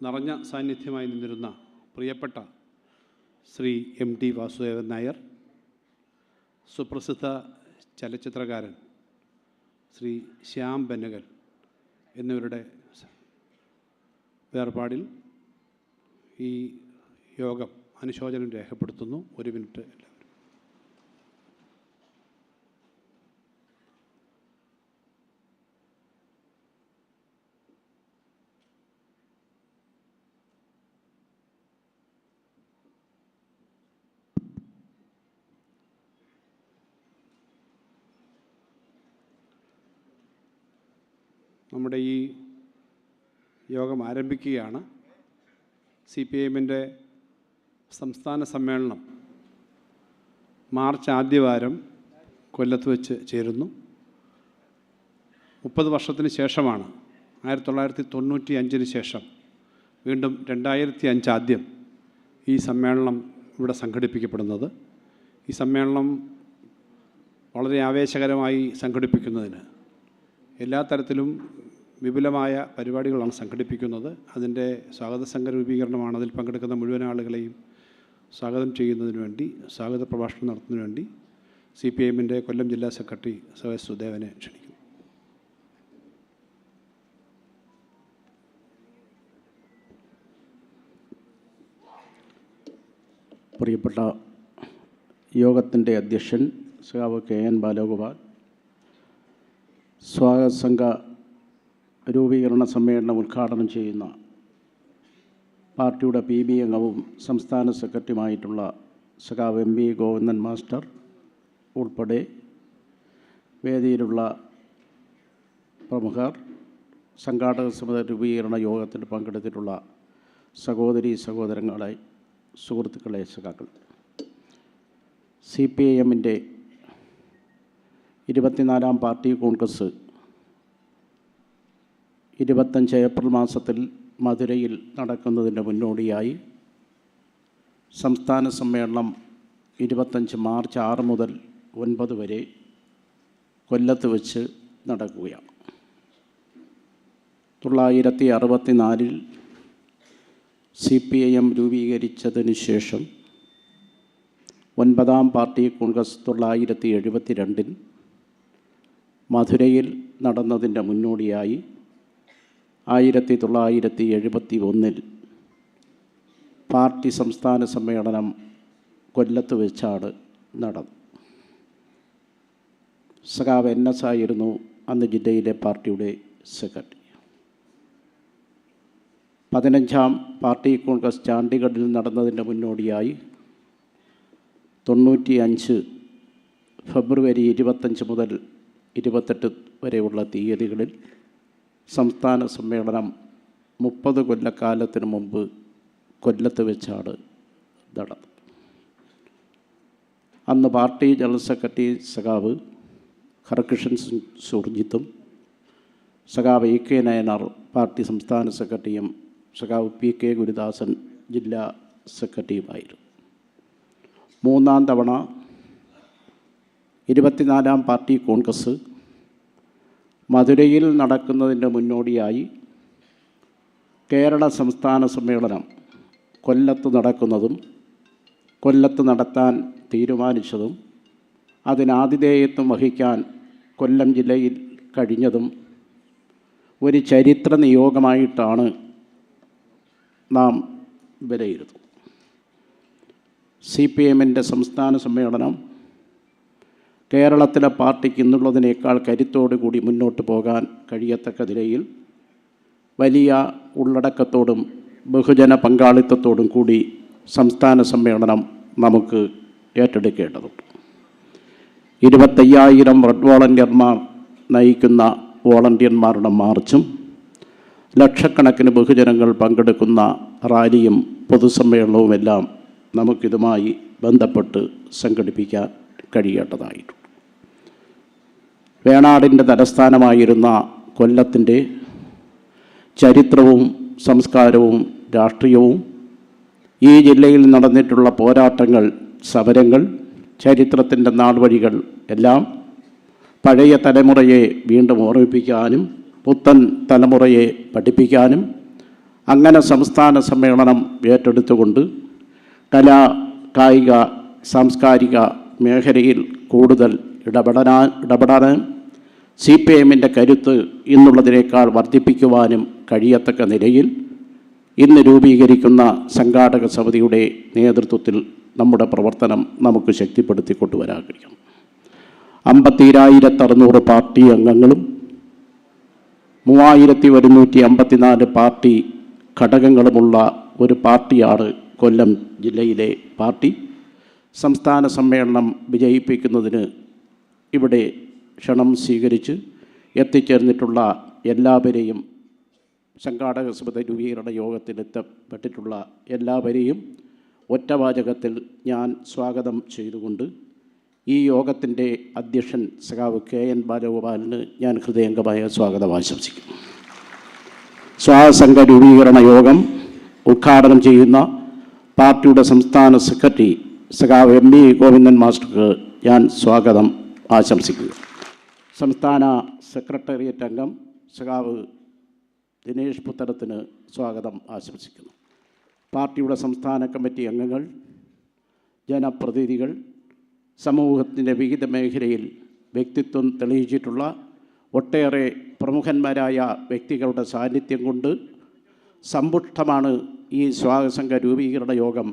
നിറഞ്ഞ സാന്നിധ്യമായി നിന്നിരുന്ന പ്രിയപ്പെട്ട ശ്രീ MT വാസുദേവൻ നായർ, സുപ്രസിദ്ധ ചലച്ചിത്രകാരൻ ശ്രീ ശ്യാം ബെന്നഗൽ എന്നിവരുടെ വേർപാടിൽ ഈ യോഗം അനുശോചനം രേഖപ്പെടുത്തുന്നു. ഒരു മിനിറ്റ് എല്ലാവരും. നമ്മുടെ ഈ യോഗം ആരംഭിക്കുകയാണ്. CPIMൻ്റെ സംസ്ഥാന സമ്മേളനം മാർച്ച് ആദ്യവാരം കൊല്ലത്ത് വെച്ച് ചേരുന്നു. 30 വർഷത്തിന് ശേഷമാണ്, 1995 ശേഷം വീണ്ടും 2005 ആദ്യം ഈ സമ്മേളനം ഇവിടെ സംഘടിപ്പിക്കപ്പെടുന്നത്. ഈ സമ്മേളനം വളരെ ആവേശകരമായി സംഘടിപ്പിക്കുന്നതിന് എല്ലാ തരത്തിലും വിപുലമായ പരിപാടികളാണ് സംഘടിപ്പിക്കുന്നത്. അതിൻ്റെ സ്വാഗത സംഘ രൂപീകരണമാണ്. അതിൽ പങ്കെടുക്കുന്ന മുഴുവൻ ആളുകളെയും സ്വാഗതം ചെയ്യുന്നതിന് വേണ്ടി, സ്വാഗത പ്രഭാഷണം നടത്തുന്നതിന് വേണ്ടി CPIMൻ്റെ കൊല്ലം ജില്ലാ സെക്രട്ടറി സവേസ് സുദേവനെ ക്ഷണിക്കുന്നു. പ്രിയപ്പെട്ട യോഗത്തിൻ്റെ അധ്യക്ഷൻ സഖാവ് KN ബാലഗോപാൽ, സ്വാഗത സംഘ രൂപീകരണ സമ്മേളനം ഉദ്ഘാടനം ചെയ്യുന്ന പാർട്ടിയുടെ PB അംഗവും സംസ്ഥാന സെക്രട്ടറിയുമായിട്ടുള്ള സഖാവ് MV ഗോവിന്ദൻ മാസ്റ്റർ ഉൾപ്പെടെ വേദിയിലുള്ള പ്രമുഖർ, സംഘാടക സമിതി രൂപീകരണ യോഗത്തിൽ പങ്കെടുത്തിട്ടുള്ള സഹോദരി സഹോദരങ്ങളെ, സുഹൃത്തുക്കളെ, സഖാക്കൾ, CPIMൻ്റെ 24ാം പാർട്ടി കോൺഗ്രസ് 25 ഏപ്രിൽ മാസത്തിൽ മധുരയിൽ നടക്കുന്നതിൻ്റെ മുന്നോടിയായി സംസ്ഥാന സമ്മേളനം 25 മാർച്ച് 6 മുതൽ 9 വരെ കൊല്ലത്ത് വെച്ച് നടക്കുകയാണ്. 1964 CPIM രൂപീകരിച്ചതിന് ശേഷം 9ാം പാർട്ടി കോൺഗ്രസ് 1972 മധുരയിൽ നടന്നതിൻ്റെ മുന്നോടിയായി 1971 പാർട്ടി സംസ്ഥാന സമ്മേളനം കൊല്ലത്ത് വെച്ചാണ് നടന്നത്. സഖാവ് NS ആയിരുന്നു അന്ന് ജില്ലയിലെ പാർട്ടിയുടെ സെക്രട്ടറി. 15ാം പാർട്ടി കോൺഗ്രസ് ചാണ്ടിഗഡിൽ നടന്നതിൻ്റെ മുന്നോടിയായി 95 ഫെബ്രുവരി 25 മുതൽ 28 വരെയുള്ള തീയതികളിൽ സംസ്ഥാന സമ്മേളനം 30 കൊല്ലക്കാലത്തിന് മുമ്പ് കൊല്ലത്ത് വെച്ചാണ് നടന്നത്. അന്ന് പാർട്ടി ജനറൽ സെക്രട്ടറി സഖാവ് ഹരകൃഷ്ണൻ സുർജിത്തും സഖാവ് AK നയനാർ പാർട്ടി സംസ്ഥാന സെക്രട്ടറിയും സഖാവ് PK ഗുരുദാസൻ ജില്ലാ സെക്രട്ടറിയുമായിരുന്നു. 3ാം തവണ 24ാം പാർട്ടി കോൺഗ്രസ് മധുരയിൽ നടക്കുന്നതിൻ്റെ മുന്നോടിയായി കേരള സംസ്ഥാന സമ്മേളനം കൊല്ലത്ത് നടക്കുന്നതും കൊല്ലത്ത് നടത്താൻ തീരുമാനിച്ചതും അതിനാതിഥേയത്വം വഹിക്കാൻ കൊല്ലം ജില്ലയിൽ കഴിഞ്ഞതും ഒരു ചരിത്ര നിയോഗമായിട്ടാണ് നാം വിലയിരുത്തുന്നത്. CPIMൻ്റെ സംസ്ഥാന സമ്മേളനം കേരളത്തിലെ പാർട്ടിക്ക് ഇന്നുള്ളതിനേക്കാൾ കരുത്തോടു കൂടി മുന്നോട്ട് പോകാൻ കഴിയത്തക്ക നിലയിൽ വലിയ ഉള്ളടക്കത്തോടും ബഹുജന പങ്കാളിത്തത്തോടും കൂടി സംസ്ഥാന സമ്മേളനം നമുക്ക് ഏറ്റെടുക്കേണ്ടതുണ്ട്. 25,000 റെഡ് വോളണ്ടിയർമാർ നയിക്കുന്ന വോളണ്ടിയർമാരുടെ മാർച്ചും ലക്ഷക്കണക്കിന് ബഹുജനങ്ങൾ പങ്കെടുക്കുന്ന റാലിയും പൊതുസമ്മേളനവുമെല്ലാം നമുക്കിതുമായി ബന്ധപ്പെട്ട് സംഘടിപ്പിക്കാൻ കഴിയേണ്ടതായിട്ടുണ്ട്. വേണാടിൻ്റെ തലസ്ഥാനമായിരുന്ന കൊല്ലത്തിൻ്റെ ചരിത്രവും സംസ്കാരവും രാഷ്ട്രീയവും ഈ ജില്ലയിൽ നടന്നിട്ടുള്ള പോരാട്ടങ്ങൾ, സമരങ്ങൾ, ചരിത്രത്തിൻ്റെ നാൾവഴികൾ എല്ലാം പഴയ തലമുറയെ വീണ്ടും ഓർമ്മിപ്പിക്കാനും പുത്തൻ തലമുറയെ പഠിപ്പിക്കാനും അങ്ങനെ സംസ്ഥാന സമ്മേളനം ഏറ്റെടുത്തുകൊണ്ട് കലാ കായിക സാംസ്കാരിക മേഖലയിൽ കൂടുതൽ ഇടപെടാൻ CPIഎമ്മിൻ്റെ കരുത്ത് ഇന്നുള്ളതിനേക്കാൾ വർദ്ധിപ്പിക്കുവാനും കഴിയത്തക്ക നിലയിൽ ഇന്ന് രൂപീകരിക്കുന്ന സംഘാടക സമിതിയുടെ നേതൃത്വത്തിൽ നമ്മുടെ പ്രവർത്തനം നമുക്ക് ശക്തിപ്പെടുത്തിക്കൊണ്ടുവരാൻ കഴിയും. 52,600 പാർട്ടി അംഗങ്ങളും 3,154 പാർട്ടി ഘടകങ്ങളുമുള്ള ഒരു പാർട്ടിയാണ് കൊല്ലം ജില്ലയിലെ പാർട്ടി. സംസ്ഥാന സമ്മേളനം വിജയിപ്പിക്കുന്നതിന് ഇവിടെ ക്ഷണം സ്വീകരിച്ച് എത്തിച്ചേർന്നിട്ടുള്ള എല്ലാവരെയും, സംഘാടക സമിതി രൂപീകരണ യോഗത്തിലെത്തപ്പെട്ടിട്ടുള്ള എല്ലാവരെയും ഒറ്റവാചകത്തിൽ ഞാൻ സ്വാഗതം ചെയ്തുകൊണ്ട് ഈ യോഗത്തിൻ്റെ അധ്യക്ഷൻ സഖാവ് KN ബാലഗോപാലിന് ഞാൻ ഹൃദയംഗമായ സ്വാഗതം ആശംസിക്കുന്നു. സ്വാസംഘ രൂപീകരണ യോഗം ഉദ്ഘാടനം ചെയ്യുന്ന പാർട്ടിയുടെ സംസ്ഥാന സെക്രട്ടറി സഖാവ് MV ഗോവിന്ദൻ മാസ്റ്റർക്ക് ഞാൻ സ്വാഗതം ആശംസിക്കുന്നു. സംസ്ഥാന സെക്രട്ടേറിയറ്റ് അംഗം സഖാവ് ദിനേശ് പുത്തനത്തിന് സ്വാഗതം ആശംസിക്കുന്നു. പാർട്ടിയുടെ സംസ്ഥാന കമ്മിറ്റി അംഗങ്ങൾ, ജനപ്രതിനിധികൾ, സമൂഹത്തിൻ്റെ വിവിധ മേഖലയിൽ വ്യക്തിത്വം തെളിയിച്ചിട്ടുള്ള ഒട്ടേറെ പ്രമുഖന്മാരായ വ്യക്തികളുടെ സാന്നിധ്യം കൊണ്ട് സമ്പുഷ്ടമാണ് ഈ സ്വാഗതസംഘ രൂപീകരണ യോഗം.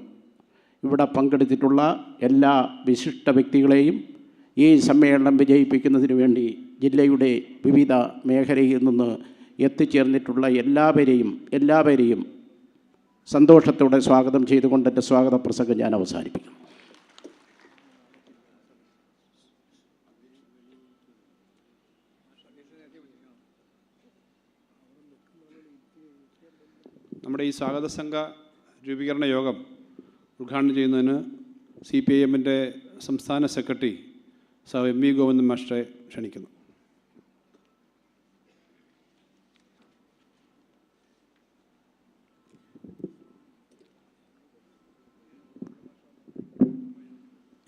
ഇവിടെ പങ്കെടുത്തിട്ടുള്ള എല്ലാ വിശിഷ്ട വ്യക്തികളെയും ഈ സമ്മേളനം വിജയിപ്പിക്കുന്നതിന് വേണ്ടി ജില്ലയുടെ വിവിധ മേഖലയിൽ നിന്ന് എത്തിച്ചേർന്നിട്ടുള്ള എല്ലാവരെയും സന്തോഷത്തോടെ സ്വാഗതം ചെയ്തുകൊണ്ട് എൻ്റെ സ്വാഗത പ്രസംഗം ഞാൻ അവസാനിപ്പിക്കുന്നു. നമ്മുടെ ഈ സ്വാഗത സംഘ രൂപീകരണ യോഗം ഉദ്ഘാടനം ചെയ്യുന്നതിന് CPIഎമ്മിൻ്റെ സംസ്ഥാന സെക്രട്ടറി സഖാവ് MV ഗോവിന്ദൻ മാസ്റ്ററെ ക്ഷണിക്കുന്നു.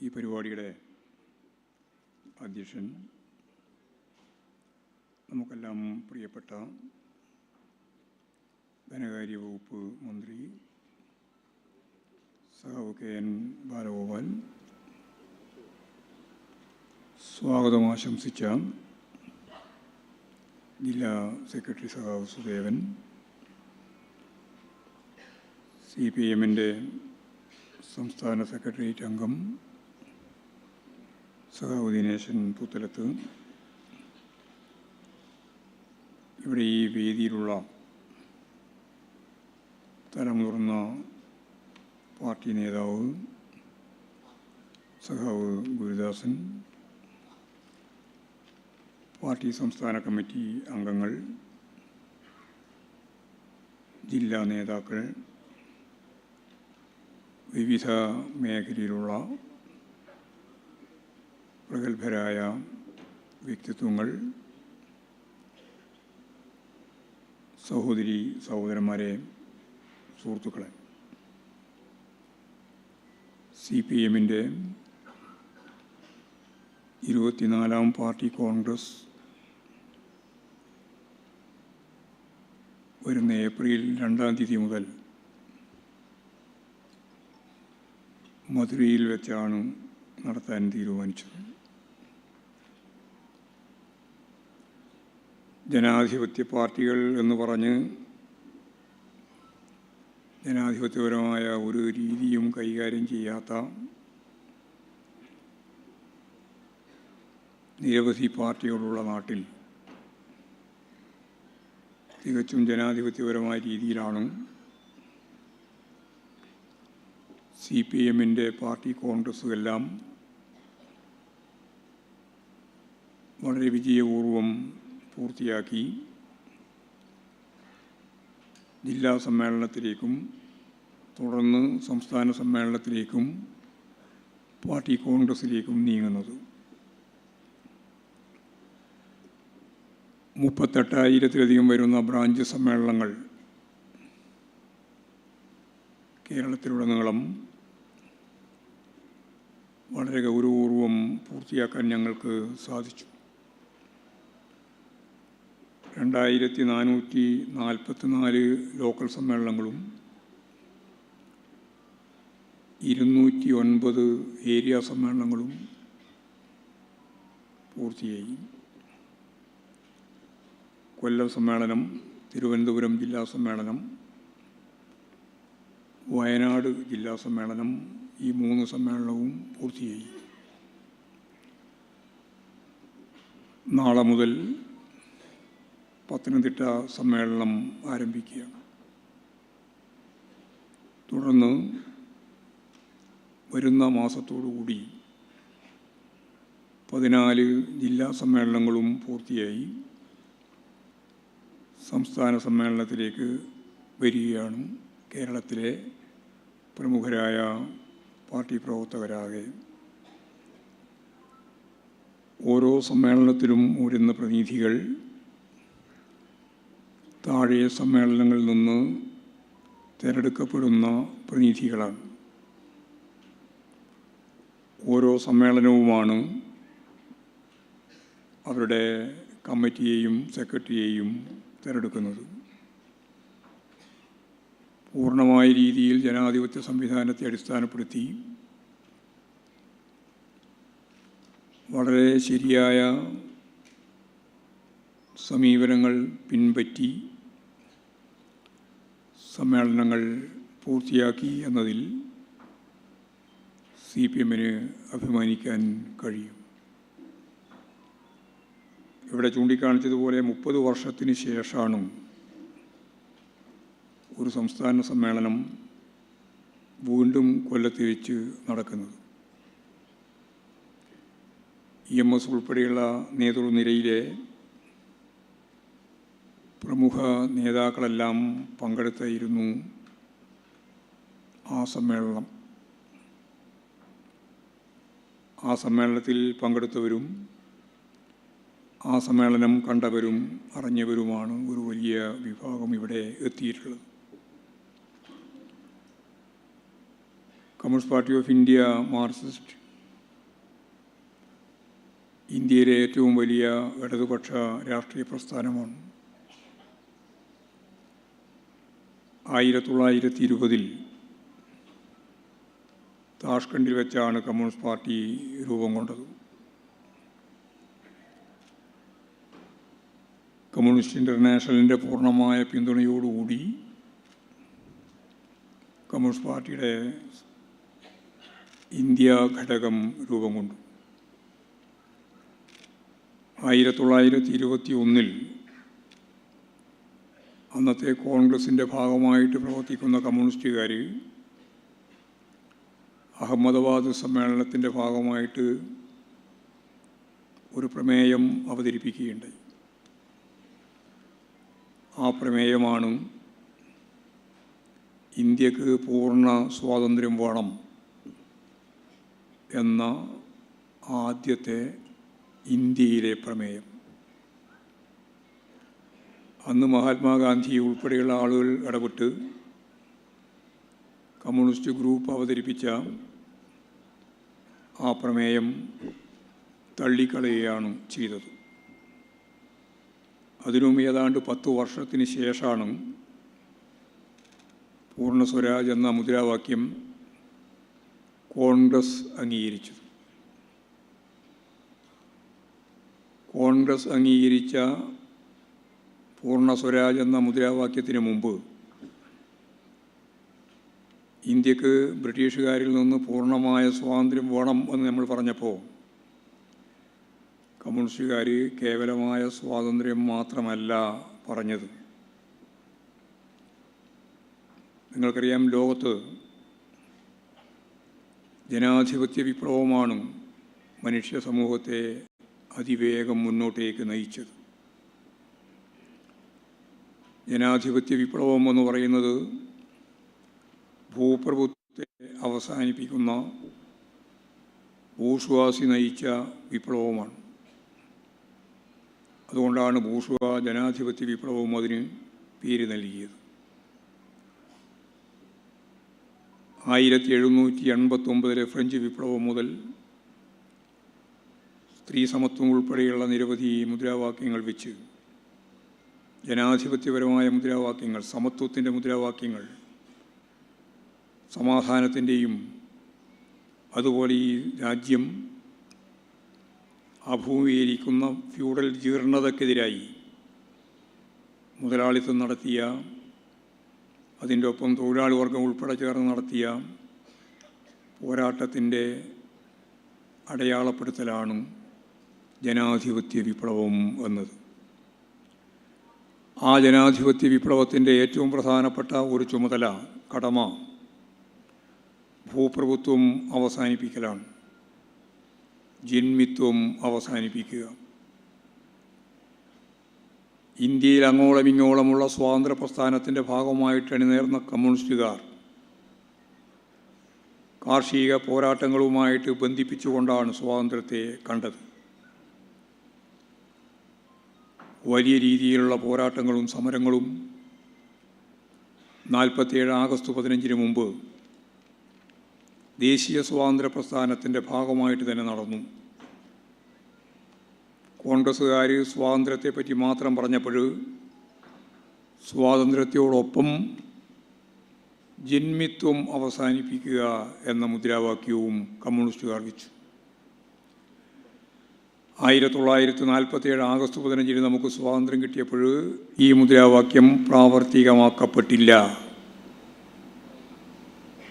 ഈ പരിപാടിയുടെ അധ്യക്ഷൻ, നമുക്കെല്ലാം പ്രിയപ്പെട്ട ധനകാര്യ വകുപ്പ് മന്ത്രി സഖാവ് KN ബാലഗോപാൽ, സ്വാഗതം ആശംസിച്ച ജില്ലാ സെക്രട്ടറി സഖാവ് സുദേവൻ, CPIഎമ്മിൻ്റെ സംസ്ഥാന സെക്രട്ടേറിയറ്റ് അംഗം സഖാവ് ദിനേശൻ പുത്തലത്ത്, ഇവിടെ ഈ വേദിയിലുള്ള തലമുതിർന്ന പാർട്ടി നേതാവ് സഖാവ് ഗുരുദാസൻ, പാർട്ടി സംസ്ഥാന കമ്മിറ്റി അംഗങ്ങൾ, ജില്ലാ നേതാക്കൾ, വിവിധ മേഖലയിലുള്ള പ്രഗത്ഭരായ വ്യക്തിത്വങ്ങൾ, സഹോദരി സഹോദരന്മാരെ, സുഹൃത്തുക്കളെ, CPIഎമ്മിൻ്റെ 24ാം പാർട്ടി കോൺഗ്രസ് വരുന്ന ഏപ്രിൽ 2-ാം തീയതി മുതൽ മധുരയിൽ വെച്ചാണ് നടത്താൻ തീരുമാനിച്ചത്. ജനാധിപത്യ പാർട്ടികൾ എന്ന് പറഞ്ഞ് ജനാധിപത്യപരമായ ഒരു രീതിയും കൈകാര്യം ചെയ്യാത്ത നിരവധി പാർട്ടികളുള്ള നാട്ടിൽ തികച്ചും ജനാധിപത്യപരമായ രീതിയിലാണ് CPIഎമ്മിൻ്റെ പാർട്ടി കോൺഗ്രസ്സുമെല്ലാം വളരെ വിജയപൂർവം പൂർത്തിയാക്കി ജില്ലാ സമ്മേളനത്തിലേക്കും തുടർന്ന് സംസ്ഥാന സമ്മേളനത്തിലേക്കും പാർട്ടി കോൺഗ്രസ്സിലേക്കും നീങ്ങുന്നത്. 38,000-ത്തിലധികം വരുന്ന ബ്രാഞ്ച് സമ്മേളനങ്ങൾ കേരളത്തിലുടനീളം വളരെ ഗൗരവപൂർവം പൂർത്തിയാക്കാൻ ഞങ്ങൾക്ക് സാധിച്ചു. 2444 ലോക്കൽ സമ്മേളനങ്ങളും 209 ഏരിയ സമ്മേളനങ്ങളും പൂർത്തിയായി. കൊല്ലം സമ്മേളനം, തിരുവനന്തപുരം ജില്ലാ സമ്മേളനം, വയനാട് ജില്ലാ സമ്മേളനം, ഈ 3 സമ്മേളനവും പൂർത്തിയായി. നാളെ മുതൽ പത്തനംതിട്ട സമ്മേളനം ആരംഭിക്കുകയാണ്. തുടർന്ന് വരുന്ന മാസത്തോടുകൂടി 14 ജില്ലാ സമ്മേളനങ്ങളും പൂർത്തിയായി സംസ്ഥാന സമ്മേളനത്തിലേക്ക് വരികയാണ് കേരളത്തിലെ പ്രമുഖരായ പാർട്ടി പ്രവർത്തകരാകെ. ഓരോ സമ്മേളനത്തിലും വരുന്ന പ്രതിനിധികൾ താഴെ സമ്മേളനങ്ങളിൽ നിന്ന് തിരഞ്ഞെടുക്കപ്പെടുന്ന പ്രതിനിധികളാണ്. ഓരോ സമ്മേളനവുമാണ് അവരുടെ കമ്മിറ്റിയെയും സെക്രട്ടറിയെയും തിരഞ്ഞെടുക്കുന്നത്. പൂർണ്ണമായ രീതിയിൽ ജനാധിപത്യ സംവിധാനത്തെ അടിസ്ഥാനപ്പെടുത്തി വളരെ ശരിയായ സമീപനങ്ങൾ പിൻപറ്റി സമ്മേളനങ്ങൾ പൂർത്തിയാക്കി എന്നതിൽ CPM-ന് അഭിമാനിക്കാൻ കഴിയും. ഇവിടെ ചൂണ്ടിക്കാണിച്ചതുപോലെ 30 വർഷത്തിന് ശേഷമാണ് ഒരു സംസ്ഥാന സമ്മേളനം വീണ്ടും കൊല്ലത്ത് വെച്ച് നടക്കുന്നത്. EMS ഉൾപ്പെടെയുള്ള നേതൃനിരയിലെ പ്രമുഖ നേതാക്കളെല്ലാം പങ്കെടുത്തായിരുന്നു ആ സമ്മേളനം. ആ സമ്മേളനത്തിൽ പങ്കെടുത്തവരും ആ സമ്മേളനം കണ്ടവരും അറിഞ്ഞവരുമാണ് ഒരു വലിയ വിഭാഗം ഇവിടെ എത്തിയിട്ടുള്ളത്. Communist party of India Marxist ഇന്ത്യയിലെ ഏറ്റവും വലിയ ഇടതുപക്ഷ രാഷ്ട്രീയ പ്രസ്ഥാനമാണ്. 1920-ൽ താഷ്കണ്ടിൽ വെച്ചാണ് കമ്മ്യൂണിസ്റ്റ് പാർട്ടി രൂപം കൊണ്ടത്. കമ്മ്യൂണിസ്റ്റ് ഇൻ്റർനാഷണലിൻ്റെ പൂർണ്ണമായ പിന്തുണയോടുകൂടി കമ്മ്യൂണിസ്റ്റ് പാർട്ടിയുടെ ഇന്ത്യ ഘടകം രൂപം കൊണ്ടു. 1921-ൽ അന്നത്തെ കോൺഗ്രസിൻ്റെ ഭാഗമായിട്ട് പ്രവർത്തിക്കുന്ന കമ്മ്യൂണിസ്റ്റുകാർ അഹമ്മദാബാദ് സമ്മേളനത്തിൻ്റെ ഭാഗമായിട്ട് ഒരു പ്രമേയം അവതരിപ്പിക്കുകയുണ്ടായി. ആ പ്രമേയമാണ് ഇന്ത്യക്ക് പൂർണ്ണ സ്വാതന്ത്ര്യം വേണം എന്ന ആദ്യത്തെ ഇന്ത്യയിലെ പ്രമേയം. അന്ന് മഹാത്മാഗാന്ധി ഉൾപ്പെടെയുള്ള ആളുകൾ ഇടപെട്ട് കമ്മ്യൂണിസ്റ്റ് ഗ്രൂപ്പ് അവതരിപ്പിച്ച ആ പ്രമേയം തള്ളിക്കളയുകയാണ് ചെയ്തത്. അതിനും ഏതാണ്ട് 10 വർഷത്തിന് ശേഷമാണ് പൂർണ്ണ സ്വരാജ് എന്ന മുദ്രാവാക്യം കോൺഗ്രസ് അംഗീകരിച്ചത്. കോൺഗ്രസ് അംഗീകരിച്ച പൂർണ്ണ സ്വരാജ് എന്ന മുദ്രാവാക്യത്തിന് മുമ്പ് ഇന്ത്യക്ക് ബ്രിട്ടീഷുകാരിൽ നിന്ന് പൂർണ്ണമായ സ്വാതന്ത്ര്യം വേണം എന്ന് നമ്മൾ പറഞ്ഞപ്പോൾ കമ്മ്യൂണിസ്റ്റുകാർ കേവലമായ സ്വാതന്ത്ര്യം മാത്രമല്ല പറഞ്ഞത്. നിങ്ങൾക്കറിയാം, ലോകത്ത് ജനാധിപത്യ വിപ്ലവമാണ് മനുഷ്യ സമൂഹത്തെ അതിവേഗം മുന്നോട്ടേക്ക് നയിച്ചത്. ജനാധിപത്യ വിപ്ലവം എന്ന് പറയുന്നത് ഭൂപ്രഭുത്വത്തെ അവസാനിപ്പിക്കുന്ന ബൂർഷ്വാസി നയിച്ച വിപ്ലവമാണ്. അതുകൊണ്ടാണ് ബൂർഷ്വാ ജനാധിപത്യ വിപ്ലവം അതിന് പേര് നൽകിയത്. 1789 ഫ്രഞ്ച് വിപ്ലവം മുതൽ സ്ത്രീ സമത്വം ഉൾപ്പെടെയുള്ള നിരവധി മുദ്രാവാക്യങ്ങൾ വെച്ച് ജനാധിപത്യപരമായ മുദ്രാവാക്യങ്ങൾ, സമത്വത്തിൻ്റെ മുദ്രാവാക്യങ്ങൾ, സമാധാനത്തിൻ്റെയും, അതുപോലെ ഈ രാജ്യം അഭിമുഖീകരിക്കുന്ന ഫ്യൂഡൽ ജീർണതയ്ക്കെതിരായി മുതലാളിത്തം നടത്തിയ, അതിൻ്റെ ഒപ്പം തൊഴിലാളി വർഗം ഉൾപ്പെടെ ചേർന്ന് നടത്തിയ പോരാട്ടത്തിൻ്റെ അടയാളപ്പെടുത്തലാണ് ജനാധിപത്യ വിപ്ലവം എന്നത്. ആ ജനാധിപത്യ വിപ്ലവത്തിൻ്റെ ഏറ്റവും പ്രധാനപ്പെട്ട ഒരു ചുമതല, കടമ, ഭൂപ്രഭുത്വം അവസാനിപ്പിക്കലാണ്, ജന്മിത്വം അവസാനിപ്പിക്കുക. ഇന്ത്യയിൽ അങ്ങോളം ഇങ്ങോളമുള്ള സ്വാതന്ത്ര്യ പ്രസ്ഥാനത്തിൻ്റെ ഭാഗമായിട്ട് അണിനേർന്ന കമ്മ്യൂണിസ്റ്റുകാർ കാർഷിക പോരാട്ടങ്ങളുമായിട്ട് ബന്ധിപ്പിച്ചുകൊണ്ടാണ് സ്വാതന്ത്ര്യത്തെ കണ്ടത്. വലിയ രീതിയിലുള്ള പോരാട്ടങ്ങളും സമരങ്ങളും 47 ആഗസ്റ്റ് 15 മുമ്പ് ദേശീയ സ്വാതന്ത്ര്യ പ്രസ്ഥാനത്തിൻ്റെ ഭാഗമായിട്ട് തന്നെ നടന്നു. കോൺഗ്രസ്സുകാർ സ്വാതന്ത്ര്യത്തെപ്പറ്റി മാത്രം പറഞ്ഞപ്പോൾ സ്വാതന്ത്ര്യത്തോടൊപ്പം ജന്മിത്വം അവസാനിപ്പിക്കുക എന്ന മുദ്രാവാക്യവും കമ്മ്യൂണിസ്റ്റുകാർ വെച്ചു. 1947 ആഗസ്റ്റ് 15 നമുക്ക് സ്വാതന്ത്ര്യം കിട്ടിയപ്പോൾ ഈ മുദ്രാവാക്യം പ്രാവർത്തികമാക്കപ്പെട്ടില്ല.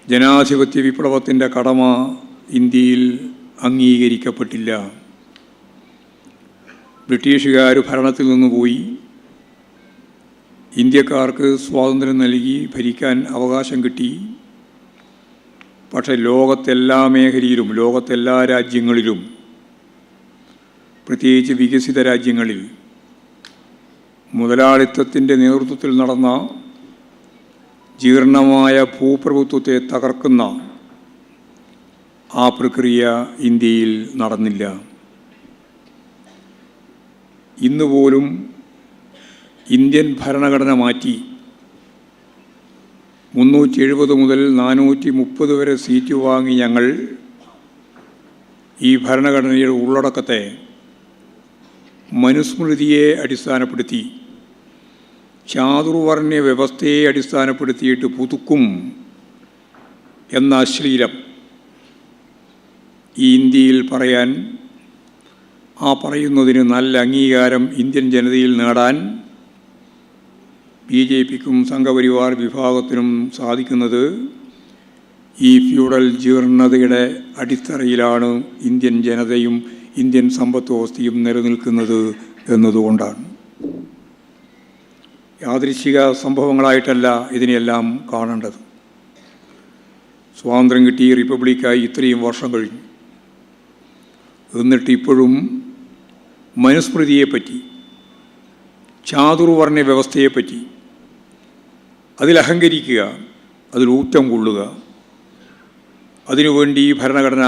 ജനാധിപത്യ വിപ്ലവത്തിൻ്റെ കടമ ഇന്ത്യയിൽ അംഗീകരിക്കപ്പെട്ടില്ല. ബ്രിട്ടീഷുകാർ ഭരണത്തിൽ നിന്ന് പോയി, ഇന്ത്യക്കാർക്ക് സ്വാതന്ത്ര്യം നൽകി, ഭരിക്കാൻ അവകാശം കിട്ടി. പക്ഷേ ലോകത്തെല്ലാ മേഖലയിലും, ലോകത്തെല്ലാ രാജ്യങ്ങളിലും, പ്രത്യേകിച്ച് വികസിത രാജ്യങ്ങളിൽ മുതലാളിത്തത്തിൻ്റെ നേതൃത്വത്തിൽ നടന്ന ജീർണമായ ഭൂപ്രഭുത്വത്തെ തകർക്കുന്ന ആ പ്രക്രിയ ഇന്ത്യയിൽ നടന്നില്ല. ഇന്നുപോലും ഇന്ത്യൻ ഭരണഘടന മാറ്റി 370 മുതൽ 430 വരെ സീറ്റ് വാങ്ങി ഞങ്ങൾ ഈ ഭരണഘടനയുടെ ഉള്ളടക്കത്തെ മനുസ്മൃതിയെ അടിസ്ഥാനപ്പെടുത്തി, ചാതുർവർണ്ണ വ്യവസ്ഥയെ അടിസ്ഥാനപ്പെടുത്തിയിട്ട് പുതുക്കും എന്ന അശ്ലീലം ഈ ഇന്ത്യയിൽ പറയാൻ, ആ പറയുന്നതിന് നല്ല അംഗീകാരം ഇന്ത്യൻ ജനതയിൽ നേടാൻ BJPക്കും സംഘപരിവാർ വിഭാഗത്തിനും സാധിക്കുന്നത് ഈ ഫ്യൂഡൽ ജീർണതയുടെ അടിത്തറയിലാണ് ഇന്ത്യൻ ജനതയും ഇന്ത്യൻ സമ്പദ് വ്യവസ്ഥയും നിലനിൽക്കുന്നത് എന്നതുകൊണ്ടാണ്. യാദൃശ്ചിക സംഭവങ്ങളായിട്ടല്ല ഇതിനെയെല്ലാം കാണേണ്ടത്. സ്വാതന്ത്ര്യം കിട്ടി, റിപ്പബ്ലിക്കായി ഇത്രയും വർഷം കഴിഞ്ഞു. എന്നിട്ട് ഇപ്പോഴും മനുസ്മൃതിയെപ്പറ്റി, ചാതുർവർണ്ണ വ്യവസ്ഥയെപ്പറ്റി അതിൽ അഹങ്കരിക്കുക, അതിൽ ഊറ്റം കൊള്ളുക, അതിനുവേണ്ടി ഭരണഘടന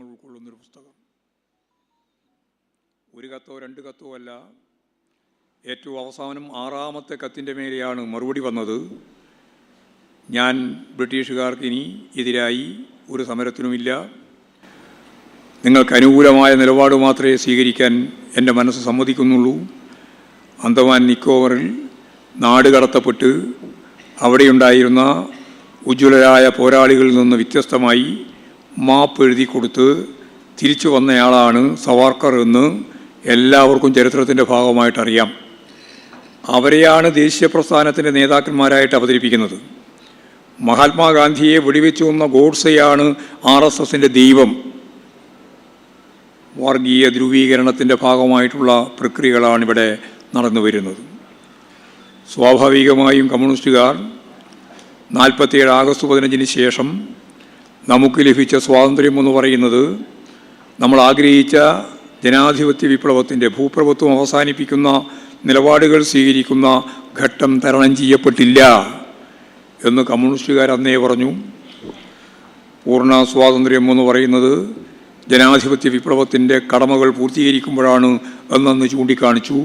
ഉൾക്കൊള്ളുന്നൊരു പുസ്തകം. ഒരു കത്തോ രണ്ട് കത്തോ അല്ല, ഏറ്റവും അവസാനം 6ാമത്തെ കത്തിൻ്റെ മേലെയാണ് മറുപടി വന്നത്. ഞാൻ ബ്രിട്ടീഷുകാർക്ക് ഇനി എതിരായി ഒരു സമരത്തിനുമില്ല, നിങ്ങൾക്ക് അനുകൂലമായ നിലപാട് മാത്രമേ സ്വീകരിക്കാൻ എൻ്റെ മനസ്സ് സമ്മതിക്കുന്നുള്ളൂ. അന്തമാൻ നിക്കോബറിൽ നാട് കടത്തപ്പെട്ട് അവിടെയുണ്ടായിരുന്ന ഉജ്ജ്വലരായ പോരാളികളിൽ നിന്ന് വ്യത്യസ്തമായി മാപ്പ് എഴുതി കൊടുത്ത് തിരിച്ചു വന്നയാളാണ് സവാർക്കർ എന്ന് എല്ലാവർക്കും ചരിത്രത്തിൻ്റെ ഭാഗമായിട്ടറിയാം. അവരെയാണ് ദേശീയ പ്രസ്ഥാനത്തിൻ്റെ നേതാക്കന്മാരായിട്ട് അവതരിപ്പിക്കുന്നത്. മഹാത്മാഗാന്ധിയെ വെടിവെച്ചു കൊന്ന ഗോഡ്സെയാണ് RSSൻ്റെ ദൈവം. വർഗീയ ധ്രുവീകരണത്തിൻ്റെ ഭാഗമായിട്ടുള്ള പ്രക്രിയകളാണ് ഇവിടെ നടന്നു വരുന്നത്. സ്വാഭാവികമായും കമ്മ്യൂണിസ്റ്റുകാർ 47 ആഗസ്റ്റ് 15 ശേഷം നമുക്ക് ലഭിച്ച സ്വാതന്ത്ര്യം എന്ന് പറയുന്നത് നമ്മൾ ആഗ്രഹിച്ച ജനാധിപത്യ വിപ്ലവത്തിൻ്റെ ഭൂപ്രഭുത്വം അവസാനിപ്പിക്കുന്ന നിലപാടുകൾ സ്വീകരിക്കുന്ന ഘട്ടം തരണം ചെയ്യപ്പെട്ടില്ല എന്ന് കമ്മ്യൂണിസ്റ്റുകാർ അന്നേ പറഞ്ഞു. പൂർണ്ണ സ്വാതന്ത്ര്യം എന്ന് പറയുന്നത് ജനാധിപത്യ വിപ്ലവത്തിൻ്റെ കടമകൾ പൂർത്തീകരിക്കുമ്പോഴാണ് എന്നന്ന് ചൂണ്ടിക്കാണിച്ചു.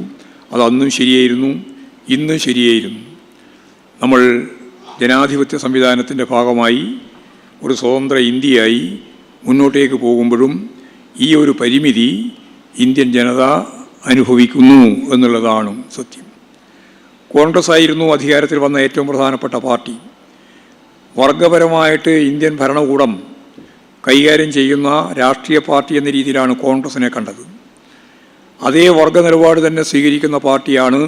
അതന്നും ശരിയായിരുന്നു, ഇന്നും ശരിയായിരുന്നു. നമ്മൾ ജനാധിപത്യ സംവിധാനത്തിൻ്റെ ഭാഗമായി ഒരു സ്വതന്ത്ര ഇന്ത്യയായി മുന്നോട്ടേക്ക് പോകുമ്പോഴും ഈ ഒരു പരിമിതി ഇന്ത്യൻ ജനത അനുഭവിക്കുന്നു എന്നുള്ളതാണ് സത്യം. കോൺഗ്രസ് ആയിരുന്നു അധികാരത്തിൽ വന്ന ഏറ്റവും പ്രധാനപ്പെട്ട പാർട്ടി. വർഗപരമായിട്ട് ഇന്ത്യൻ ഭരണകൂടം കൈകാര്യം ചെയ്യുന്ന രാഷ്ട്രീയ പാർട്ടി എന്ന രീതിയിലാണ് കോൺഗ്രസിനെ കണ്ടത്. അതേ വർഗ നിലപാട് തന്നെ സ്വീകരിക്കുന്ന പാർട്ടിയാണ്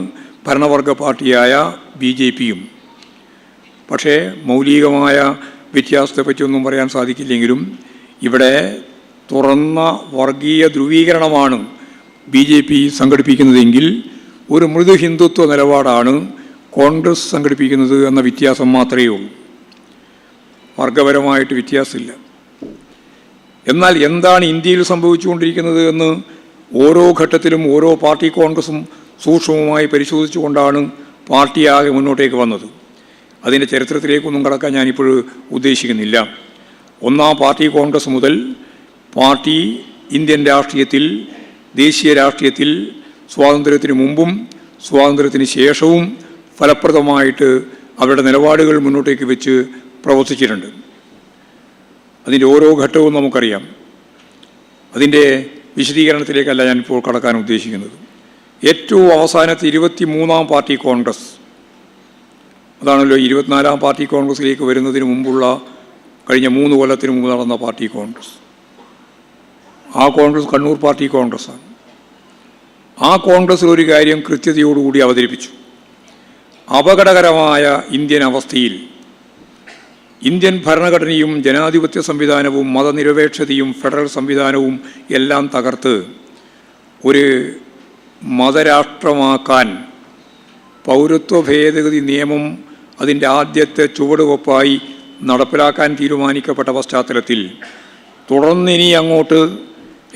ഭരണവർഗ പാർട്ടിയായ BJPയും. പക്ഷേ മൗലികമായ വ്യത്യാസത്തെപ്പറ്റിയൊന്നും പറയാൻ സാധിക്കില്ലെങ്കിലും ഇവിടെ തുറന്ന വർഗീയ ധ്രുവീകരണമാണ് BJP സംഘടിപ്പിക്കുന്നതെങ്കിൽ ഒരു മൃദു ഹിന്ദുത്വ നിലപാടാണ് കോൺഗ്രസ് സംഘടിപ്പിക്കുന്നത് എന്ന വ്യത്യാസം മാത്രമേ ഉള്ളൂ. വർഗപരമായിട്ട് വ്യത്യാസമില്ല. എന്നാൽ എന്താണ് ഇന്ത്യയിൽ സംഭവിച്ചുകൊണ്ടിരിക്കുന്നത് എന്ന് ഓരോ ഘട്ടത്തിലും ഓരോ പാർട്ടി കോൺഗ്രസും സൂക്ഷ്മമായി പരിശോധിച്ചുകൊണ്ടാണ് പാർട്ടിയാകെ മുന്നോട്ടേക്ക് വന്നത്. അതിൻ്റെ ചരിത്രത്തിലേക്കൊന്നും കടക്കാൻ ഞാനിപ്പോൾ ഉദ്ദേശിക്കുന്നില്ല. ഒന്നാം പാർട്ടി കോൺഗ്രസ് മുതൽ പാർട്ടി ഇന്ത്യൻ രാഷ്ട്രീയത്തിൽ, ദേശീയ രാഷ്ട്രീയത്തിൽ സ്വാതന്ത്ര്യത്തിന് മുമ്പും സ്വാതന്ത്ര്യത്തിന് ശേഷവും ഫലപ്രദമായിട്ട് അവരുടെ നിലപാടുകൾ മുന്നോട്ടേക്ക് വെച്ച് പ്രവർത്തിച്ചിട്ടുണ്ട്. അതിൻ്റെ ഓരോ ഘട്ടവും നമുക്കറിയാം. അതിൻ്റെ വിശദീകരണത്തിലേക്കല്ല ഞാനിപ്പോൾ കടക്കാൻ ഉദ്ദേശിക്കുന്നത്. ഏറ്റവും അവസാനത്തെ 23ാം പാർട്ടി കോൺഗ്രസ്, അതാണല്ലോ 24ാം പാർട്ടി കോൺഗ്രസിലേക്ക് വരുന്നതിന് മുമ്പുള്ള കഴിഞ്ഞ 3 കൊല്ലത്തിന് മുമ്പ് നടന്ന പാർട്ടി കോൺഗ്രസ്. ആ കോൺഗ്രസ് കണ്ണൂർ പാർട്ടി കോൺഗ്രസ്സാണ്. ആ കോൺഗ്രസ്സിൽ ഒരു കാര്യം കൃത്യതയോടുകൂടി അവതരിപ്പിച്ചു. അപകടകരമായ ഇന്ത്യൻ അവസ്ഥയിൽ ഇന്ത്യൻ ഭരണഘടനയും ജനാധിപത്യ സംവിധാനവും മതനിരപേക്ഷതയും ഫെഡറൽ സംവിധാനവും എല്ലാം തകർത്ത് ഒരു മതരാഷ്ട്രമാക്കാൻ പൗരത്വ ഭേദഗതി നിയമം അതിൻ്റെ ആദ്യത്തെ ചുവടുവെപ്പായി നടപ്പിലാക്കാൻ തീരുമാനിക്കപ്പെട്ട പശ്ചാത്തലത്തിൽ തുടർന്നിനി അങ്ങോട്ട്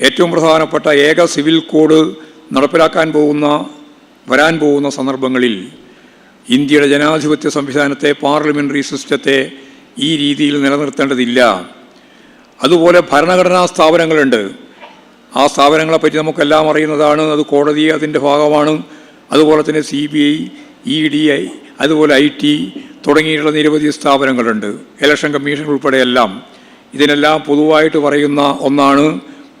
ഏറ്റവും പ്രധാനപ്പെട്ട ഏക സിവിൽ കോഡ് വരാൻ പോകുന്ന സന്ദർഭങ്ങളിൽ ഇന്ത്യയുടെ ജനാധിപത്യ സംവിധാനത്തെ, പാർലമെൻ്ററി സിസ്റ്റത്തെ ഈ രീതിയിൽ നിലനിർത്തേണ്ടതില്ല. അതുപോലെ ഭരണഘടനാ സ്ഥാപനങ്ങളുണ്ട്. ആ സ്ഥാപനങ്ങളെപ്പറ്റി നമുക്കെല്ലാം അറിയുന്നതാണ്. അത് കോടതി അതിൻ്റെ ഭാഗമാണ്. അതുപോലെ തന്നെ CBI, ED, അതുപോലെ IT തുടങ്ങിയിട്ടുള്ള നിരവധി സ്ഥാപനങ്ങളുണ്ട്. ഇലക്ഷൻ കമ്മീഷൻ ഉൾപ്പെടെയെല്ലാം. ഇതിനെല്ലാം പൊതുവായിട്ട് പറയുന്ന ഒന്നാണ്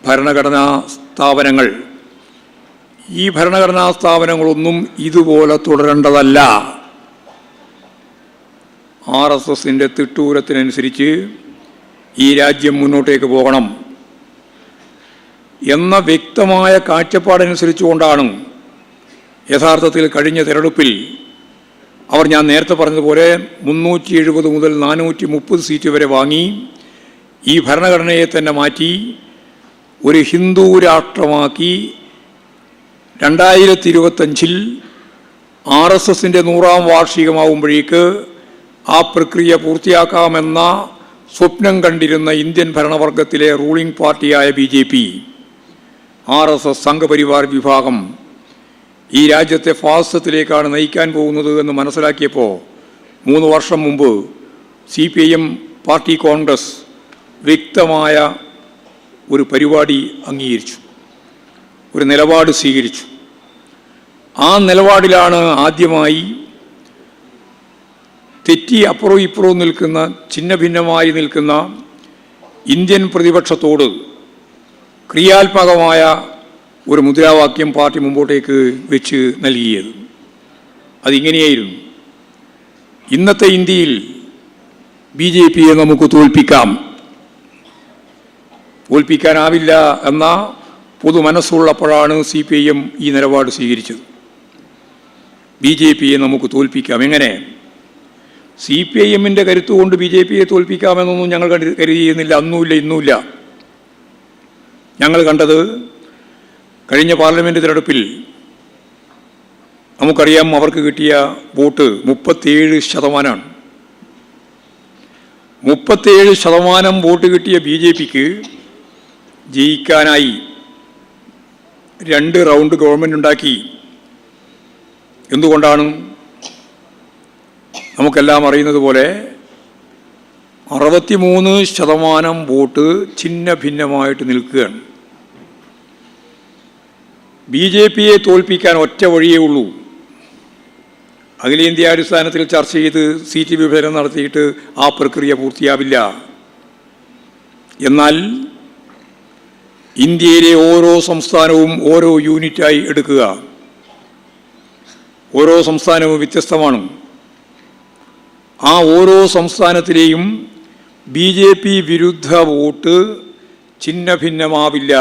ഭരണഘടനാ സ്ഥാപനങ്ങൾ. ഈ ഭരണഘടനാ സ്ഥാപനങ്ങളൊന്നും ഇതുപോലെ തുടരേണ്ടതല്ല. RSSൻ്റെ തിട്ടൂരത്തിനനുസരിച്ച് ഈ രാജ്യം മുന്നോട്ടേക്ക് പോകണം എന്ന വ്യക്തമായ കാഴ്ചപ്പാടനുസരിച്ചുകൊണ്ടാണ് യഥാർത്ഥത്തിൽ കഴിഞ്ഞ തെരഞ്ഞെടുപ്പിൽ അവർ, ഞാൻ നേരത്തെ പറഞ്ഞതുപോലെ 370 മുതൽ 430 സീറ്റ് വരെ വാങ്ങി ഈ ഭരണഘടനയെ തന്നെ മാറ്റി ഒരു ഹിന്ദു രാഷ്ട്രമാക്കി 2025 RSSൻ്റെ 100ാം വാർഷികമാവുമ്പോഴേക്ക് ആ പ്രക്രിയ പൂർത്തിയാക്കാമെന്ന സ്വപ്നം കണ്ടിരുന്ന ഇന്ത്യൻ ഭരണവർഗത്തിലെ റൂളിംഗ് പാർട്ടിയായ BJP, RSS സംഘപരിവാർ വിഭാഗം ഈ രാജ്യത്തെ ഫാസിസത്തിലേക്കാണ് നയിക്കാൻ പോകുന്നത് എന്ന് മനസ്സിലാക്കിയപ്പോൾ 3 വർഷം മുമ്പ് CPIM പാർട്ടി കോൺഗ്രസ് വ്യക്തമായ ഒരു പരിപാടി അംഗീകരിച്ചു, ഒരു നിലപാട് സ്വീകരിച്ചു. ആ നിലപാടിലാണ് ആദ്യമായി തെറ്റി അപ്പുറവും ഇപ്പുറവും നിൽക്കുന്ന, ഛിന്ന ഭിന്നമായി നിൽക്കുന്ന ഇന്ത്യൻ പ്രതിപക്ഷത്തോട് ക്രിയാത്മകമായ ഒരു മുദ്രാവാക്യം പാർട്ടി മുമ്പോട്ടേക്ക് വെച്ച് നൽകിയത്. അതിങ്ങനെയായിരുന്നു: ഇന്നത്തെ ഇന്ത്യയിൽ BJPയെ നമുക്ക് തോൽപ്പിക്കാനാവില്ല എന്ന പൊതു മനസ്സുള്ളപ്പോഴാണ് CPIM ഈ നിലപാട് സ്വീകരിച്ചത്. BJPയെ നമുക്ക് തോൽപ്പിക്കാം. എങ്ങനെ? CPIMൻ്റെ കരുത്തുകൊണ്ട് BJPയെ തോൽപ്പിക്കാമെന്നൊന്നും ഞങ്ങൾ കരുതിയിരുന്നില്ല. അന്നുമില്ല, ഇന്നുമില്ല. ഞങ്ങൾ കണ്ടത് കഴിഞ്ഞ പാർലമെൻറ്റ് തിരഞ്ഞെടുപ്പിൽ നമുക്കറിയാം, അവർക്ക് കിട്ടിയ വോട്ട് 37%. 37% വോട്ട് കിട്ടിയ BJPക്ക് ജയിക്കാനായി 2 റൗണ്ട് ഗവൺമെൻറ് ഉണ്ടാക്കി. എന്തുകൊണ്ടാണ്? നമുക്കെല്ലാം അറിയുന്നത് പോലെ 63% വോട്ട് ഛിന്ന ഭിന്നമായിട്ട് നിൽക്കുകയാണ്. BJPയെ തോൽപ്പിക്കാൻ ഒറ്റ വഴിയേ ഉള്ളൂ. അഖിലേന്ത്യാടിസ്ഥാനത്തിൽ ചർച്ച ചെയ്ത് സീറ്റ് വിഭജനം നടത്തിയിട്ട് ആ പ്രക്രിയ പൂർത്തിയാവില്ല. എന്നാൽ ഇന്ത്യയിലെ ഓരോ സംസ്ഥാനവും ഓരോ യൂണിറ്റായി എടുക്കുക. ഓരോ സംസ്ഥാനവും വ്യത്യസ്തമാണ്. ആ ഓരോ സംസ്ഥാനത്തിലെയും BJP വിരുദ്ധ വോട്ട് ഛിന്ന ഭിന്നമാവില്ല.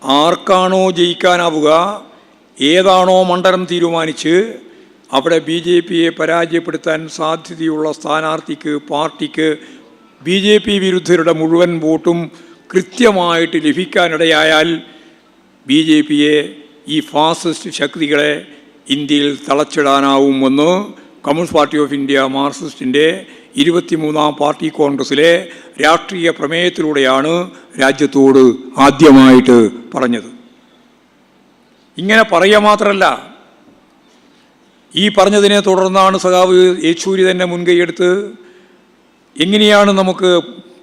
ആർക്കാണോ ജയിക്കാനാവുക, ഏതാണോ മണ്ഡലം തീരുമാനിച്ച് അവിടെ BJPയെ പരാജയപ്പെടുത്താൻ സാധ്യതയുള്ള സ്ഥാനാർത്ഥിക്ക്, പാർട്ടിക്ക് BJP വിരുദ്ധരുടെ മുഴുവൻ വോട്ടും കൃത്യമായിട്ട് ലഭിക്കാനിടയായാൽ BJPയെ, ഈ ഫാസിസ്റ്റ് ശക്തികളെ ഇന്ത്യയിൽ തളച്ചിടാനാവുമെന്ന് കമ്മ്യൂണിസ്റ്റ് പാർട്ടി ഓഫ് ഇന്ത്യ മാർക്സിസ്റ്റിൻ്റെ 23ാം പാർട്ടി കോൺഗ്രസ്സിലെ രാഷ്ട്രീയ പ്രമേയത്തിലൂടെയാണ് രാജ്യത്തോട് ആദ്യമായിട്ട് പറഞ്ഞത്. ഇങ്ങനെ പറയുക മാത്രമല്ല, ഈ പറഞ്ഞതിനെ തുടർന്നാണ് സഖാവ് യെച്ചൂരി തന്നെ മുൻകൈയെടുത്ത് എങ്ങനെയാണ് നമുക്ക്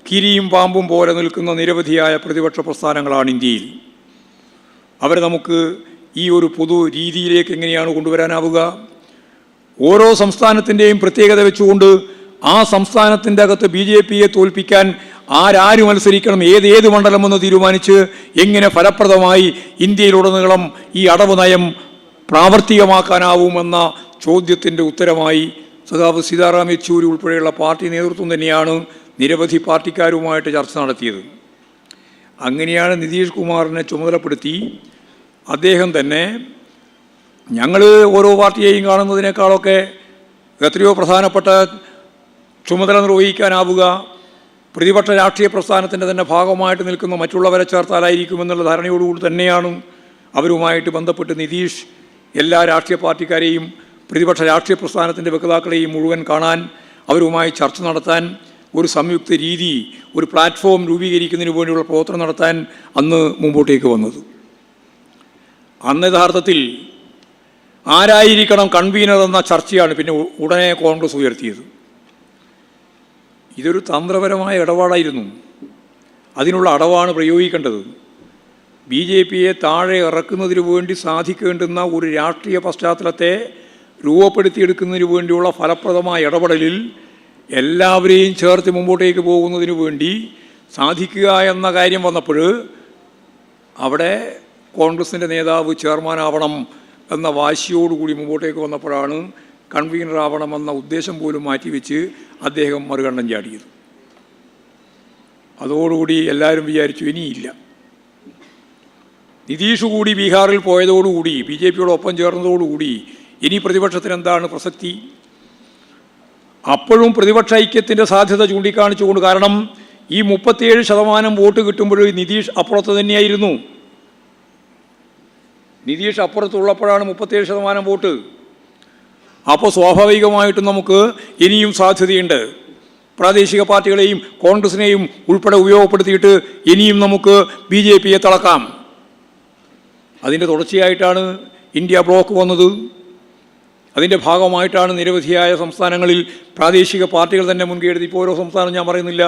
കീരിയും പാമ്പും പോലെ നിൽക്കുന്ന നിരവധിയായ പ്രതിപക്ഷ പ്രസ്ഥാനങ്ങളാണ് ഇന്ത്യയിൽ, അവരെ നമുക്ക് ഈ ഒരു പൊതു രീതിയിലേക്ക് എങ്ങനെയാണ് കൊണ്ടുവരാനാവുക? ഓരോ സംസ്ഥാനത്തിൻ്റെയും പ്രത്യേകത വെച്ചുകൊണ്ട് ആ സംസ്ഥാനത്തിൻ്റെ അകത്ത് BJPയെ തോൽപ്പിക്കാൻ ആര് മത്സരിക്കണം, ഏത് മണ്ഡലമെന്ന് തീരുമാനിച്ച് എങ്ങനെ ഫലപ്രദമായി ഇന്ത്യയിലുടനീളം ഈ അടവ് നയം പ്രാവർത്തികമാക്കാനാവുമെന്ന ചോദ്യത്തിൻ്റെ ഉത്തരമായി സഖാവ് സീതാറാം യെച്ചൂരി ഉൾപ്പെടെയുള്ള പാർട്ടി നേതൃത്വം തന്നെയാണ് നിരവധി പാർട്ടിക്കാരുമായിട്ട് ചർച്ച നടത്തിയത്. അങ്ങനെയാണ് നിതീഷ് കുമാറിനെ ചുമതലപ്പെടുത്തി അദ്ദേഹം തന്നെ, ഞങ്ങൾ ഓരോ പാർട്ടിയെയും കാണുന്നതിനേക്കാളൊക്കെ എത്രയോ പ്രധാനപ്പെട്ട ചുമതല നിർവഹിക്കാനാവുക പ്രതിപക്ഷ രാഷ്ട്രീയ പ്രസ്ഥാനത്തിൻ്റെ തന്നെ ഭാഗമായിട്ട് നിൽക്കുന്ന മറ്റുള്ളവരെ ചേർത്താലായിരിക്കുമെന്നുള്ള ധാരണയോടുകൂടി തന്നെയാണ് അവരുമായിട്ട് ബന്ധപ്പെട്ട് നിതീഷ് എല്ലാ രാഷ്ട്രീയ പാർട്ടിക്കാരെയും പ്രതിപക്ഷ രാഷ്ട്രീയ പ്രസ്ഥാനത്തിൻ്റെ വക്താക്കളെയും മുഴുവൻ കാണാൻ, അവരുമായി ചർച്ച നടത്താൻ, ഒരു സംയുക്ത രീതി, ഒരു പ്ലാറ്റ്ഫോം രൂപീകരിക്കുന്നതിന് വേണ്ടിയുള്ള പ്രവർത്തനം നടത്താൻ അന്ന് മുമ്പോട്ടേക്ക് വന്നത്. അന്ന് യഥാർത്ഥത്തിൽ ആരായിരിക്കണം കൺവീനർ എന്ന ചർച്ചയാണ് പിന്നെ ഉടനെ കോൺഗ്രസ് ഉയർത്തിയത്. ഇതൊരു തന്ത്രപരമായ ഇടപാടായിരുന്നു. അതിനുള്ള അടവാണ് പ്രയോഗിക്കേണ്ടത്. BJPയെ താഴെ ഇറക്കുന്നതിന് വേണ്ടി സാധിക്കേണ്ടുന്ന ഒരു രാഷ്ട്രീയ പശ്ചാത്തലത്തെ രൂപപ്പെടുത്തിയെടുക്കുന്നതിന് വേണ്ടിയുള്ള ഫലപ്രദമായ ഇടപെടലിൽ എല്ലാവരെയും ചേർത്ത് മുമ്പോട്ടേക്ക് പോകുന്നതിന് വേണ്ടി സാധിക്കുക എന്ന കാര്യം വന്നപ്പോൾ അവിടെ കോൺഗ്രസിൻ്റെ നേതാവ് ചെയർമാനാവണം എന്ന വാശിയോടുകൂടി മുമ്പോട്ടേക്ക് വന്നപ്പോഴാണ് കൺവീനറാവണമെന്ന ഉദ്ദേശം പോലും മാറ്റിവെച്ച് അദ്ദേഹം മറുകണ്ഠം ചാടിയത്. അതോടുകൂടി എല്ലാവരും വിചാരിച്ചു ഇനിയില്ല. നിതീഷ് കൂടി ബീഹാറിൽ പോയതോടുകൂടി, BJPയോടൊപ്പം ചേർന്നതോടുകൂടി ഇനി പ്രതിപക്ഷത്തിന് എന്താണ് പ്രസക്തി? അപ്പോഴും പ്രതിപക്ഷ ഐക്യത്തിൻ്റെ സാധ്യത ചൂണ്ടിക്കാണിച്ചുകൊണ്ട്, കാരണം ഈ 37% വോട്ട് കിട്ടുമ്പോൾ നിതീഷ് അപ്പുറത്ത് തന്നെയായിരുന്നു. നിതീഷ് അപ്പുറത്തുള്ളപ്പോഴാണ് 37% വോട്ട്. അപ്പോൾ സ്വാഭാവികമായിട്ടും നമുക്ക് ഇനിയും സാധ്യതയുണ്ട്. പ്രാദേശിക പാർട്ടികളെയും കോൺഗ്രസിനെയും ഉൾപ്പെടെ ഉപയോഗപ്പെടുത്തിയിട്ട് ഇനിയും നമുക്ക് BJPയെ തളക്കാം. അതിൻ്റെ തുടർച്ചയായിട്ടാണ് ഇന്ത്യ ബ്ലോക്ക് വന്നത്. അതിൻ്റെ ഭാഗമായിട്ടാണ് നിരവധിയായ സംസ്ഥാനങ്ങളിൽ പ്രാദേശിക പാർട്ടികൾ തന്നെ മുൻകൈ എടുത്ത് ഇപ്പോൾ ഓരോ സംസ്ഥാനം ഞാൻ പറയുന്നില്ല,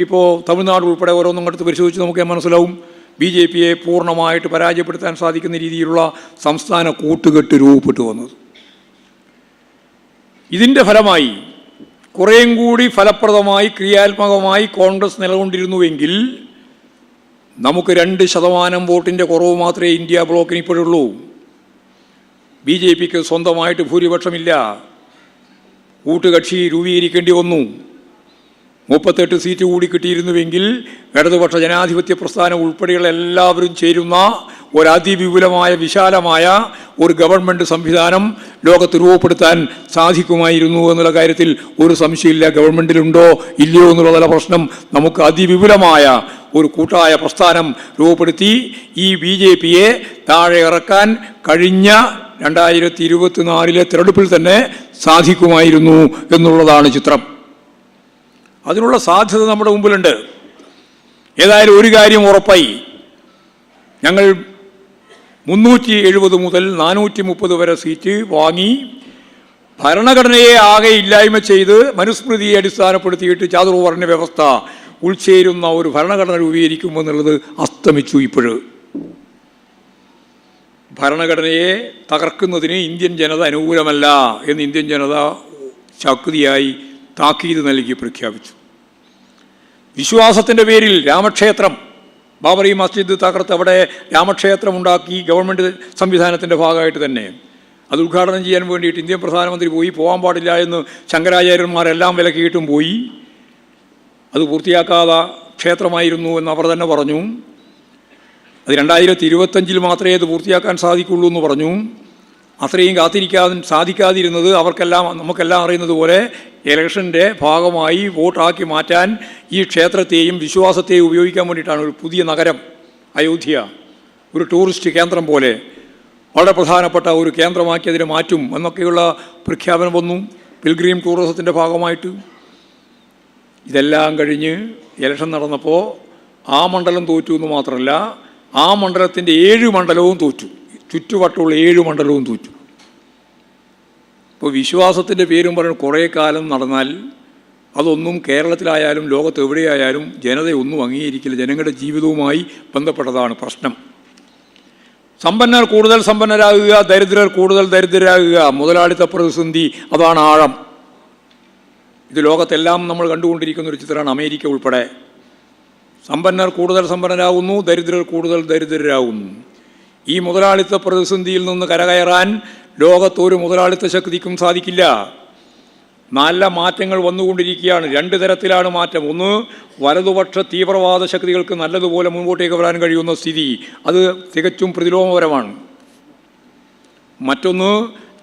ഇപ്പോൾ തമിഴ്നാട് ഉൾപ്പെടെ ഓരോന്നും എടുത്ത് പരിശോധിച്ച് നമുക്ക് മനസ്സിലാവും BJPയെ പൂർണ്ണമായിട്ട് പരാജയപ്പെടുത്താൻ സാധിക്കുന്ന രീതിയിലുള്ള സംസ്ഥാന കൂട്ടുകെട്ട് രൂപപ്പെട്ടു വന്നത്. ഇതിൻ്റെ ഫലമായി കുറേയും കൂടി ഫലപ്രദമായി ക്രിയാത്മകമായി കോൺഗ്രസ് നിലകൊണ്ടിരുന്നുവെങ്കിൽ നമുക്ക് 2% വോട്ടിൻ്റെ കുറവ് മാത്രമേ ഇന്ത്യ ബ്ലോക്കിന് ഇപ്പോഴുള്ളൂ. BJPക്ക് സ്വന്തമായിട്ട് ഭൂരിപക്ഷമില്ല. കൂട്ടുകക്ഷി രൂപീകരിക്കേണ്ടി വന്നു. 38 സീറ്റ് കൂടി കിട്ടിയിരുന്നുവെങ്കിൽ ഇടതുപക്ഷ ജനാധിപത്യ പ്രസ്ഥാനം ഉൾപ്പെടെയുള്ള എല്ലാവരും ചേരുന്ന ഒരു അതിവിപുലമായ വിശാലമായ ഒരു ഗവൺമെൻറ് സംവിധാനം ലോകത്ത് രൂപപ്പെടുത്താൻ സാധിക്കുമായിരുന്നു എന്നുള്ള കാര്യത്തിൽ ഒരു സംശയമില്ല. ഗവൺമെൻറ്റിലുണ്ടോ ഇല്ലയോ എന്നുള്ളതല്ല പ്രശ്നം. നമുക്ക് അതിവിപുലമായ ഒരു കൂട്ടായ പ്രസ്ഥാനം രൂപപ്പെടുത്തി ഈ BJPയെ താഴെ ഇറക്കാൻ കഴിഞ്ഞ 2024 തെരഞ്ഞെടുപ്പിൽ തന്നെ സാധിക്കുമായിരുന്നു എന്നുള്ളതാണ് ചിത്രം. അതിനുള്ള സാധ്യത നമ്മുടെ മുമ്പിലുണ്ട്. ഏതായാലും ഒരു കാര്യം ഉറപ്പായി, ഞങ്ങൾ 370 മുതൽ 430 വരെ സീറ്റ് വാങ്ങി ഭരണഘടനയെ ആകെ ഇല്ലായ്മ ചെയ്ത് മനുസ്മൃതിയെ അടിസ്ഥാനപ്പെടുത്തിയിട്ട് ചാതുർവർണ്ണ വ്യവസ്ഥ ഉൾച്ചേരുന്ന ഒരു ഭരണഘടന രൂപീകരിക്കുമെന്നുള്ളത് അസ്തമിച്ചു. ഇപ്പോഴ് ഭരണഘടനയെ തകർക്കുന്നതിന് ഇന്ത്യൻ ജനത അനുകൂലമല്ല എന്ന് ഇന്ത്യൻ ജനത ശക്തിയായി താക്കീത് നൽകി പ്രഖ്യാപിച്ചു. വിശ്വാസത്തിൻ്റെ പേരിൽ രാമക്ഷേത്രം, ബാബറി മസ്ജിദ് തകർത്ത് അവിടെ രാമക്ഷേത്രം ഉണ്ടാക്കി ഗവൺമെൻറ് സംവിധാനത്തിൻ്റെ ഭാഗമായിട്ട് തന്നെ അത് ഉദ്ഘാടനം ചെയ്യാൻ വേണ്ടിയിട്ട് ഇന്ത്യൻ പ്രധാനമന്ത്രി പോകാൻ പാടില്ല എന്ന് ശങ്കരാചാര്യന്മാരെല്ലാം വിലക്കിയിട്ടും പോയി. അത് പൂർത്തിയാക്കാതെ ക്ഷേത്രമായിരുന്നു എന്ന് അവർ തന്നെ പറഞ്ഞു. അത് 2025 മാത്രമേ അത് പൂർത്തിയാക്കാൻ സാധിക്കുള്ളൂ എന്ന് പറഞ്ഞു. അത്രയും സാധിക്കാതിരുന്നത് നമുക്കെല്ലാം അറിയുന്നത് പോലെ ഇലക്ഷൻ്റെ ഭാഗമായി വോട്ടാക്കി മാറ്റാൻ ഈ ക്ഷേത്രത്തെയും വിശ്വാസത്തെയും ഉപയോഗിക്കാൻ വേണ്ടിയിട്ടാണ്. ഒരു പുതിയ നഗരം അയോധ്യ ഒരു ടൂറിസ്റ്റ് കേന്ദ്രം പോലെ വളരെ പ്രധാനപ്പെട്ട ഒരു കേന്ദ്രമാക്കി അതിനെ മാറ്റും എന്നൊക്കെയുള്ള പ്രഖ്യാപനം വന്നു പിൽഗ്രീം ടൂറിസത്തിൻ്റെ ഭാഗമായിട്ട്. ഇതെല്ലാം കഴിഞ്ഞ് ഇലക്ഷൻ നടന്നപ്പോൾ ആ മണ്ഡലം തോറ്റു എന്ന് മാത്രമല്ല, ആ മണ്ഡലത്തിൻ്റെ 7 മണ്ഡലവും തോറ്റു. ചുറ്റുവട്ടമുള്ള 7 മണ്ഡലവും തോറ്റു. ഇപ്പോൾ വിശ്വാസത്തിൻ്റെ പേരും പറഞ്ഞ് കുറേ കാലം നടന്നാൽ അതൊന്നും കേരളത്തിലായാലും ലോകത്ത് എവിടെയായാലും ജനതയൊന്നും അംഗീകരിക്കില്ല. ജനങ്ങളുടെ ജീവിതവുമായി ബന്ധപ്പെട്ടതാണ് പ്രശ്നം. സമ്പന്നർ കൂടുതൽ സമ്പന്നരാകുക, ദരിദ്രർ കൂടുതൽ ദരിദ്രരാകുക, മുതലാളിത്ത പ്രതിസന്ധി, അതാണ് ആഴം. ഇത് ലോകത്തെല്ലാം നമ്മൾ കണ്ടുകൊണ്ടിരിക്കുന്ന ഒരു ചിത്രമാണ്, അമേരിക്ക ഉൾപ്പെടെ. സമ്പന്നർ കൂടുതൽ സമ്പന്നരാകുന്നു, ദരിദ്രർ കൂടുതൽ ദരിദ്രരാകുന്നു. ഈ മുതലാളിത്ത പ്രതിസന്ധിയിൽ നിന്ന് കരകയറാൻ ലോകത്തൊരു മുതലാളിത്ത ശക്തിക്കും സാധിക്കില്ല. നല്ല മാറ്റങ്ങൾ വന്നുകൊണ്ടിരിക്കുകയാണ്. 2 തരത്തിലാണ് മാറ്റം. ഒന്ന്, വലതുപക്ഷ തീവ്രവാദ ശക്തികൾക്ക് നല്ലതുപോലെ മുൻപോട്ടേക്ക് വരാൻ കഴിയുന്ന സ്ഥിതി, അത് തികച്ചും പ്രതിലോമപരമാണ്. മറ്റൊന്ന്,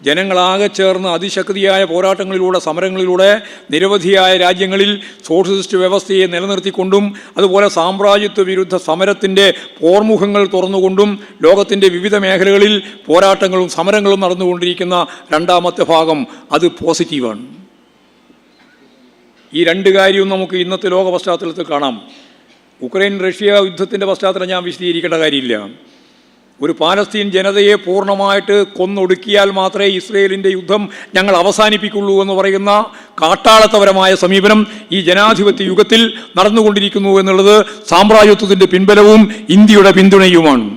ജനങ്ങളാകെ ചേർന്ന് അതിശക്തിയായ പോരാട്ടങ്ങളിലൂടെ, സമരങ്ങളിലൂടെ നിരവധിയായ രാജ്യങ്ങളിൽ സോഷ്യലിസ്റ്റ് വ്യവസ്ഥയെ നിലനിർത്തിക്കൊണ്ടും അതുപോലെ സാമ്രാജ്യത്വ വിരുദ്ധ സമരത്തിൻ്റെ പോർമുഖങ്ങൾ തുറന്നുകൊണ്ടും ലോകത്തിൻ്റെ വിവിധ മേഖലകളിൽ പോരാട്ടങ്ങളും സമരങ്ങളും നടന്നുകൊണ്ടിരിക്കുന്ന രണ്ടാമത്തെ ഭാഗം, അത് പോസിറ്റീവാണ്. ഈ 2 കാര്യവും നമുക്ക് ഇന്നത്തെ ലോക പശ്ചാത്തലത്തിൽ കാണാം. ഉക്രൈൻ റഷ്യ യുദ്ധത്തിൻ്റെ പശ്ചാത്തലം ഞാൻ വിശദീകരിക്കേണ്ട കാര്യമില്ല. ഒരു പാലസ്തീൻ ജനതയെ പൂർണ്ണമായിട്ട് കൊന്നൊടുക്കിയാൽ മാത്രമേ ഇസ്രയേലിൻ്റെ യുദ്ധം ഞങ്ങൾ അവസാനിപ്പിക്കുള്ളൂ എന്ന് പറയുന്ന കാട്ടാളത്തപരമായ സമീപനം ഈ ജനാധിപത്യ യുഗത്തിൽ നടന്നുകൊണ്ടിരിക്കുന്നു എന്നുള്ളത് സാമ്രാജ്യത്വത്തിൻ്റെ പിൻബലവും ഇന്ത്യയുടെ പിന്തുണയുമാണ്.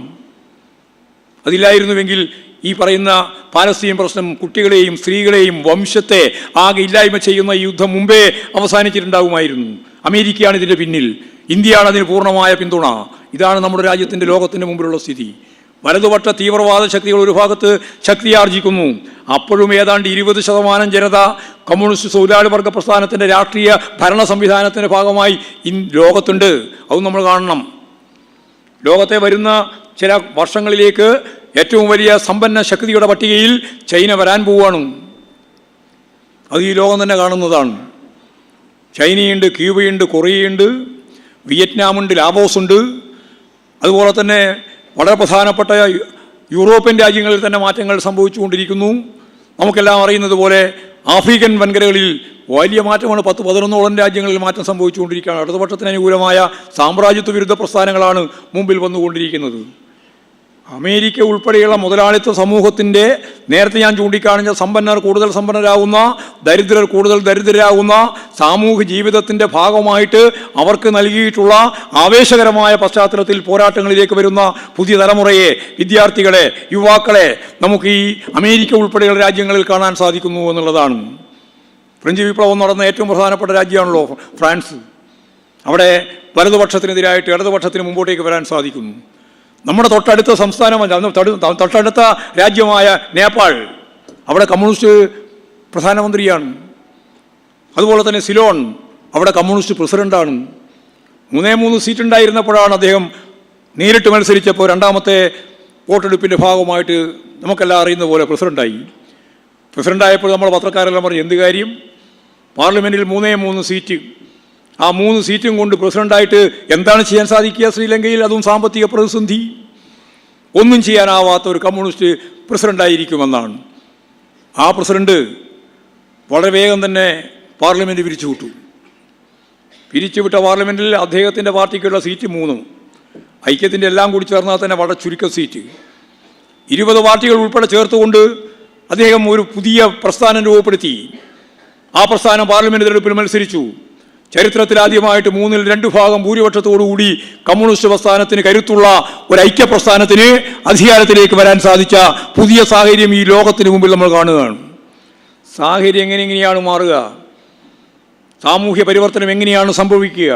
അതില്ലായിരുന്നുവെങ്കിൽ ഈ പറയുന്ന പാലസ്തീൻ പ്രശ്നം കുട്ടികളെയും സ്ത്രീകളെയും വംശത്തെ ആകെ ഇല്ലായ്മ ചെയ്യുന്ന ഈ യുദ്ധം മുമ്പേ അവസാനിച്ചിട്ടുണ്ടാകുമായിരുന്നു. അമേരിക്കയാണ് ഇതിൻ്റെ പിന്നിൽ, ഇന്ത്യയാണ് അതിന് പൂർണ്ണമായ പിന്തുണ. ഇതാണ് നമ്മുടെ രാജ്യത്തിൻ്റെ ലോകത്തിൻ്റെ മുമ്പിലുള്ള സ്ഥിതി. വലതുപക്ഷ തീവ്രവാദ ശക്തികൾ ഒരു ഭാഗത്ത് ശക്തിയാർജിക്കുന്നു. അപ്പോഴും ഏതാണ്ട് 20% ജനത കമ്മ്യൂണിസ്റ്റ് തൊഴിലാളി വർഗ പ്രസ്ഥാനത്തിൻ്റെ രാഷ്ട്രീയ ഭരണ സംവിധാനത്തിൻ്റെ ഭാഗമായി ലോകത്തുണ്ട്. അത് നമ്മൾ കാണണം. ലോകത്തെ വരുന്ന ചില വർഷങ്ങളിലേക്ക് ഏറ്റവും വലിയ സമ്പന്ന ശക്തിയുടെ പട്ടികയിൽ ചൈന വരാൻ പോവുകയാണ്. അത് ഈ ലോകം തന്നെ കാണുന്നതാണ്. ചൈനയുണ്ട്, ക്യൂബയുണ്ട്, കൊറിയയുണ്ട്, വിയറ്റ്നാമുണ്ട്, ലാവോസുണ്ട്. അതുപോലെ തന്നെ വളരെ പ്രധാനപ്പെട്ട യൂറോപ്യൻ രാജ്യങ്ങളിൽ തന്നെ മാറ്റങ്ങൾ സംഭവിച്ചുകൊണ്ടിരിക്കുന്നു. നമുക്കെല്ലാം അറിയുന്നത് പോലെ ആഫ്രിക്കൻ വൻകരകളിൽ വലിയ മാറ്റമാണ്. 10-11 രാജ്യങ്ങളിൽ മാറ്റം സംഭവിച്ചുകൊണ്ടിരിക്കുകയാണ്. ഇടതുപക്ഷത്തിന് അനുകൂലമായ സാമ്രാജ്യത്വ വിരുദ്ധ പ്രസ്ഥാനങ്ങളാണ് മുമ്പിൽ വന്നുകൊണ്ടിരിക്കുന്നത്. അമേരിക്ക ഉൾപ്പെടെയുള്ള മുതലാളിത്ത സമൂഹത്തിൻ്റെ നേരത്തെ ഞാൻ ചൂണ്ടിക്കാണിച്ച സമ്പന്നർ കൂടുതൽ സമ്പന്നരാകുന്ന, ദരിദ്രർ കൂടുതൽ ദരിദ്രരാകുന്ന സാമൂഹ്യ ജീവിതത്തിൻ്റെ ഭാഗമായിട്ട് അവർക്ക് നൽകിയിട്ടുള്ള ആവേശകരമായ പശ്ചാത്തലത്തിൽ പോരാട്ടങ്ങളിലേക്ക് വരുന്ന പുതിയ തലമുറയെ, വിദ്യാർത്ഥികളെ, യുവാക്കളെ നമുക്ക് ഈ അമേരിക്ക ഉൾപ്പെടെയുള്ള രാജ്യങ്ങളിൽ കാണാൻ സാധിക്കുന്നു എന്നുള്ളതാണ്. ഫ്രഞ്ച് വിപ്ലവം നടന്ന ഏറ്റവും പ്രധാനപ്പെട്ട രാജ്യമാണല്ലോ ഫ്രാൻസ്. അവിടെ വലതുപക്ഷത്തിനെതിരായിട്ട് ഇടതുപക്ഷത്തിന് മുമ്പോട്ടേക്ക് വരാൻ സാധിക്കുന്നു. നമ്മുടെ തൊട്ടടുത്ത തൊട്ടടുത്ത രാജ്യമായ നേപ്പാൾ, അവിടെ കമ്മ്യൂണിസ്റ്റ് പ്രധാനമന്ത്രിയാണ്. അതുപോലെ തന്നെ സിലോൺ, അവിടെ കമ്മ്യൂണിസ്റ്റ് പ്രസിഡൻ്റാണ്. 3 സീറ്റ് ഉണ്ടായിരുന്നപ്പോഴാണ് അദ്ദേഹം നേരിട്ട് മത്സരിച്ചപ്പോൾ രണ്ടാമത്തെ വോട്ടെടുപ്പിൻ്റെ ഭാഗമായിട്ട് നമുക്കെല്ലാം അറിയുന്ന പോലെ പ്രസിഡൻ്റായപ്പോൾ നമ്മൾ പത്രക്കാരെല്ലാം പറഞ്ഞു, എന്ത് കാര്യം, പാർലമെൻറ്റിൽ 3 സീറ്റ്, ആ 3 സീറ്റും കൊണ്ട് പ്രസിഡൻ്റായിട്ട് എന്താണ് ചെയ്യാൻ സാധിക്കുക ശ്രീലങ്കയിൽ? അതും സാമ്പത്തിക പ്രതിസന്ധി. ഒന്നും ചെയ്യാനാവാത്ത ഒരു കമ്മ്യൂണിസ്റ്റ് പ്രസിഡൻ്റായിരിക്കുമെന്നാണ്. ആ പ്രസിഡന്റ് വളരെ വേഗം തന്നെ പാർലമെൻറ്റ് പിരിച്ചുവിട്ട പാർലമെൻറ്റിൽ അദ്ദേഹത്തിൻ്റെ പാർട്ടിക്കുള്ള സീറ്റ് 3, ഐക്യത്തിൻ്റെ എല്ലാം കൂടി ചേർന്നാൽ തന്നെ വളരെ ചുരുക്കം സീറ്റ്. 20 പാർട്ടികൾ ഉൾപ്പെടെ ചേർത്തുകൊണ്ട് അദ്ദേഹം ഒരു പുതിയ പ്രസ്ഥാനം രൂപപ്പെടുത്തി. ആ പ്രസ്ഥാനം പാർലമെൻറ്റ് തെരഞ്ഞെടുപ്പിൽ മത്സരിച്ചു. ചരിത്രത്തിലാദ്യമായിട്ട് 2/3 ഭൂരിപക്ഷത്തോടുകൂടി കമ്മ്യൂണിസ്റ്റ് പ്രസ്ഥാനത്തിന്, കരുത്തുള്ള ഒരു ഐക്യ പ്രസ്ഥാനത്തിന് അധികാരത്തിലേക്ക് വരാൻ സാധിച്ച പുതിയ സാഹചര്യം ഈ ലോകത്തിന് മുമ്പിൽ നമ്മൾ കാണുകയാണ്. സാഹചര്യം എങ്ങനെയാണ് മാറുക? സാമൂഹ്യ പരിവർത്തനം എങ്ങനെയാണ് സംഭവിക്കുക?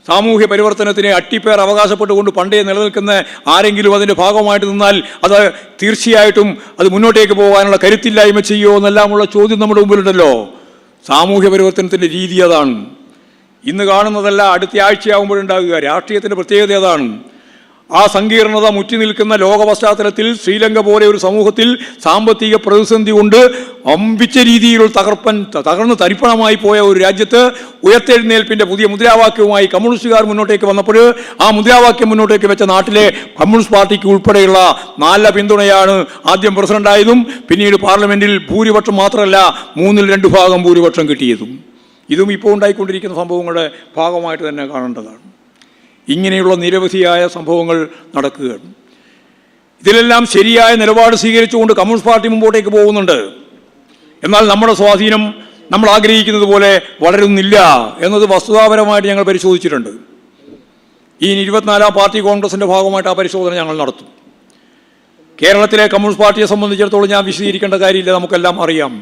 സാമൂഹ്യ പരിവർത്തനത്തിന് അട്ടിപ്പേർ അവകാശപ്പെട്ടുകൊണ്ട് പണ്ടേ നിലനിൽക്കുന്ന ആരെങ്കിലും അതിൻ്റെ ഭാഗമായിട്ട് നിന്നാൽ അത് തീർച്ചയായിട്ടും അത് മുന്നോട്ടേക്ക് പോകാനുള്ള കരുത്തില്ലായ്മ ചെയ്യുമോ എന്നെല്ലാമുള്ള ചോദ്യം നമ്മുടെ മുമ്പിലുണ്ടല്ലോ. സാമൂഹ്യ പരിവർത്തനത്തിൻ്റെ രീതി അതാണ്. ഇന്ന് കാണുന്നതല്ല അടുത്ത ആഴ്ചയാകുമ്പോഴുണ്ടാകുക. രാഷ്ട്രീയത്തിൻ്റെ പ്രത്യേകത അതാണ്. ആ സങ്കീർണത മുറ്റി നിൽക്കുന്ന ലോക പശ്ചാത്തലത്തിൽ ശ്രീലങ്ക പോലെ ഒരു സമൂഹത്തിൽ സാമ്പത്തിക പ്രതിസന്ധി കൊണ്ട് അമ്പിച്ച രീതിയിലുള്ള തകർന്ന് തരിപ്പണമായി പോയ ഒരു രാജ്യത്ത് ഉയർത്തെഴുന്നേൽപ്പിൻ്റെ പുതിയ മുദ്രാവാക്യവുമായി കമ്മ്യൂണിസ്റ്റുകാർ മുന്നോട്ടേക്ക് വന്നപ്പോൾ ആ മുദ്രാവാക്യം മുന്നോട്ടേക്ക് വെച്ച നാട്ടിലെ കമ്മ്യൂണിസ്റ്റ് പാർട്ടിക്ക് ഉൾപ്പെടെയുള്ള നല്ല പിന്തുണയാണ് ആദ്യം പ്രസിഡന്റായതും പിന്നീട് പാർലമെൻറ്റിൽ ഭൂരിപക്ഷം മാത്രമല്ല 2/3 ഭൂരിപക്ഷം കിട്ടിയതും. ഇതും ഇപ്പോൾ ഉണ്ടായിക്കൊണ്ടിരിക്കുന്ന സംഭവങ്ങളുടെ ഭാഗമായിട്ട് തന്നെ കാണേണ്ടതാണ്. ഇങ്ങനെയുള്ള നിരവധിയായ സംഭവങ്ങൾ നടക്കുകയാണ്. ഇതിലെല്ലാം ശരിയായ നിലപാട് സ്വീകരിച്ചുകൊണ്ട് കമ്മ്യൂണിസ്റ്റ് പാർട്ടി മുമ്പോട്ടേക്ക് പോകുന്നുണ്ട്. എന്നാൽ നമ്മുടെ സ്വാധീനം നമ്മൾ ആഗ്രഹിക്കുന്നത് പോലെ വളരുന്നില്ല എന്നത് വസ്തുതാപരമായിട്ട് ഞങ്ങൾ പരിശോധിച്ചിട്ടുണ്ട്. ഈ 24ാം പാർട്ടി കോൺഗ്രസിൻ്റെ ഭാഗമായിട്ട് ആ പരിശോധന ഞങ്ങൾ നടത്തും. കേരളത്തിലെ കമ്മ്യൂണിസ്റ്റ് പാർട്ടിയെ സംബന്ധിച്ചിടത്തോളം ഞാൻ വിശദീകരിക്കേണ്ട കാര്യമില്ല, നമുക്കെല്ലാം അറിയാം.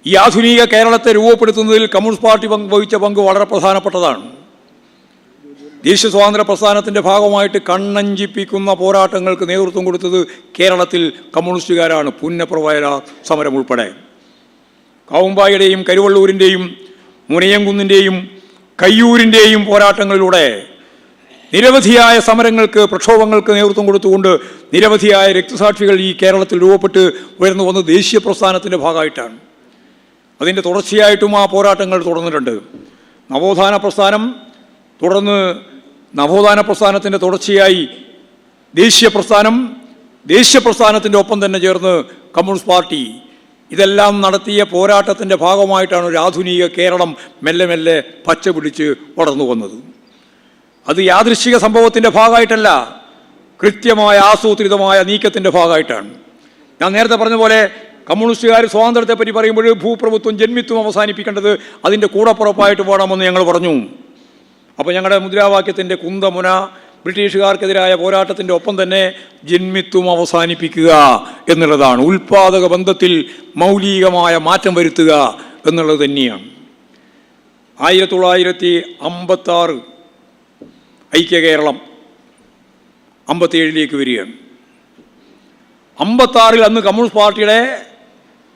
ഈ ആധുനിക കേരളത്തെ രൂപപ്പെടുത്തുന്നതിൽ കമ്മ്യൂണിസ്റ്റ് പാർട്ടി വഹിച്ച പങ്ക് വളരെ പ്രധാനപ്പെട്ടതാണ്. ദേശീയ സ്വാതന്ത്ര്യ പ്രസ്ഥാനത്തിൻ്റെ ഭാഗമായിട്ട് കണ്ണഞ്ചിപ്പിക്കുന്ന പോരാട്ടങ്ങൾക്ക് നേതൃത്വം കൊടുത്തത് കേരളത്തിൽ കമ്മ്യൂണിസ്റ്റുകാരാണ്. പുന്നപ്രവയര സമരം ഉൾപ്പെടെ കാവുമ്പായുടെയും കരുവള്ളൂരിൻ്റെയും മുനയംകുന്നിൻ്റെയും കയ്യൂരിൻ്റെയും പോരാട്ടങ്ങളിലൂടെ നിരവധിയായ സമരങ്ങൾക്ക്, പ്രക്ഷോഭങ്ങൾക്ക് നേതൃത്വം കൊടുത്തുകൊണ്ട് നിരവധിയായ രക്തസാക്ഷികൾ ഈ കേരളത്തിൽ രൂപപ്പെട്ട് ഉയർന്നു വന്ന് ദേശീയ പ്രസ്ഥാനത്തിൻ്റെ ഭാഗമായിട്ടാണ്. അതിൻ്റെ തുടർച്ചയായിട്ടും ആ പോരാട്ടങ്ങൾ തുടർന്നിട്ടുണ്ട്. നവോത്ഥാന പ്രസ്ഥാനം, തുടർന്ന് നവോത്ഥാന പ്രസ്ഥാനത്തിൻ്റെ തുടർച്ചയായി ദേശീയ പ്രസ്ഥാനത്തിൻ്റെ ഒപ്പം തന്നെ ചേർന്ന് കമ്മ്യൂണിസ്റ്റ് പാർട്ടി, ഇതെല്ലാം നടത്തിയ പോരാട്ടത്തിൻ്റെ ഭാഗമായിട്ടാണ് ഒരു ആധുനിക കേരളം മെല്ലെ മെല്ലെ പച്ച പിടിച്ച് വളർന്നു വന്നത്. അത് യാദൃശ്ചിക സംഭവത്തിൻ്റെ ഭാഗമായിട്ടല്ല, കൃത്യമായ ആസൂത്രിതമായ നീക്കത്തിൻ്റെ ഭാഗമായിട്ടാണ്. ഞാൻ നേരത്തെ പറഞ്ഞ പോലെ കമ്മ്യൂണിസ്റ്റുകാർ സ്വാതന്ത്ര്യത്തെപ്പറ്റി പറയുമ്പോൾ ഭൂപ്രഭുത്വം, ജന്മിത്വം അവസാനിപ്പിക്കേണ്ടത് അതിൻ്റെ കൂടപ്പുറപ്പായിട്ട് വേണമെന്ന് ഞങ്ങൾ പറഞ്ഞു. അപ്പോൾ ഞങ്ങളുടെ മുദ്രാവാക്യത്തിൻ്റെ കുന്തമുന ബ്രിട്ടീഷുകാർക്കെതിരായ പോരാട്ടത്തിൻ്റെ ഒപ്പം തന്നെ ജന്മിത്വം അവസാനിപ്പിക്കുക എന്നുള്ളതാണ്. ഉൽപാദക ബന്ധത്തിൽ മൗലികമായ മാറ്റം വരുത്തുക എന്നുള്ളത് തന്നെയാണ്. 1956 ഐക്യ കേരളം 57ലേക്ക് വരികയാണ്. 56 അന്ന് കമ്മ്യൂണിസ്റ്റ് പാർട്ടിയുടെ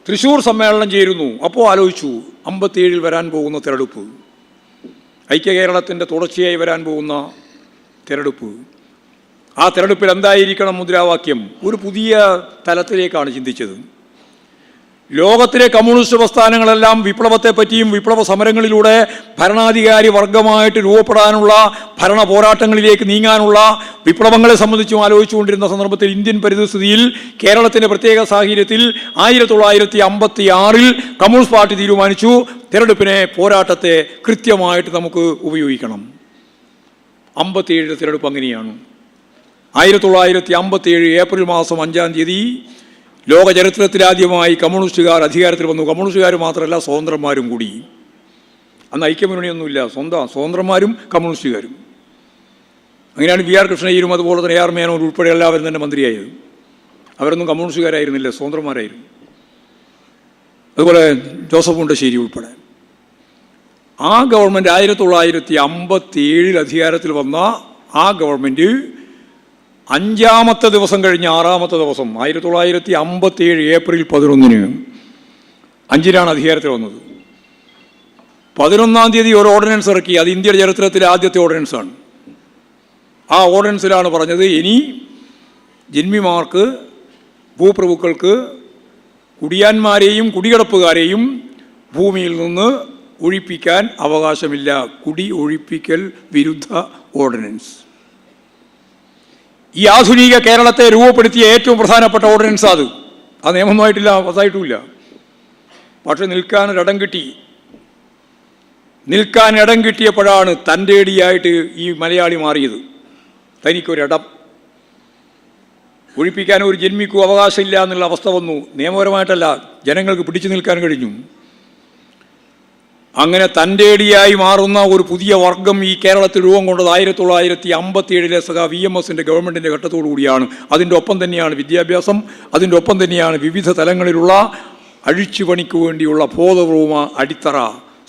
തൃശ്ശൂർ സമ്മേളനം ചേരുന്നു. അപ്പോൾ ആലോചിച്ചു 57 വരാൻ പോകുന്ന തെരഞ്ഞെടുപ്പ്, ഐക്യ കേരളത്തിൻ്റെ തുടർച്ചയായി വരാൻ പോകുന്ന തെരഞ്ഞെടുപ്പ്. ആ തെരഞ്ഞെടുപ്പിൽ എന്തായിരിക്കണം മുദ്രാവാക്യം? ഒരു പുതിയ തലത്തിലേക്കാണ് ചിന്തിച്ചത്. ലോകത്തിലെ കമ്മ്യൂണിസ്റ്റ് പ്രസ്ഥാനങ്ങളെല്ലാം വിപ്ലവത്തെപ്പറ്റിയും വിപ്ലവ സമരങ്ങളിലൂടെ ഭരണാധികാരി വർഗമായിട്ട് രൂപപ്പെടാനുള്ള, ഭരണ പോരാട്ടങ്ങളിലേക്ക് നീങ്ങാനുള്ള വിപ്ലവങ്ങളെ സംബന്ധിച്ചും ആലോചിച്ചുകൊണ്ടിരുന്ന സന്ദർഭത്തിൽ ഇന്ത്യൻ പരിസ്ഥിതിയിൽ കേരളത്തിൻ്റെ പ്രത്യേക സാഹചര്യത്തിൽ 1956 കമ്മ്യൂണിസ്റ്റ് പാർട്ടി തീരുമാനിച്ചു തെരഞ്ഞെടുപ്പിനെ, പോരാട്ടത്തെ കൃത്യമായിട്ട് നമുക്ക് ഉപയോഗിക്കണം. 57 തെരഞ്ഞെടുപ്പ് അങ്ങനെയാണ്. 1957 ഏപ്രിൽ മാസം 5-ാം തീയതി ലോക ചരിത്രത്തിലാദ്യമായി കമ്മ്യൂണിസ്റ്റുകാർ അധികാരത്തിൽ വന്നു. കമ്മ്യൂണിസ്റ്റുകാർ മാത്രമല്ല, സ്വതന്ത്രന്മാരും കൂടി. അന്ന് ഐക്യമുന്നണിയൊന്നുമില്ല, സ്വതന്ത്രന്മാരും കമ്മ്യൂണിസ്റ്റുകാരും. അങ്ങനെയാണ് വി ആർ കൃഷ്ണയ്യരും അതുപോലെ തന്നെ AR മേനോൻ ഉൾപ്പെടെ എല്ലാവരും തന്നെ മന്ത്രിയായത്. അവരൊന്നും കമ്മ്യൂണിസ്റ്റുകാരായിരുന്നില്ല, സ്വതന്ത്രന്മാരായിരുന്നു. അതുപോലെ ജോസഫ് മുണ്ടശ്ശേരി ഉൾപ്പെടെ. ആ ഗവൺമെൻറ് 1957 അധികാരത്തിൽ വന്ന ആ ഗവൺമെൻറ് 5-ാമത്തെ ദിവസം കഴിഞ്ഞ് 6-ാമത്തെ ദിവസം 1957 ഏപ്രിൽ 11-ന് 5-നാണ് അധികാരത്തിൽ വന്നത്. 11-ാം തീയതി ഒരു ഓർഡിനൻസ് ഇറക്കി. അത് ഇന്ത്യയുടെ ചരിത്രത്തിലെ ആദ്യത്തെ ഓർഡിനൻസാണ്. ആ ഓർഡിനൻസിലാണ് പറഞ്ഞത്, ഇനി ജന്മിമാർക്ക്, ഭൂപ്രഭുക്കൾക്ക്, കുടിയാന്മാരെയും കുടികിടപ്പുകാരെയും ഭൂമിയിൽ നിന്ന് ഒഴിപ്പിക്കാൻ അവകാശമില്ല. കുടി ഒഴിപ്പിക്കൽ വിരുദ്ധ ഓർഡിനൻസ്. ഈ ആധുനിക കേരളത്തെ രൂപപ്പെടുത്തിയ ഏറ്റവും പ്രധാനപ്പെട്ട ഓർഡിനൻസ് അത്. ആ നിയമമായിട്ടില്ല, പാസ്സായിട്ടുമില്ല. പക്ഷെ നിൽക്കാൻ ഇടം കിട്ടിയപ്പോഴാണ് തൻ്റെ ഇടിയായിട്ട് ഈ മലയാളി മാറിയത്. തനിക്കൊരിടം, ഒഴിപ്പിക്കാൻ ഒരു ജന്മിക്കും അവകാശമില്ല എന്നുള്ള അവസ്ഥ വന്നു. നിയമപരമായിട്ടല്ല, ജനങ്ങൾക്ക് പിടിച്ചു നിൽക്കാൻ കഴിഞ്ഞു. അങ്ങനെ തൻ്റെ ഇടിയായി മാറുന്ന ഒരു പുതിയ വർഗം ഈ കേരളത്തിൽ രൂപം കൊണ്ടത് 1957 സഖാ VMSൻ്റെ ഗവൺമെൻറ്റിൻ്റെ ഘട്ടത്തോടു കൂടിയാണ്. അതിൻ്റെ ഒപ്പം തന്നെയാണ് വിദ്യാഭ്യാസം, അതിൻ്റെ ഒപ്പം തന്നെയാണ് വിവിധ തലങ്ങളിലുള്ള അഴിച്ചുപണിക്ക് വേണ്ടിയുള്ള ബോധപൂർവ അടിത്തറ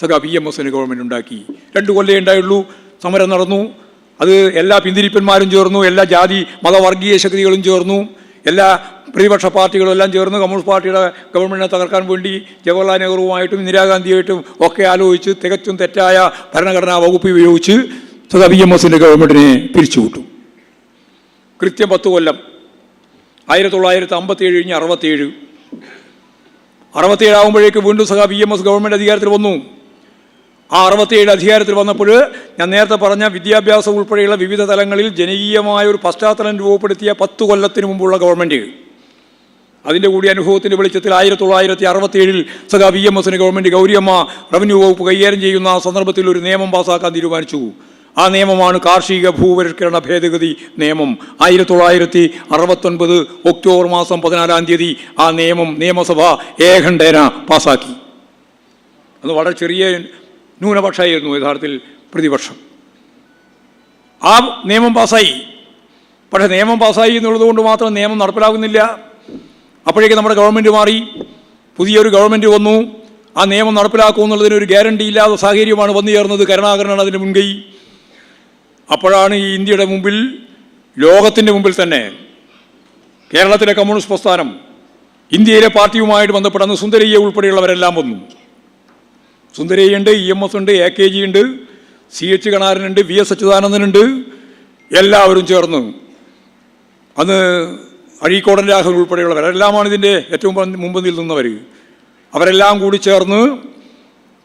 സഖാ VMSന് ഗവൺമെൻറ് ഉണ്ടാക്കി. 2 കൊല്ലമേ ഉണ്ടായുള്ളൂ. സമരം നടന്നു. അത് എല്ലാ പിന്തിരിപ്പന്മാരും ചേർന്നു, എല്ലാ ജാതി മതവർഗീയ ശക്തികളും ചേർന്നു, എല്ലാ പ്രതിപക്ഷ പാർട്ടികളും എല്ലാം ചേർന്ന് കമ്മ്യൂണിസ്റ്റ് പാർട്ടിയുടെ ഗവൺമെൻറ്റിനെ തകർക്കാൻ വേണ്ടി ജവഹർലാൽ നെഹ്റുവുമായിട്ടും ഇന്ദിരാഗാന്ധിയായിട്ടും ഒക്കെ ആലോചിച്ച് തികച്ചും തെറ്റായ ഭരണഘടനാ വകുപ്പ് ഉപയോഗിച്ച് സഖാ VMSൻ്റെ ഗവൺമെൻറ്റിനെ പിരിച്ചുവിട്ടു. കൃത്യം 10 കൊല്ലം. 1957 കഴിഞ്ഞ് 67 ആകുമ്പോഴേക്ക് വീണ്ടും സഖാ VMS ഗവൺമെൻറ് അധികാരത്തിൽ വന്നു. ആ 67 അധികാരത്തിൽ വന്നപ്പോൾ ഞാൻ നേരത്തെ പറഞ്ഞ വിദ്യാഭ്യാസം ഉൾപ്പെടെയുള്ള വിവിധ തലങ്ങളിൽ ജനകീയമായ ഒരു പശ്ചാത്തലം രൂപപ്പെടുത്തിയ 10 കൊല്ലത്തിന് മുമ്പുള്ള ഗവൺമെൻറ്, അതിൻ്റെ കൂടി അനുഭവത്തിൻ്റെ വെളിച്ചത്തിൽ 1967 സഖാ VMSന് ഗവൺമെൻറ് ഗൗരിയമ്മ റവന്യൂ വകുപ്പ് കൈകാര്യം ചെയ്യുന്ന സന്ദർഭത്തിൽ ഒരു നിയമം പാസ്സാക്കാൻ തീരുമാനിച്ചു. ആ നിയമമാണ് കാർഷിക ഭൂപരിഷ്കരണ ഭേദഗതി നിയമം. 1969 ഒക്ടോബർ മാസം 14-ാം തീയതി ആ നിയമസഭ ഏകണ്ഠേന പാസ്സാക്കി. അത് വളരെ ചെറിയ ന്യൂനപക്ഷമായിരുന്നു യഥാർത്ഥത്തിൽ പ്രതിപക്ഷം. ആ നിയമം പാസ്സായി. പക്ഷേ നിയമം പാസ്സായി എന്നുള്ളത് കൊണ്ട് മാത്രം നിയമം നടപ്പിലാകുന്നില്ല. അപ്പോഴേക്ക് നമ്മുടെ ഗവൺമെൻറ് മാറി, പുതിയൊരു ഗവൺമെൻറ് വന്നു. ആ നിയമം നടപ്പിലാക്കുമെന്നുള്ളതിന് ഒരു ഗ്യാരണ്ടി ഇല്ലാത്ത സാഹചര്യമാണ് വന്നു ചേർന്നത്. കരുണാകരനാണ് അതിൻ്റെ മുൻകൈ. അപ്പോഴാണ് ഈ ഇന്ത്യയുടെ മുമ്പിൽ, ലോകത്തിൻ്റെ മുമ്പിൽ തന്നെ കേരളത്തിലെ കമ്മ്യൂണിസ്റ്റ് പ്രസ്ഥാനം, ഇന്ത്യയിലെ പാർട്ടിയുമായിട്ട് ബന്ധപ്പെടുന്ന സുന്ദരയ്യ ഉൾപ്പെടെയുള്ളവരെല്ലാം വന്നു. സുന്ദരയ്യുണ്ട്, EMS ഉണ്ട്, AKG ഉണ്ട്, CH കണാരനുണ്ട്, VS അച്യുതാനന്ദനുണ്ട്. എല്ലാവരും ചേർന്ന്, അന്ന് അഴീക്കോടൻ രാഘവൻ ഉൾപ്പെടെയുള്ളവരെല്ലാമാണ് ഇതിൻ്റെ ഏറ്റവും മുമ്പ് നിൽക്കുന്നവർ. അവരെല്ലാം കൂടി ചേർന്ന്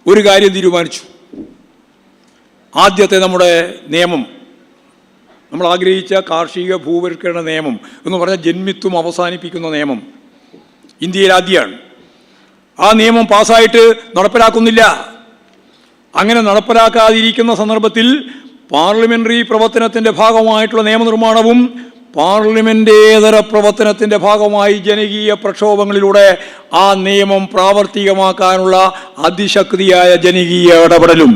ഒരു കാര്യം തീരുമാനിച്ചു. ആദ്യത്തെ നമ്മുടെ നിയമം, നമ്മൾ ആഗ്രഹിച്ച കാർഷിക ഭൂപരിഷ്കരണ നിയമം എന്ന് പറഞ്ഞാൽ ജന്മിത്വം അവസാനിപ്പിക്കുന്ന നിയമം ഇന്ത്യയിൽ ആദ്യമാണ്. ആ നിയമം പാസ്സായിട്ട് നടപ്പിലാക്കുന്നില്ല. അങ്ങനെ നടപ്പിലാക്കാതിരിക്കുന്ന സന്ദർഭത്തിൽ പാർലമെൻ്ററി പ്രവർത്തനത്തിൻ്റെ ഭാഗമായിട്ടുള്ള നിയമനിർമ്മാണവും പാർലമെൻറ്റേതര പ്രവർത്തനത്തിൻ്റെ ഭാഗമായി ജനകീയ പ്രക്ഷോഭങ്ങളിലൂടെ ആ നിയമം പ്രാവർത്തികമാക്കാനുള്ള അതിശക്തിയായ ജനകീയ ഇടപെടലും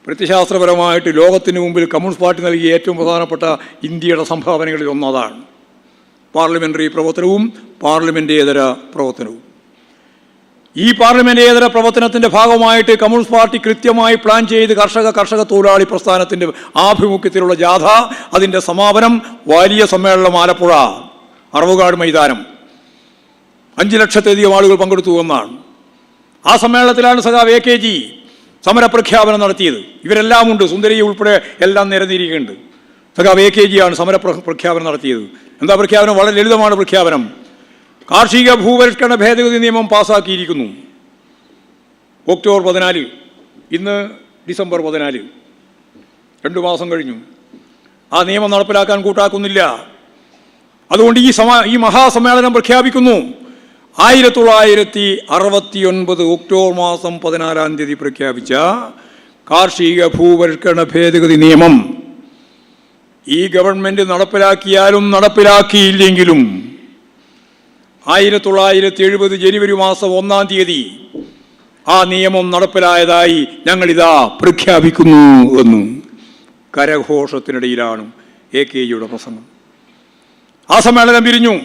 പ്രത്യശാസ്ത്രപരമായിട്ട് ലോകത്തിന് മുമ്പിൽ കമ്മ്യൂണിസ്റ്റ് പാർട്ടി നൽകിയ ഏറ്റവും പ്രധാനപ്പെട്ട ഇന്ത്യയുടെ സംഭാവനകളിൽ ഒന്നതാണ് പാർലമെൻ്ററി പ്രവർത്തനവും പാർലമെൻറ്റേതര പ്രവർത്തനവും. ഈ പാർലമെൻറ്റേതര പ്രവർത്തനത്തിൻ്റെ ഭാഗമായിട്ട് കമ്മ്യൂണിസ്റ്റ് പാർട്ടി കൃത്യമായി പ്ലാൻ ചെയ്ത് കർഷക തൊഴിലാളി പ്രസ്ഥാനത്തിൻ്റെ ആഭിമുഖ്യത്തിലുള്ള ജാഥ, അതിൻ്റെ സമാപനം വലിയ സമ്മേളനം ആലപ്പുഴ അറവുകാട് മൈതാനം, 5 ലക്ഷത്തിലധികം ആളുകൾ പങ്കെടുത്തു എന്നാണ്. ആ സമ്മേളനത്തിലാണ് സഖാവ് AKG സമരപ്രഖ്യാപനം നടത്തിയത്. ഇവരെല്ലാം ഉണ്ട്, സുന്ദരി ഉൾപ്പെടെ എല്ലാം നിരന്നിരിക്കുന്നുണ്ട്. സഖാവ് AKG ആണ് സമരപ്രഖ്യാപനം നടത്തിയത്. എന്താ പ്രഖ്യാപനം? വളരെ ലളിതമാണ് പ്രഖ്യാപനം. കാർഷിക ഭൂപരിഷ്കരണ ഭേദഗതി നിയമം പാസ്സാക്കിയിരിക്കുന്നു. ഒക്ടോബർ 14, ഇന്ന് ഡിസംബർ 14, 2 മാസം കഴിഞ്ഞു. ആ നിയമം നടപ്പിലാക്കാൻ കൂട്ടാക്കുന്നില്ല. അതുകൊണ്ട് ഈ മഹാസമ്മേളനം പ്രഖ്യാപിക്കുന്നു 1969 ഒക്ടോബർ മാസം 14-ാം തീയതി പ്രഖ്യാപിച്ച കാർഷിക ഭൂപരിഷ്കരണ ഭേദഗതി നിയമം ഈ ഗവൺമെൻറ് നടപ്പിലാക്കിയാലും നടപ്പിലാക്കിയില്ലെങ്കിലും 1970 ജനുവരി മാസം 1-ാം തീയതി ആ നിയമം നടപ്പിലായതായി ഞങ്ങളിതാ പ്രഖ്യാപിക്കുന്നു എന്ന് കരഘോഷത്തിനിടയിലാണ് AKജിയുടെ പ്രസംഗം. ആ സമ്മേളനം പിരിഞ്ഞു.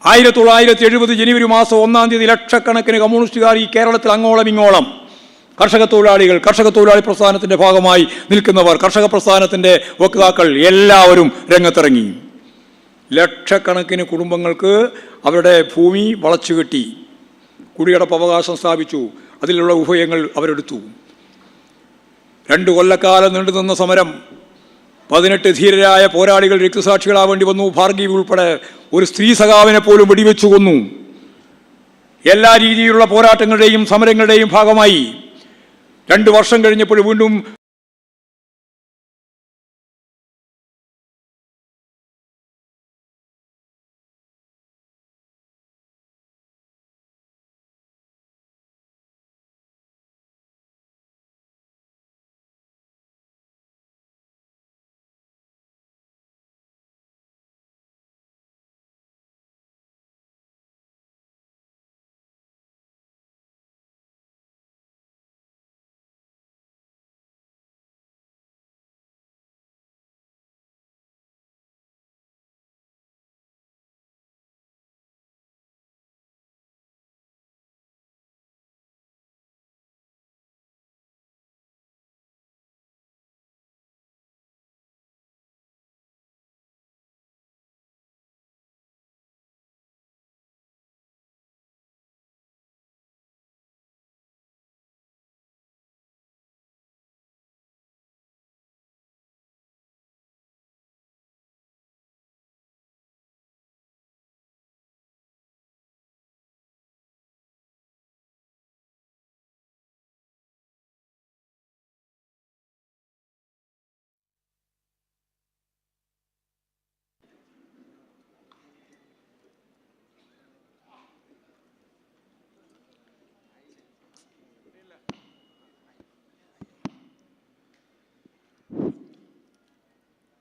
1970 ജനുവരി മാസം 1-ാം തീയതി ലക്ഷക്കണക്കിന് കമ്മ്യൂണിസ്റ്റുകാർ ഈ കേരളത്തിൽ അങ്ങോളം ഇങ്ങോളം, കർഷക തൊഴിലാളി പ്രസ്ഥാനത്തിൻ്റെ ഭാഗമായി നിൽക്കുന്നവർ, കർഷക പ്രസ്ഥാനത്തിൻ്റെ വക്താക്കൾ എല്ലാവരും രംഗത്തിറങ്ങി. ലക്ഷക്കണക്കിന് കുടുംബങ്ങൾക്ക് അവരുടെ ഭൂമി വളച്ചുകെട്ടി കുടിയടപ്പ് അവകാശം സ്ഥാപിച്ചു. അതിലുള്ള ഉഭയങ്ങൾ അവരെടുത്തു. 2 കൊല്ലക്കാലം നീണ്ടുനിന്ന സമരം, 18 ധീരരായ പോരാളികൾ രക്തസാക്ഷികളാവേണ്ടി വന്നു. ഭാർഗവി ഉൾപ്പെടെ ഒരു സ്ത്രീ സഖാവിനെ പോലും വെടിവെച്ചു കൊന്നു. എല്ലാ രീതിയിലുള്ള പോരാട്ടങ്ങളുടെയും സമരങ്ങളുടെയും ഭാഗമായി 2 വർഷം കഴിഞ്ഞപ്പോൾ വീണ്ടും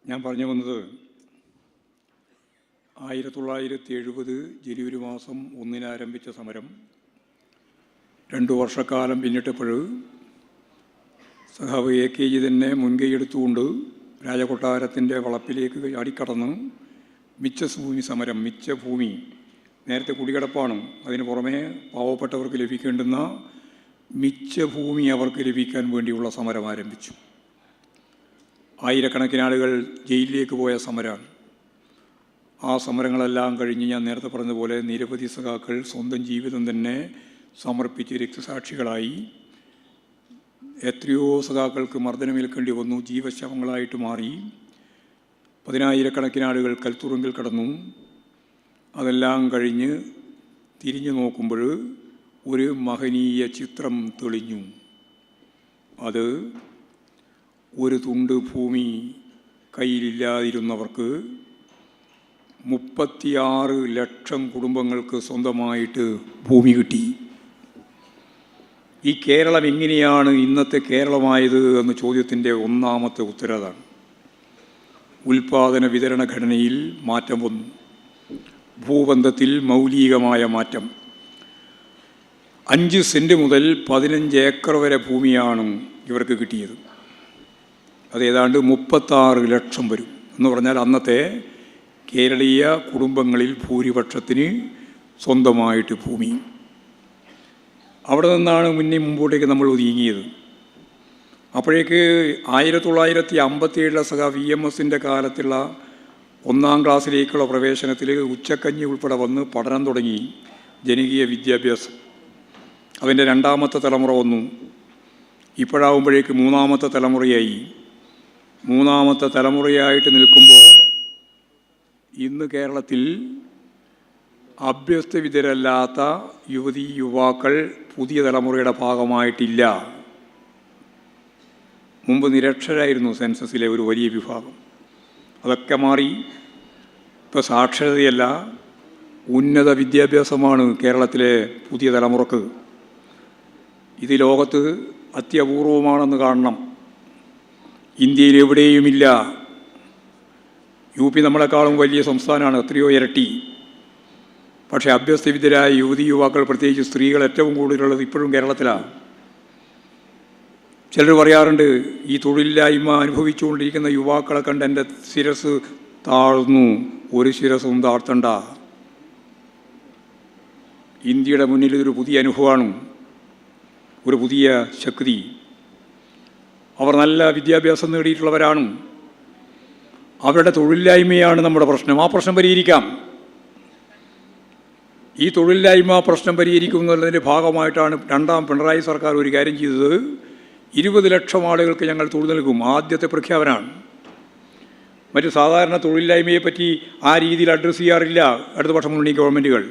ഞാൻ പറഞ്ഞു വന്നത് 1970 ജനുവരി മാസം 1-ന് ആരംഭിച്ച സമരം 2 വർഷക്കാലം പിന്നിട്ടപ്പോൾ സഖാവ് AKജി തന്നെ മുൻകൈയെടുത്തുകൊണ്ട് രാജകൊട്ടാരത്തിൻ്റെ വളപ്പിലേക്ക് ചാടിക്കടന്ന് മിച്ചഭൂമി സമരം, മിച്ചഭൂമി നേരത്തെ കുടികിടപ്പാണ്, അതിന് പുറമെ പാവപ്പെട്ടവർക്ക് ലഭിക്കേണ്ടുന്ന മിച്ചഭൂമി അവർക്ക് ലഭിക്കാൻ വേണ്ടിയുള്ള സമരം ആരംഭിച്ചു. ആയിരക്കണക്കിന് ആളുകൾ ജയിലിലേക്ക് പോയ സമരമാണ്. ആ സമരങ്ങളെല്ലാം കഴിഞ്ഞ് ഞാൻ നേരത്തെ പറഞ്ഞതുപോലെ നിരവധി സഖാക്കൾ സ്വന്തം ജീവിതം തന്നെ സമർപ്പിച്ച് രക്തസാക്ഷികളായി. എത്രയോ സഖാക്കൾക്ക് മർദ്ദനമേൽക്കേണ്ടി വന്നു, ജീവശവങ്ങളായിട്ട് മാറി. 10,000-കണക്കിന് ആളുകൾ കൽത്തുറുങ്കിൽ കടന്നു. അതെല്ലാം കഴിഞ്ഞ് തിരിഞ്ഞു നോക്കുമ്പോൾ ഒരു മഹനീയ ചിത്രം തെളിഞ്ഞു. അത് ഒരു തുണ്ട് ഭൂമി കയ്യിലില്ലാതിരുന്നവർക്ക് 36 ലക്ഷം കുടുംബങ്ങൾക്ക് സ്വന്തമായിട്ട് ഭൂമി കിട്ടി. ഈ കേരളം എങ്ങനെയാണ് ഇന്നത്തെ കേരളമായത് എന്ന ചോദ്യത്തിൻ്റെ ഒന്നാമത്തെ ഉത്തരവാണ്. ഉൽപാദന വിതരണ ഘടനയിൽ മാറ്റം വന്നു. ഭൂബന്ധത്തിൽ മൗലികമായ മാറ്റം. 5 സെൻറ്റ് മുതൽ 15 ഏക്കർ വരെ ഭൂമിയാണ് ഇവർക്ക് കിട്ടിയത്. അത് ഏതാണ്ട് 36 ലക്ഷം വരും എന്ന് പറഞ്ഞാൽ അന്നത്തെ കേരളീയ കുടുംബങ്ങളിൽ ഭൂരിപക്ഷത്തിന് സ്വന്തമായിട്ട് ഭൂമി. അവിടെ നിന്നാണ് മുമ്പോട്ടേക്ക് നമ്മൾ നീങ്ങിയത്. അപ്പോഴേക്ക് 1957 സഖാ VMSൻ്റെ കാലത്തുള്ള 1-ാം ക്ലാസ്സിലേക്കുള്ള പ്രവേശനത്തിൽ ഉച്ചക്കഞ്ഞി ഉൾപ്പെടെ വന്ന് പഠനം തുടങ്ങി. ജനകീയ വിദ്യാഭ്യാസം അതിൻ്റെ 2-ാമത്തെ തലമുറ വന്നു. ഇപ്പോഴാകുമ്പോഴേക്ക് 3-ാമത്തെ തലമുറയായി. 3-ാമത്തെ തലമുറയായിട്ട് നിൽക്കുമ്പോൾ ഇന്ന് കേരളത്തിൽ അഭ്യസ്തവിദ്യരല്ലാത്ത യുവതീ യുവാക്കൾ പുതിയ തലമുറയുടെ ഭാഗമായിട്ടില്ല. മുമ്പ് നിരക്ഷരായിരുന്നു സെൻസസിലെ ഒരു വലിയ വിഭാഗം. അതൊക്കെ മാറി. ഇപ്പോൾ സാക്ഷരതയല്ല, ഉന്നത വിദ്യാഭ്യാസമാണ് കേരളത്തിലെ പുതിയ തലമുറക്ക്. ഇത് ലോകത്ത് അത്യപൂർവമാണെന്ന് കാണണം. ഇന്ത്യയിൽ എവിടെയുമില്ല. യു പി നമ്മളെക്കാളും വലിയ സംസ്ഥാനമാണ്, എത്രയോ ഇരട്ടി. പക്ഷേ അഭ്യസ്തവിദ്യരായ യുവതി യുവാക്കൾ, പ്രത്യേകിച്ച് സ്ത്രീകൾ ഏറ്റവും കൂടുതലുള്ളത് ഇപ്പോഴും കേരളത്തിലാണ്. ചിലർ പറയാറുണ്ട്, ഈ തൊഴിലില്ലായ്മ അനുഭവിച്ചുകൊണ്ടിരിക്കുന്ന യുവാക്കളെ കണ്ട് എൻ്റെ ശിരസ് താഴ്ന്നു. ഒരു ശിരസും താഴ്ത്തണ്ട. ഇന്ത്യയുടെ മുന്നിൽ ഇതൊരു പുതിയ അനുഭവമാണ്, ഒരു പുതിയ ശക്തി. അവർ നല്ല വിദ്യാഭ്യാസം നേടിയിട്ടുള്ളവരാണ്. അവരുടെ തൊഴിലില്ലായ്മയാണ് നമ്മുടെ പ്രശ്നം. ആ പ്രശ്നം പരിഹരിക്കാം. ഈ തൊഴിലില്ലായ്മ പ്രശ്നം പരിഹരിക്കുന്നതിൻ്റെ ഭാഗമായിട്ടാണ് രണ്ടാം പിണറായി സർക്കാർ ഒരു കാര്യം ചെയ്തത്. 20 ലക്ഷം ആളുകൾക്ക് ഞങ്ങൾ തൊഴിൽ നൽകും. ആദ്യത്തെ പ്രഖ്യാപനമാണ്. മറ്റ് സാധാരണ തൊഴിലില്ലായ്മയെപ്പറ്റി ആ രീതിയിൽ അഡ്രസ്സ് ചെയ്യാറില്ല ഇടതുപക്ഷ മുന്നണി ഗവൺമെൻറ്റുകൾ.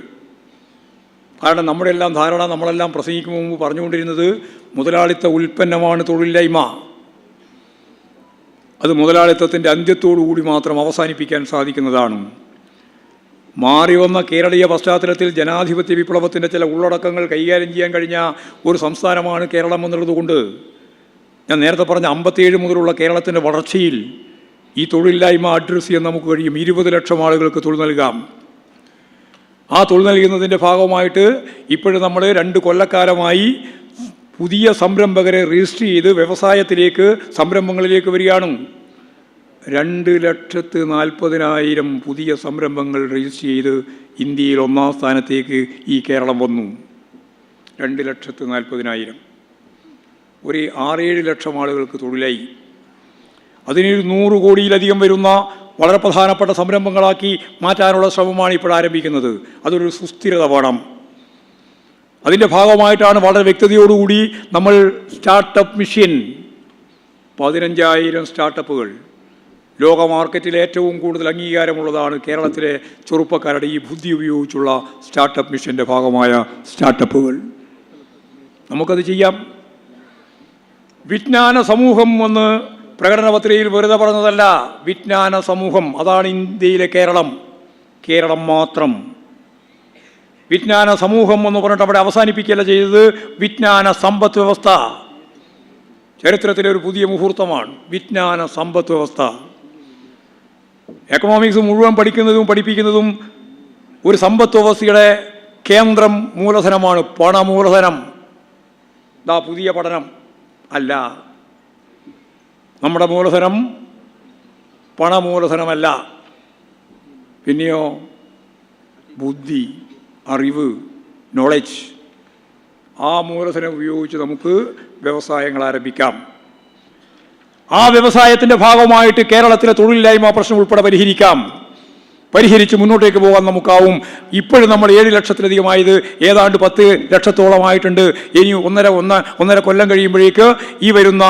കാരണം നമ്മുടെ എല്ലാം ധാരണ, നമ്മളെല്ലാം പ്രസംഗിക്കും മുമ്പ് പറഞ്ഞുകൊണ്ടിരുന്നത് മുതലാളിത്ത ഉൽപ്പന്നമാണ് തൊഴിലില്ലായ്മ. അത് മുതലാളിത്തത്തിൻ്റെ അന്ത്യത്തോടുകൂടി മാത്രം അവസാനിപ്പിക്കാൻ സാധിക്കുന്നതാണ്. മാറി വന്ന കേരളീയ പശ്ചാത്തലത്തിൽ ജനാധിപത്യ വിപ്ലവത്തിൻ്റെ ചില ഉള്ളടക്കങ്ങൾ കൈകാര്യം ചെയ്യാൻ കഴിഞ്ഞ ഒരു സംസ്ഥാനമാണ് കേരളം എന്നുള്ളതുകൊണ്ട് ഞാൻ നേരത്തെ പറഞ്ഞ 57 മുതലുള്ള കേരളത്തിൻ്റെ വളർച്ചയിൽ ഈ തൊഴിലില്ലായ്മ അഡ്രസ്സ് ചെയ്യാൻ നമുക്ക് കഴിയും. 20 ലക്ഷം ആളുകൾക്ക് തൊഴിൽ നൽകാം. ആ തൊഴിൽ നൽകുന്നതിൻ്റെ ഭാഗമായിട്ട് ഇപ്പോഴും നമ്മൾ 2 കൊല്ലക്കാലമായി പുതിയ സംരംഭകരെ രജിസ്റ്റർ ചെയ്ത് വ്യവസായത്തിലേക്ക്, സംരംഭങ്ങളിലേക്ക് വരികയാണ്. 2,40,000 പുതിയ സംരംഭങ്ങൾ രജിസ്റ്റർ ചെയ്ത് ഇന്ത്യയിൽ 1-ാം സ്ഥാനത്തേക്ക് ഈ കേരളം വന്നു. 2,40,000. ഒരു 6-7 ലക്ഷം ആളുകൾക്ക് തൊഴിലായി. അതിന് 100 കോടിയിലധികം വരുന്ന വളരെ പ്രധാനപ്പെട്ട സംരംഭങ്ങളാക്കി മാറ്റാനുള്ള ശ്രമമാണ് ഇപ്പോൾ ആരംഭിക്കുന്നത്. അതൊരു സുസ്ഥിരത വേണം. അതിൻ്റെ ഭാഗമായിട്ടാണ് വളരെ വ്യക്തതയോടുകൂടി നമ്മൾ സ്റ്റാർട്ടപ്പ് മിഷൻ 15,000 സ്റ്റാർട്ടപ്പുകൾ, ലോക മാർക്കറ്റിൽ ഏറ്റവും കൂടുതൽ അംഗീകാരമുള്ളതാണ് കേരളത്തിലെ ചെറുപ്പക്കാരുടെ ഈ ബുദ്ധി ഉപയോഗിച്ചുള്ള സ്റ്റാർട്ടപ്പ് മിഷൻ്റെ ഭാഗമായ സ്റ്റാർട്ടപ്പുകൾ. നമുക്കത് ചെയ്യാം. വിജ്ഞാന സമൂഹം എന്ന് പ്രകടന പത്രികയിൽ വെറുതെ പറഞ്ഞതല്ല. വിജ്ഞാന സമൂഹം, അതാണ് ഇന്ത്യയിലെ കേരളം. കേരളം മാത്രം. വിജ്ഞാന സമൂഹം എന്ന് പറഞ്ഞിട്ട് അവിടെ അവസാനിപ്പിക്കുകയല്ല ചെയ്തത്. വിജ്ഞാന സമ്പദ് വ്യവസ്ഥ ചരിത്രത്തിലെ ഒരു പുതിയ മുഹൂർത്തമാണ്. വിജ്ഞാന സമ്പദ് വ്യവസ്ഥ. എക്കണോമിക്സ് മുഴുവൻ പഠിക്കുന്നതും പഠിപ്പിക്കുന്നതും ഒരു സമ്പദ് വ്യവസ്ഥയുടെ കേന്ദ്രം മൂലധനമാണ്, പണമൂലധനം. ഇതാ പുതിയ പഠനം അല്ല. നമ്മുടെ മൂലധനം പണമൂലധനമല്ല. പിന്നെയോ ബുദ്ധി, അറിവ്, നോളജ്. ആ മൂലധനം ഉപയോഗിച്ച് നമുക്ക് വ്യവസായങ്ങൾ ആരംഭിക്കാം. ആ വ്യവസായത്തിൻ്റെ ഭാഗമായിട്ട് കേരളത്തിലെ തൊഴിലില്ലായ്മ പ്രശ്നം ഉൾപ്പെടെ പരിഹരിച്ച് മുന്നോട്ടേക്ക് പോകാൻ നമുക്കാവും. ഇപ്പോഴും നമ്മൾ 7 ലക്ഷത്തിലധികമായത് ഏതാണ്ട് 10 ലക്ഷത്തോളമായിട്ടുണ്ട്. ഇനി ഒന്നര കൊല്ലം കഴിയുമ്പോഴേക്ക് ഈ വരുന്ന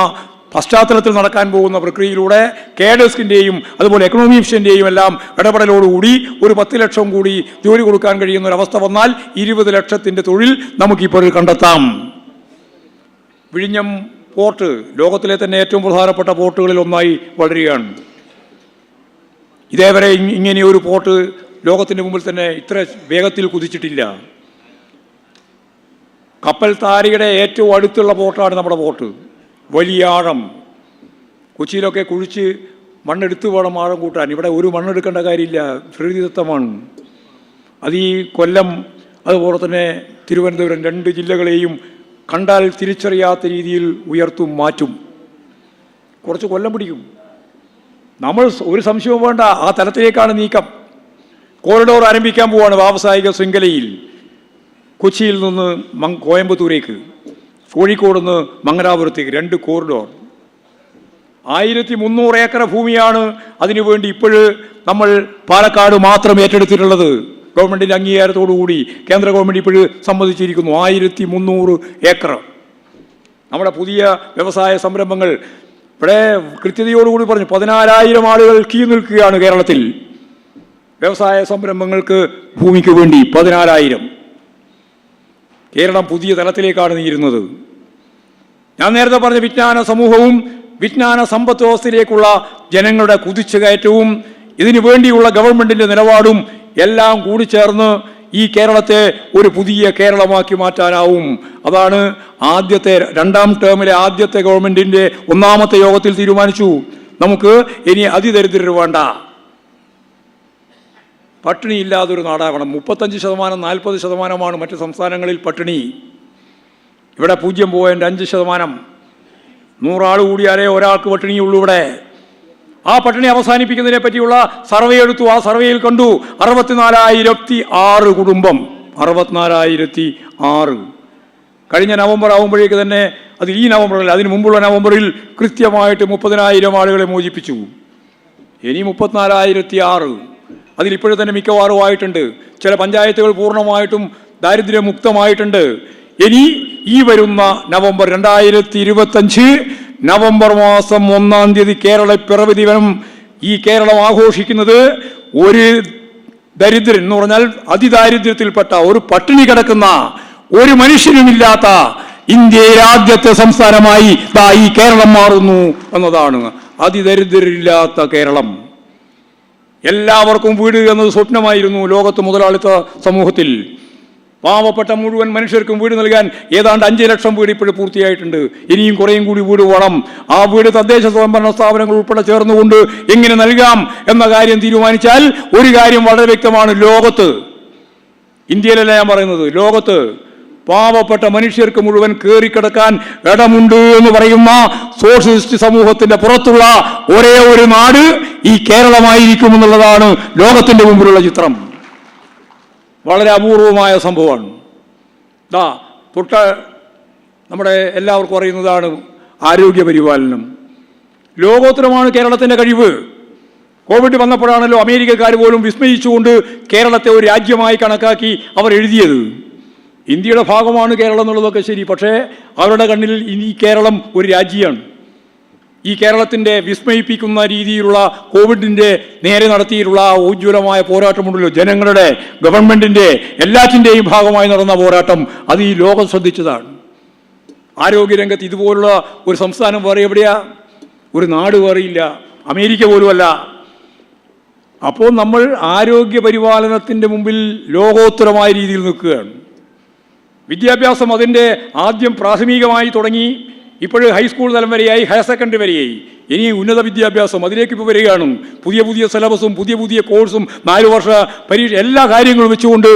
പശ്ചാത്തലത്തിൽ നടക്കാൻ പോകുന്ന പ്രക്രിയയിലൂടെ കേഡേഴ്സിൻ്റെയും അതുപോലെ എക്കണോമി മിഷൻ്റെയും എല്ലാം ഇടപെടലോടുകൂടി ഒരു 10 ലക്ഷം കൂടി ജോലി കൊടുക്കാൻ കഴിയുന്ന ഒരവസ്ഥ വന്നാൽ 20 ലക്ഷത്തിൻ്റെ തൊഴിൽ നമുക്കിപ്പോൾ കണ്ടെത്താം. വിഴിഞ്ഞം പോർട്ട് ലോകത്തിലെ തന്നെ ഏറ്റവും പ്രധാനപ്പെട്ട പോർട്ടുകളിൽ ഒന്നായി വളരുകയാണ്. ഇതേവരെ ഇങ്ങനെയൊരു പോർട്ട് ലോകത്തിൻ്റെ മുമ്പിൽ തന്നെ ഇത്ര വേഗത്തിൽ കുതിച്ചിട്ടില്ല. കപ്പൽ താരിയുടെ ഏറ്റവും അടുത്തുള്ള പോർട്ടാണ് നമ്മുടെ പോർട്ട്. വലിയ ആഴം. കൊച്ചിയിലൊക്കെ കുഴിച്ച് മണ്ണെടുത്ത് വേണം ആഴം കൂട്ടാൻ. ഇവിടെ ഒരു മണ്ണെടുക്കേണ്ട കാര്യമില്ല, പ്രകൃതിദത്തമാണ്. അത് ഈ കൊല്ലം അതുപോലെ തന്നെ തിരുവനന്തപുരം 2 ജില്ലകളെയും കണ്ടാൽ തിരിച്ചറിയാത്ത രീതിയിൽ ഉയർത്തും മാറ്റും. കുറച്ച് കൊല്ലം പിടിക്കും. നമ്മൾ ഒരു സംശയവും വേണ്ട, ആ തലത്തിലേക്കാണ് നീക്കം. കോറിഡോർ ആരംഭിക്കാൻ പോവുകയാണ് വ്യാവസായിക ശൃംഖലയിൽ. കൊച്ചിയിൽ നിന്ന് കോയമ്പത്തൂരേക്ക്, കോഴിക്കോട് നിന്ന് മംഗലാപുരത്തേക്ക് 2 കോറിഡോർ. 1300 ഏക്കർ ഭൂമിയാണ് അതിനുവേണ്ടി ഇപ്പോഴ് നമ്മൾ പാലക്കാട് മാത്രം ഏറ്റെടുത്തിട്ടുള്ളത്. ഗവൺമെൻറ്റിൻ്റെ അംഗീകാരത്തോടുകൂടി കേന്ദ്ര ഗവൺമെൻറ് ഇപ്പോഴ് സമ്മതിച്ചിരിക്കുന്നു. 1300 ഏക്കർ. നമ്മുടെ പുതിയ വ്യവസായ സംരംഭങ്ങൾ ഇവിടെ കൃത്യതയോടുകൂടി പറഞ്ഞു 14,000 ആളുകൾ ക്യൂ നിൽക്കുകയാണ് കേരളത്തിൽ വ്യവസായ സംരംഭങ്ങൾക്ക് ഭൂമിക്ക് വേണ്ടി. 14,000. കേരളം പുതിയ തലത്തിലേക്കാണ് നീങ്ങുന്നത്. ഞാൻ നേരത്തെ പറഞ്ഞ വിജ്ഞാന സമൂഹവും വിജ്ഞാന സമ്പദ് വ്യവസ്ഥയിലേക്കുള്ള ജനങ്ങളുടെ കുതിച്ചുകയറ്റവും ഇതിനു വേണ്ടിയുള്ള ഗവൺമെൻറ്റിൻ്റെ നിലപാടും എല്ലാം കൂടി ചേർന്ന് ഈ കേരളത്തെ ഒരു പുതിയ കേരളമാക്കി മാറ്റാനാവും. അതാണ് രണ്ടാം ടേമിലെ ആദ്യത്തെ ഗവൺമെൻറ്റിൻ്റെ 1ാമത്തെ യോഗത്തിൽ തീരുമാനിച്ചു. നമുക്ക് ഇനി അതിദരിദ്രർ വേണ്ട, പട്ടിണിയില്ലാതൊരു നാടാവണം. 35%, 40% മറ്റ് സംസ്ഥാനങ്ങളിൽ പട്ടിണി. ഇവിടെ 0.5%. 100 ആൾ കൂടിയാലേ ഒരാൾക്ക് പട്ടിണിയുള്ളൂ ഇവിടെ. ആ പട്ടിണി അവസാനിപ്പിക്കുന്നതിനെ പറ്റിയുള്ള സർവേ എടുത്തു. ആ സർവേയിൽ കണ്ടു 64,006 കുടുംബം. 64,006. കഴിഞ്ഞ നവംബർ ആകുമ്പോഴേക്ക് തന്നെ, അത് ഈ നവംബറിൽ, അതിന് മുമ്പുള്ള നവംബറിൽ കൃത്യമായിട്ട് 30,000 ആളുകളെ മോചിപ്പിച്ചു. ഇനി 34,006. അതിലിപ്പോഴും തന്നെ മിക്കവാറും ആയിട്ടുണ്ട്. ചില പഞ്ചായത്തുകൾ പൂർണ്ണമായിട്ടും ദാരിദ്ര്യമുക്തമായിട്ടുണ്ട്. ഇനി ഈ വരുന്ന നവംബർ 2025 നവംബർ മാസം 1-ാം തീയതി കേരള പിറവി ദിനം ഈ കേരളം ആഘോഷിക്കുന്നത് ഒരു ദരിദ്രൻ എന്ന് പറഞ്ഞാൽ അതിദാരിദ്ര്യത്തിൽപ്പെട്ട, ഒരു പട്ടിണി കിടക്കുന്ന, ഒരു മനുഷ്യനുമില്ലാത്ത ഇന്ത്യയിലെ ആദ്യത്തെ സംസ്ഥാനമായി ഈ കേരളം മാറുന്നു എന്നതാണ്. അതിദരിദ്രരില്ലാത്ത കേരളം. എല്ലാവർക്കും വീട് എന്നത് സ്വപ്നമായിരുന്നു ലോകത്ത് മുതലാളിത്ത സമൂഹത്തിൽ. പാവപ്പെട്ട മുഴുവൻ മനുഷ്യർക്കും വീട് നൽകാൻ ഏതാണ്ട് 5 ലക്ഷം വീട് ഇപ്പോഴും പൂർത്തിയായിട്ടുണ്ട്. ഇനിയും കുറേയും കൂടി വീട് വേണം. ആ വീട് തദ്ദേശ സ്വയംഭരണ സ്ഥാപനങ്ങൾ ഉൾപ്പെടെ ചേർന്നുകൊണ്ട് എങ്ങനെ നൽകാം എന്ന കാര്യം തീരുമാനിച്ചാൽ ഒരു കാര്യം വളരെ വ്യക്തമാണ്. ലോകത്ത്, ഇന്ത്യയിലല്ല ഞാൻ പറയുന്നത്, ലോകത്ത് പാവപ്പെട്ട മനുഷ്യർക്ക് മുഴുവൻ കയറിക്കിടക്കാൻ ഇടമുണ്ട് എന്ന് പറയുന്ന സോഷ്യലിസ്റ്റ് സമൂഹത്തിന്റെ പുറത്തുള്ള ഒരേ ഒരു നാട് ഈ കേരളമായിരിക്കുമെന്നുള്ളതാണ് ലോകത്തിന്റെ മുമ്പിലുള്ള ചിത്രം. വളരെ അപൂർവമായ സംഭവമാണ്. നമ്മുടെ എല്ലാവർക്കും അറിയുന്നതാണ് ആരോഗ്യ പരിപാലനം. ലോകോത്തരമാണ് കേരളത്തിൻ്റെ കഴിവ്. കോവിഡ് വന്നപ്പോഴാണല്ലോ അമേരിക്കക്കാർ പോലും വിസ്മയിച്ചുകൊണ്ട് കേരളത്തെ ഒരു രാജ്യമായി കണക്കാക്കി അവർ എഴുതിയത്. ഇന്ത്യയുടെ ഭാഗമാണ് കേരളം എന്നുള്ളതൊക്കെ ശരി, പക്ഷേ അവരുടെ കണ്ണിൽ ഈ കേരളം ഒരു രാജ്യമാണ്. ഈ കേരളത്തിൻ്റെ വിസ്മയിപ്പിക്കുന്ന രീതിയിലുള്ള കോവിഡിൻ്റെ നേരെ നടത്തിയിട്ടുള്ള ഉജ്ജ്വലമായ പോരാട്ടമുണ്ടല്ലോ, ജനങ്ങളുടെ, ഗവൺമെൻറ്റിൻ്റെ, എല്ലാറ്റിൻ്റെയും ഭാഗമായി നടന്ന പോരാട്ടം, അത് ഈ ലോകം ശ്രദ്ധിച്ചതാണ്. ആരോഗ്യരംഗത്ത് ഇതുപോലുള്ള ഒരു സംസ്ഥാനം വേറെ എവിടെയാ? ഒരു നാട് വേറെയില്ല, അമേരിക്ക പോലുമല്ല. അപ്പോൾ നമ്മൾ ആരോഗ്യ പരിപാലനത്തിൻ്റെ മുമ്പിൽ ലോകോത്തരമായ രീതിയിൽ നിൽക്കുകയാണ്. വിദ്യാഭ്യാസം അതിൻ്റെ ആദ്യം പ്രാഥമികമായി തുടങ്ങി, ഇപ്പോഴും ഹൈസ്കൂൾ തലം വരെയായി, ഹയർ സെക്കൻഡറി വരെയായി, ഇനി ഉന്നത വിദ്യാഭ്യാസം അതിലേക്ക് ഇപ്പോൾ വരികയാണ്. പുതിയ പുതിയ സിലബസും പുതിയ പുതിയ കോഴ്സും 4 വർഷ പരീക്ഷ എല്ലാ കാര്യങ്ങളും വെച്ചുകൊണ്ട്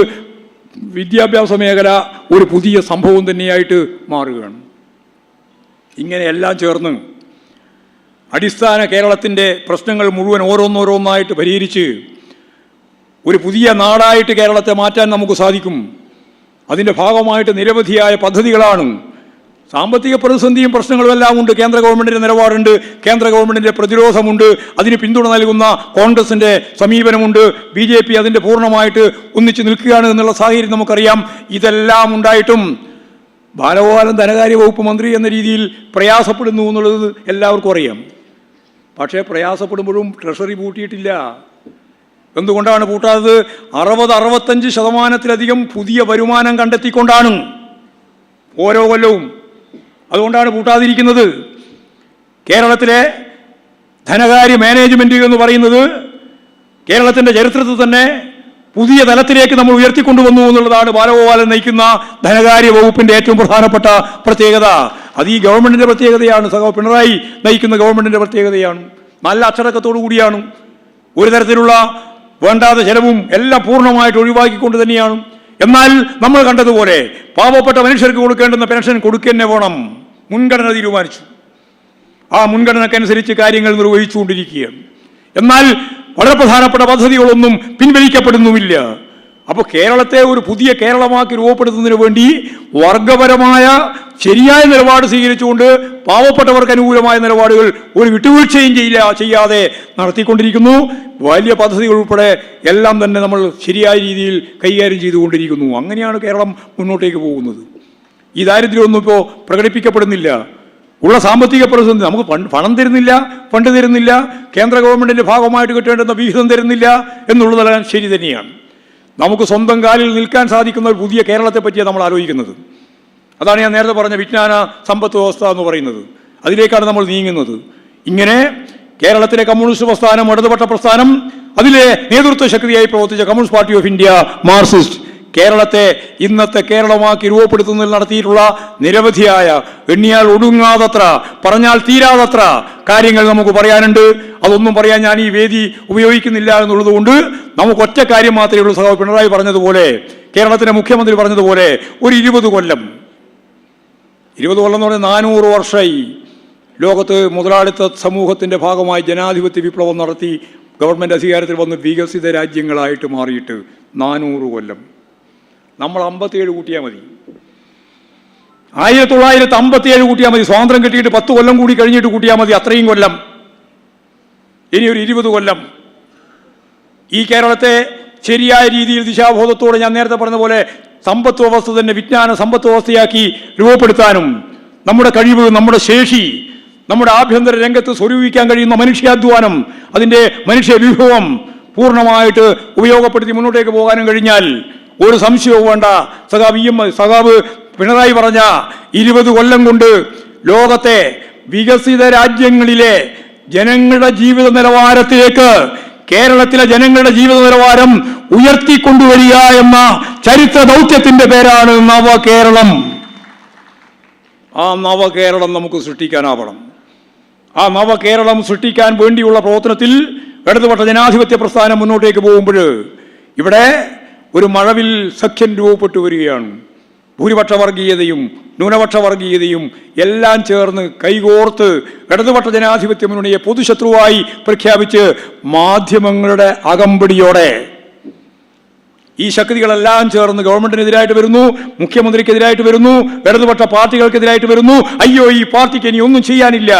വിദ്യാഭ്യാസ മേഖല ഒരു പുതിയ സംഭവം തന്നെയായിട്ട് മാറുകയാണ്. ഇങ്ങനെ എല്ലാം ചേർന്ന് അടിസ്ഥാന കേരളത്തിൻ്റെ പ്രശ്നങ്ങൾ മുഴുവൻ ഓരോന്നോരോന്നായിട്ട് പരിഹരിച്ച് ഒരു പുതിയ നാടായിട്ട് കേരളത്തെ മാറ്റാൻ നമുക്ക് സാധിക്കും. അതിൻ്റെ ഭാഗമായിട്ട് നിരവധിയായ പദ്ധതികളാണ്. സാമ്പത്തിക പ്രതിസന്ധിയും പ്രശ്നങ്ങളും എല്ലാം ഉണ്ട്. കേന്ദ്ര ഗവൺമെൻറ്റിൻ്റെ നിലപാടുണ്ട്, കേന്ദ്ര ഗവൺമെൻറ്റിൻ്റെ പ്രതിരോധമുണ്ട്, അതിന് പിന്തുണ നൽകുന്ന കോൺഗ്രസിൻ്റെ സമീപനമുണ്ട്, BJP അതിൻ്റെ പൂർണ്ണമായിട്ട് ഒന്നിച്ച് നിൽക്കുകയാണ് എന്നുള്ള സാഹചര്യം നമുക്കറിയാം. ഇതെല്ലാം ഉണ്ടായിട്ടും ബാലഗോപാലൻ ധനകാര്യ വകുപ്പ് മന്ത്രി എന്ന രീതിയിൽ പ്രയാസപ്പെടുന്നു എന്നുള്ളത് എല്ലാവർക്കും അറിയാം. പക്ഷേ പ്രയാസപ്പെടുമ്പോഴും ട്രഷറി പൂട്ടിയിട്ടില്ല. എന്തുകൊണ്ടാണ് പൂട്ടാത്തത്? 60-65% പുതിയ വരുമാനം കണ്ടെത്തിക്കൊണ്ടാണ് ഓരോ കൊല്ലവും. അതുകൊണ്ടാണ് പൂട്ടാതിരിക്കുന്നത്. കേരളത്തിലെ ധനകാര്യ മാനേജ്മെൻറ്റ് എന്ന് പറയുന്നത് കേരളത്തിൻ്റെ ചരിത്രത്തിൽ തന്നെ പുതിയ തലത്തിലേക്ക് നമ്മൾ ഉയർത്തിക്കൊണ്ടുവന്നു എന്നുള്ളതാണ് ബാലഗോപാലൻ നയിക്കുന്ന ധനകാര്യ വകുപ്പിൻ്റെ ഏറ്റവും പ്രധാനപ്പെട്ട പ്രത്യേകത. അത് ഈ ഗവൺമെൻറ്റിൻ്റെ പ്രത്യേകതയാണ്, സഖാവ് പിണറായി നയിക്കുന്ന ഗവൺമെൻറ്റിൻ്റെ പ്രത്യേകതയാണ്. നല്ല അച്ചടക്കത്തോടു കൂടിയാണ്. ഒരു തരത്തിലുള്ള വേണ്ടാത്ത ചെലവും എല്ലാം പൂർണ്ണമായിട്ട് ഒഴിവാക്കിക്കൊണ്ട് തന്നെയാണ്. എന്നാൽ നമ്മൾ കണ്ടതുപോലെ പാവപ്പെട്ട മനുഷ്യർക്ക് കൊടുക്കേണ്ടുന്ന പെൻഷൻ കൊടുക്കന്നെ വേണം. മുൻഗണന തീരുമാനിച്ചു. ആ മുൻഗണനക്കനുസരിച്ച് കാര്യങ്ങൾ നിർവഹിച്ചുകൊണ്ടിരിക്കുകയാണ്. എന്നാൽ വളരെ പ്രധാനപ്പെട്ട പദ്ധതികളൊന്നും പിൻവലിക്കപ്പെടുന്നുമില്ല. അപ്പോൾ കേരളത്തെ ഒരു പുതിയ കേരളമാക്കി രൂപപ്പെടുത്തുന്നതിന് വേണ്ടി വർഗപരമായ ശരിയായ നിലപാട് സ്വീകരിച്ചുകൊണ്ട് പാവപ്പെട്ടവർക്ക് അനുകൂലമായ നിലപാടുകൾ ഒരു വിട്ടുവീഴ്ചയും ചെയ്യാതെ നടത്തിക്കൊണ്ടിരിക്കുന്നു. വലിയ പദ്ധതികൾ ഉൾപ്പെടെ എല്ലാം തന്നെ നമ്മൾ ശരിയായ രീതിയിൽ കൈകാര്യം ചെയ്തുകൊണ്ടിരിക്കുന്നു. അങ്ങനെയാണ് കേരളം മുന്നോട്ടേക്ക് പോകുന്നത്. ഈ ദാരിദ്ര്യമൊന്നും ഇപ്പോൾ പ്രകടിപ്പിക്കപ്പെടുന്നില്ല. ഉള്ള സാമ്പത്തിക പ്രതിസന്ധി, നമുക്ക് പണം തരുന്നില്ല, ഫണ്ട് തരുന്നില്ല, കേന്ദ്ര ഗവൺമെൻറ്റിൻ്റെ ഭാഗമായിട്ട് കിട്ടേണ്ടുന്ന വിഹിതം തരുന്നില്ല എന്നുള്ളതെല്ലാം ശരി തന്നെയാണ്. നമുക്ക് സ്വന്തം കാലിൽ നിൽക്കാൻ സാധിക്കുന്ന ഒരു പുതിയ കേരളത്തെ പറ്റിയാണ് നമ്മൾ ആലോചിക്കുന്നത്. അതാണ് ഞാൻ നേരത്തെ പറഞ്ഞ വിജ്ഞാന സമ്പത്ത് വ്യവസ്ഥ എന്ന് പറയുന്നത്. അതിലേക്കാണ് നമ്മൾ നീങ്ങുന്നത്. ഇങ്ങനെ കേരളത്തിലെ കമ്മ്യൂണിസ്റ്റ് പ്രസ്ഥാനം, ഇടതുപക്ഷ പ്രസ്ഥാനം, അതിലെ നേതൃത്വ ശക്തിയായി പ്രവർത്തിച്ച communist party of India, Marxist, കേരളത്തെ ഇന്നത്തെ കേരളമാക്കി രൂപപ്പെടുത്തുന്നതിൽ നടത്തിയിട്ടുള്ള നിരവധിയായ എണ്ണിയാൽ ഒടുങ്ങാതത്ര പറഞ്ഞാൽ തീരാതത്ര കാര്യങ്ങൾ നമുക്ക് പറയാനുണ്ട്. അതൊന്നും പറയാൻ ഞാൻ ഈ വേദി ഉപയോഗിക്കുന്നില്ല എന്നുള്ളത് കൊണ്ട് നമുക്ക് ഒറ്റ കാര്യം മാത്രമേ ഉള്ളൂ. സഖാവ് പിണറായി പറഞ്ഞതുപോലെ, കേരളത്തിലെ മുഖ്യമന്ത്രി പറഞ്ഞതുപോലെ, ഒരു 20 കൊല്ലം എന്ന് പറഞ്ഞാൽ 400 വർഷമായി ലോകത്ത് മുതലാളിത്ത സമൂഹത്തിൻ്റെ ഭാഗമായി ജനാധിപത്യ വിപ്ലവം നടത്തി ഗവൺമെൻറ് അധികാരത്തിൽ വന്ന് വികസിത രാജ്യങ്ങളായിട്ട് മാറിയിട്ട് 400 കൊല്ലം. നമ്മൾ 57 കൂട്ടിയാൽ മതി, 1957 കൂട്ടിയാൽ മതി. സ്വാതന്ത്ര്യം കിട്ടിയിട്ട് 10 കൊല്ലം കൂടി കഴിഞ്ഞിട്ട് കൂട്ടിയാൽ മതി, അത്രയും കൊല്ലം. ഇനി ഒരു 20 കൊല്ലം ഈ കേരളത്തെ ശരിയായ രീതിയിൽ ദിശാബോധത്തോടെ ഞാൻ നേരത്തെ പറഞ്ഞ പോലെ സമ്പത്ത് വ്യവസ്ഥ തന്നെ വിജ്ഞാന സമ്പത്ത് വ്യവസ്ഥയാക്കി രൂപപ്പെടുത്താനും നമ്മുടെ കഴിവ്, നമ്മുടെ ശേഷി, നമ്മുടെ ആഭ്യന്തര രംഗത്ത് സ്വരൂപിക്കാൻ കഴിയുന്ന മനുഷ്യാധ്വാനം, അതിൻ്റെ മനുഷ്യ വിഭവം പൂർണ്ണമായിട്ട് ഉപയോഗപ്പെടുത്തി മുന്നോട്ടേക്ക് പോകാനും കഴിഞ്ഞാൽ ഒരു സംശയവും വേണ്ട. സഖാവ് പിണറായി പറഞ്ഞ 20 കൊല്ലം കൊണ്ട് ലോകത്തെ വികസിത രാജ്യങ്ങളിലെ ജനങ്ങളുടെ ജീവിത നിലവാരത്തിലേക്ക് കേരളത്തിലെ ജനങ്ങളുടെ ജീവിത നിലവാരം ഉയർത്തിക്കൊണ്ടുവരിക എന്ന ചരിത്ര ദൗത്യത്തിന്റെ പേരാണ് നവകേരളം. ആ നവകേരളം നമുക്ക് സൃഷ്ടിക്കാനാവണം. ആ നവകേരളം സൃഷ്ടിക്കാൻ വേണ്ടിയുള്ള പ്രവർത്തനത്തിൽ ഇടതുപക്ഷ ജനാധിപത്യ പ്രസ്ഥാനം മുന്നോട്ടേക്ക് പോകുമ്പോൾ ഇവിടെ ഒരു മഴവിൽ സഖ്യം രൂപപ്പെട്ടു വരികയാണ്. ഭൂരിപക്ഷ വർഗീയതയും ന്യൂനപക്ഷ വർഗീയതയും എല്ലാം ചേർന്ന് കൈകോർത്ത് ഇടതുപക്ഷ ജനാധിപത്യ മുന്നണിയെ പൊതുശത്രുവായി പ്രഖ്യാപിച്ച് മാധ്യമങ്ങളുടെ അകമ്പടിയോടെ ഈ ശക്തികളെല്ലാം ചേർന്ന് ഗവൺമെന്റിനെതിരായിട്ട് വരുന്നു, മുഖ്യമന്ത്രിക്കെതിരായിട്ട് വരുന്നു, ഇടതുപക്ഷ പാർട്ടികൾക്കെതിരായിട്ട് വരുന്നു. അയ്യോ, ഈ പാർട്ടിക്ക് ഇനി ഒന്നും ചെയ്യാനില്ല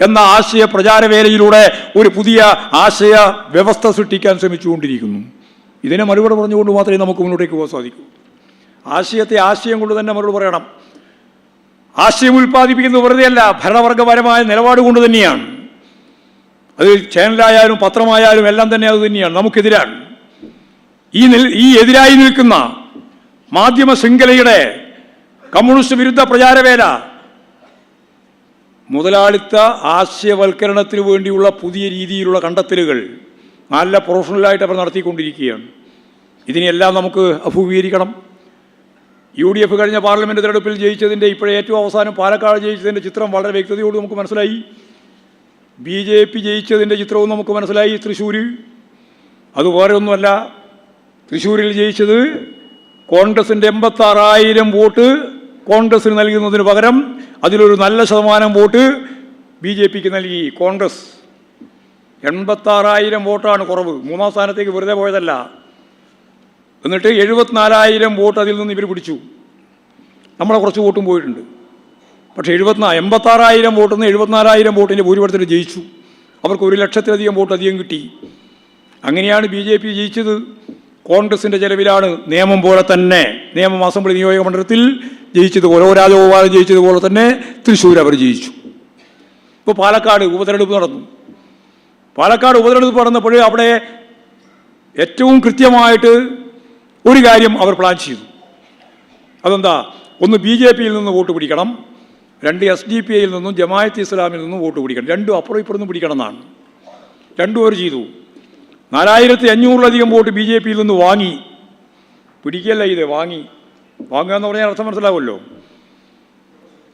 എന്ന ആശയ പ്രചാരവേലയിലൂടെ ഒരു പുതിയ ആശയ വ്യവസ്ഥ സൃഷ്ടിക്കാൻ ശ്രമിച്ചുകൊണ്ടിരിക്കുന്നു. ഇതിനെ മറുപടി പറഞ്ഞുകൊണ്ട് മാത്രമേ നമുക്ക് മുന്നോട്ടേക്ക് പോകാൻ സാധിക്കൂ. ആശയത്തെ ആശയം കൊണ്ട് തന്നെ മറുപടി പറയണം. ആശയം ഉൽപ്പാദിപ്പിക്കുന്നത് വെറുതെയല്ല, ഭരണവർഗപരമായ നിലപാട് കൊണ്ട് തന്നെയാണ്. അത് ചാനലായാലും പത്രമായാലും എല്ലാം തന്നെ അത് തന്നെയാണ്, നമുക്കെതിരാണ്. ഈ എതിരായി നിൽക്കുന്ന മാധ്യമ ശൃംഖലയുടെ കമ്മ്യൂണിസ്റ്റ് വിരുദ്ധ പ്രചാരവേല മുതലാളിത്ത ആശയവൽക്കരണത്തിന് വേണ്ടിയുള്ള പുതിയ രീതിയിലുള്ള കണ്ടെത്തലുകൾ നല്ല പ്രൊഫഷണലായിട്ട് അവർ നടത്തിക്കൊണ്ടിരിക്കുകയാണ്. ഇതിനെല്ലാം നമുക്ക് അഭിമുഖീകരിക്കണം. UDF കഴിഞ്ഞ പാർലമെൻറ്റ് തെരഞ്ഞെടുപ്പിൽ ജയിച്ചതിൻ്റെ ഇപ്പോഴേ ഏറ്റവും അവസാനം പാലക്കാട് ജയിച്ചതിൻ്റെ ചിത്രം വളരെ വ്യക്തതയോട് നമുക്ക് മനസ്സിലായി. BJP ജയിച്ചതിൻ്റെ ചിത്രവും നമുക്ക് മനസ്സിലായി. തൃശ്ശൂർ അത് വേറെ ഒന്നുമല്ല. തൃശ്ശൂരിൽ ജയിച്ചത് കോൺഗ്രസിൻ്റെ 86,000 വോട്ട് കോൺഗ്രസിന് നൽകുന്നതിന് പകരം അതിലൊരു നല്ല ശതമാനം വോട്ട് BJPക്ക് നൽകി. കോൺഗ്രസ് 86,000 വോട്ടാണ് കുറവ്, 3ാം സ്ഥാനത്തേക്ക് വെറുതെ പോയതല്ല. എന്നിട്ട് 74,000 വോട്ട് അതിൽ നിന്ന് ഇവർ പിടിച്ചു. നമ്മളെ കുറച്ച് വോട്ടും പോയിട്ടുണ്ട്. പക്ഷേ 86,000 വോട്ടിൽ നിന്ന് 74,000 വോട്ടിൻ്റെ ഭൂരിപക്ഷത്തിൽ ജയിച്ചു. അവർക്ക് 1,00,000-ലധികം വോട്ട് അധികം കിട്ടി. അങ്ങനെയാണ് BJP ജയിച്ചത്. കോൺഗ്രസിൻ്റെ ചെലവിലാണ്. നിയമം പോലെ തന്നെ, നിയമം അസംബ്ലി നിയോജക മണ്ഡലത്തിൽ ജയിച്ചതുപോലെ, രാജഗോപാലൻ ജയിച്ചതുപോലെ തന്നെ തൃശ്ശൂർ അവർ ജയിച്ചു. ഇപ്പോൾ പാലക്കാട് ഉപതെരഞ്ഞെടുപ്പ് നടന്നു. പാലക്കാട് ഉപതെരഞ്ഞെടുപ്പ് നടന്നപ്പോൾ അവിടെ ഏറ്റവും കൃത്യമായിട്ട് ഒരു കാര്യം അവർ പ്ലാൻ ചെയ്തു. അതെന്താ? ഒന്ന് BJPയിൽ നിന്ന് വോട്ട് പിടിക്കണം, 2 SDPIയിൽ നിന്നും ജമാഅത്ത് ഇസ്ലാമിൽ നിന്നും വോട്ട് പിടിക്കണം. രണ്ടും അപ്പുറം ഇപ്പുറം പിടിക്കണം എന്നാണ്. രണ്ടും അവർ ചെയ്തു. 4,500-ലധികം വോട്ട് BJPയിൽ നിന്ന് വാങ്ങി. പിടിക്കല്ല ഇത്, വാങ്ങുക എന്ന് പറഞ്ഞാൽ അർത്ഥം മനസ്സിലാവുമല്ലോ.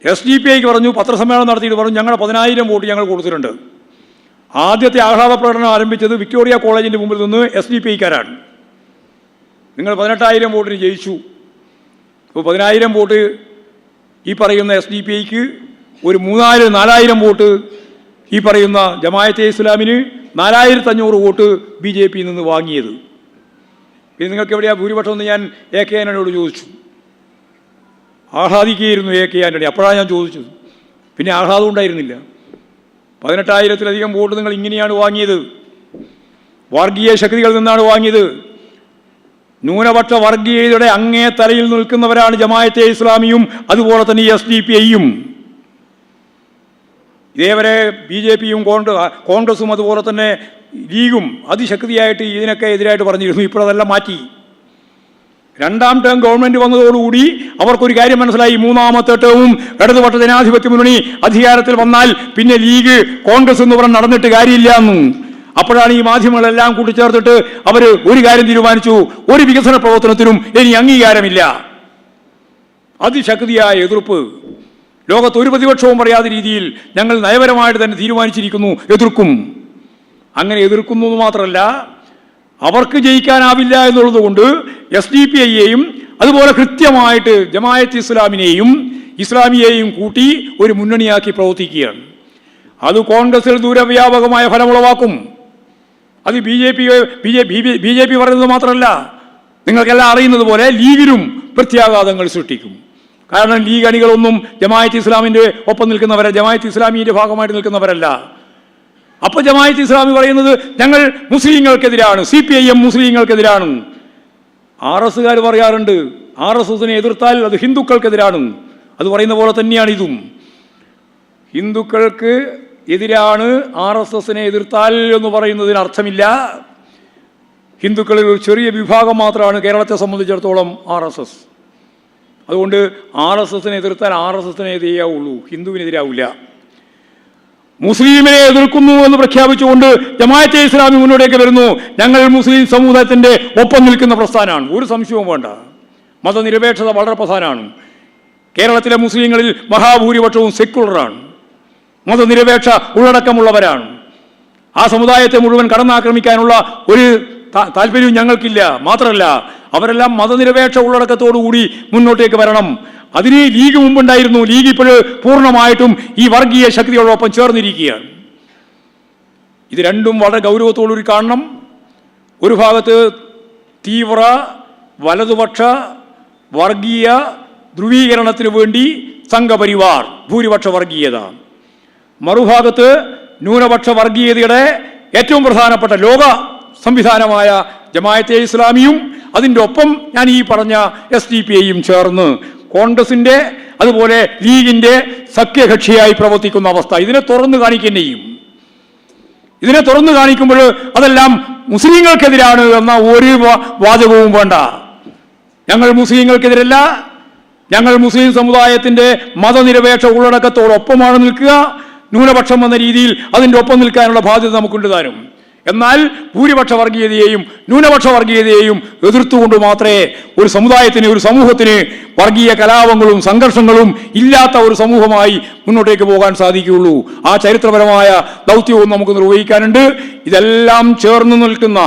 SDPIക്ക് പറഞ്ഞു, പത്രസമ്മേളനം നടത്തിയിട്ട് പറഞ്ഞു, ഞങ്ങളുടെ 10,000 വോട്ട് ഞങ്ങൾ കൊടുത്തിട്ടുണ്ട്. ആദ്യത്തെ ആഹ്ലാദ പ്രകടനം ആരംഭിച്ചത് വിക്ടോറിയ കോളേജിൻ്റെ മുമ്പിൽ നിന്ന് SDPIക്കാരാണ്. നിങ്ങൾ 18,000 വോട്ടിന് ജയിച്ചു. അപ്പോൾ 10,000 വോട്ട് ഈ പറയുന്ന SDPIക്ക്, ഒരു 4,000 വോട്ട് ഈ പറയുന്ന ജമാഅത്തെ ഇസ്ലാമിന്, 4,500 വോട്ട് BJPയിൽ നിന്ന് വാങ്ങിയത്. പിന്നെ നിങ്ങൾക്ക് എവിടെയാണ് ഭൂരിപക്ഷം എന്ന് ഞാൻ AK ആന്റണിയോട് ചോദിച്ചു. ആഹ്ലാദിക്കുകയായിരുന്നു AK ആന്റണി. അപ്പോഴാണ് ഞാൻ ചോദിച്ചത്. പിന്നെ ആഹ്ലാദം ഉണ്ടായിരുന്നില്ല. 18,000-ലധികം വോട്ട് നിങ്ങൾ ഇങ്ങനെയാണ് വാങ്ങിയത്. വർഗീയ ശക്തികളിൽ നിന്നാണ് വാങ്ങിയത്. ന്യൂനപക്ഷ വർഗീയതയുടെ അങ്ങേ തലയിൽ നിൽക്കുന്നവരാണ് ജമാഅത്തെ ഇസ്ലാമിയും അതുപോലെ തന്നെ SDPIയും. ഇതേവരെ BJPയും കോൺഗ്രസും അതുപോലെ തന്നെ ലീഗും അതിശക്തിയായിട്ട് ഇതിനൊക്കെ എതിരായിട്ട് പറഞ്ഞിരുന്നു. ഇപ്പോഴതെല്ലാം മാറ്റി. 2ാം ടേം ഗവൺമെൻറ് വന്നതോടുകൂടി അവർക്കൊരു കാര്യം മനസ്സിലായി. 3ാമത്തെ ടേമും ഇടതുപക്ഷ ജനാധിപത്യ മുന്നണി അധികാരത്തിൽ വന്നാൽ പിന്നെ ലീഗ് കോൺഗ്രസ് എന്ന് പറഞ്ഞ് നടന്നിട്ട് കാര്യമില്ല എന്നും. അപ്പോഴാണ് ഈ മാധ്യമങ്ങളെല്ലാം കൂട്ടിച്ചേർത്തിട്ട് അവർ ഒരു കാര്യം തീരുമാനിച്ചു, ഒരു വികസന പ്രവർത്തനത്തിനും ഇനി അംഗീകാരമില്ല. അതിശക്തിയായ എതിർപ്പ്. ലോകത്ത് ഒരു പ്രതിപക്ഷവും പറയാത്ത രീതിയിൽ ഞങ്ങൾ നയപരമായിട്ട് തന്നെ തീരുമാനിച്ചിരിക്കുന്നു, എതിർക്കും. അങ്ങനെ എതിർക്കുന്നു എന്ന് മാത്രമല്ല, അവർക്ക് ജയിക്കാനാവില്ല എന്നുള്ളത് കൊണ്ട് SDPIയെയും അതുപോലെ കൃത്യമായിട്ട് ജമായത്ത് ഇസ്ലാമിയെയും കൂട്ടി ഒരു മുന്നണിയാക്കി പ്രവർത്തിക്കുകയാണ്. അത് കോൺഗ്രസിൽ ദൂരവ്യാപകമായ ഫലമുളവാക്കും. അത് BJP പറയുന്നത് മാത്രമല്ല, നിങ്ങൾക്കെല്ലാം അറിയുന്നത് പോലെ ലീഗിലും പ്രത്യാഘാതങ്ങൾ സൃഷ്ടിക്കും. കാരണം ലീഗ് അണികളൊന്നും ജമായത്ത് ഇസ്ലാമിൻ്റെ ഒപ്പം നിൽക്കുന്നവരെ, ജമായത്ത് ഇസ്ലാമിൻ്റെ ഭാഗമായിട്ട് നിൽക്കുന്നവരല്ല. അപ്പോൾ ജമായത്ത് ഇസ്ലാമി പറയുന്നത് ഞങ്ങൾ മുസ്ലിങ്ങൾക്കെതിരാണ്, CPIM മുസ്ലിങ്ങൾക്കെതിരാണ്. RSകാർ പറയാറുണ്ട് RSSനെ എതിർത്താൽ അത് ഹിന്ദുക്കൾക്കെതിരാണ്. അത് പറയുന്ന പോലെ തന്നെയാണ് ഇതും. ഹിന്ദുക്കൾക്ക് എതിരാണ് RSSനെ എതിർത്താൽ എന്ന് പറയുന്നതിന് അർത്ഥമില്ല. ഹിന്ദുക്കളിൽ ഒരു ചെറിയ വിഭാഗം മാത്രമാണ് കേരളത്തെ സംബന്ധിച്ചിടത്തോളം RSS. അതുകൊണ്ട് RSSനെ എതിർത്താൽ RSSനെ എതിരാവുള്ളൂ, ഹിന്ദുവിനെതിരാവില്ല. മുസ്ലിമിനെ എതിർക്കുന്നു എന്ന് പ്രഖ്യാപിച്ചുകൊണ്ട് ജമാഅത്തെ ഇസ്ലാമി മുന്നോട്ടേക്ക് വരുന്നു. ഞങ്ങൾ മുസ്ലിം സമൂഹത്തിൻ്റെ ഒപ്പം നിൽക്കുന്ന പ്രസ്ഥാനമാണ്, ഒരു സംശയവും വേണ്ട. മതനിരപേക്ഷത വളരെ പ്രധാനമാണ്. കേരളത്തിലെ മുസ്ലിങ്ങളിൽ മഹാഭൂരിപക്ഷവും സെക്കുലറാണ്, മതനിരപേക്ഷ ഉള്ളടക്കമുള്ളവരാണ്. ആ സമുദായത്തെ മുഴുവൻ കടന്നാക്രമിക്കാനുള്ള ഒരു താല്പര്യവും ഞങ്ങൾക്കില്ല. മാത്രമല്ല, അവരെല്ലാം മതനിരപേക്ഷ ഉള്ളടക്കത്തോടുകൂടി മുന്നോട്ടേക്ക് വരണം. അതിന് ലീഗ് മുമ്പുണ്ടായിരുന്നു. ലീഗ് ഇപ്പോൾ പൂർണ്ണമായിട്ടും ഈ വർഗീയ ശക്തികളോടൊപ്പം ചേർന്നിരിക്കുകയാണ്. ഇത് രണ്ടും വളരെ ഗൗരവത്തോടുകൂടി കാണണം. ഒരു ഭാഗത്ത് തീവ്ര വലതുപക്ഷ വർഗീയ ധ്രുവീകരണത്തിന് വേണ്ടി സംഘപരിവാർ, ഭൂരിപക്ഷ വർഗീയത. മറുഭാഗത്ത് ന്യൂനപക്ഷ വർഗീയതയുടെ ഏറ്റവും പ്രധാനപ്പെട്ട ലോക സംവിധാനമായ ജമാഅത്തെ ഇസ്ലാമിയും അതിൻ്റെ ഒപ്പം ഞാൻ ഈ പറഞ്ഞ SDPIയും ചേർന്ന് കോൺഗ്രസിൻ്റെ അതുപോലെ ലീഗിൻ്റെ സഖ്യകക്ഷിയായി പ്രവർത്തിക്കുന്ന അവസ്ഥ. ഇതിനെ തുറന്നു കാണിക്കുകയും ഇതിനെ തുറന്നു കാണിക്കുമ്പോൾ അതെല്ലാം മുസ്ലിങ്ങൾക്കെതിരാണ് എന്ന ഒരു വാചകവും വേണ്ട. ഞങ്ങൾ മുസ്ലിങ്ങൾക്കെതിരല്ല, ഞങ്ങൾ മുസ്ലിം സമുദായത്തിൻ്റെ മതനിരപേക്ഷ ഉള്ളടക്കത്തോടൊപ്പമാണ് നിൽക്കുക. ന്യൂനപക്ഷം എന്ന രീതിയിൽ അതിൻ്റെ ഒപ്പം നിൽക്കാനുള്ള ബാധ്യത നമുക്കുണ്ട് താനും. എന്നാൽ ഭൂരിപക്ഷ വർഗീയതയെയും ന്യൂനപക്ഷ വർഗീയതയെയും എതിർത്തുകൊണ്ട് മാത്രമേ ഒരു സമുദായത്തിന്, ഒരു സമൂഹത്തിന് വർഗീയ കലാപങ്ങളും സംഘർഷങ്ങളും ഇല്ലാത്ത ഒരു സമൂഹമായി മുന്നോട്ടേക്ക് പോകാൻ സാധിക്കുകയുള്ളൂ. ആ ചരിത്രപരമായ ദൗത്യവും നമുക്ക് നിർവഹിക്കാനുണ്ട്. ഇതെല്ലാം ചേർന്ന് നിൽക്കുന്ന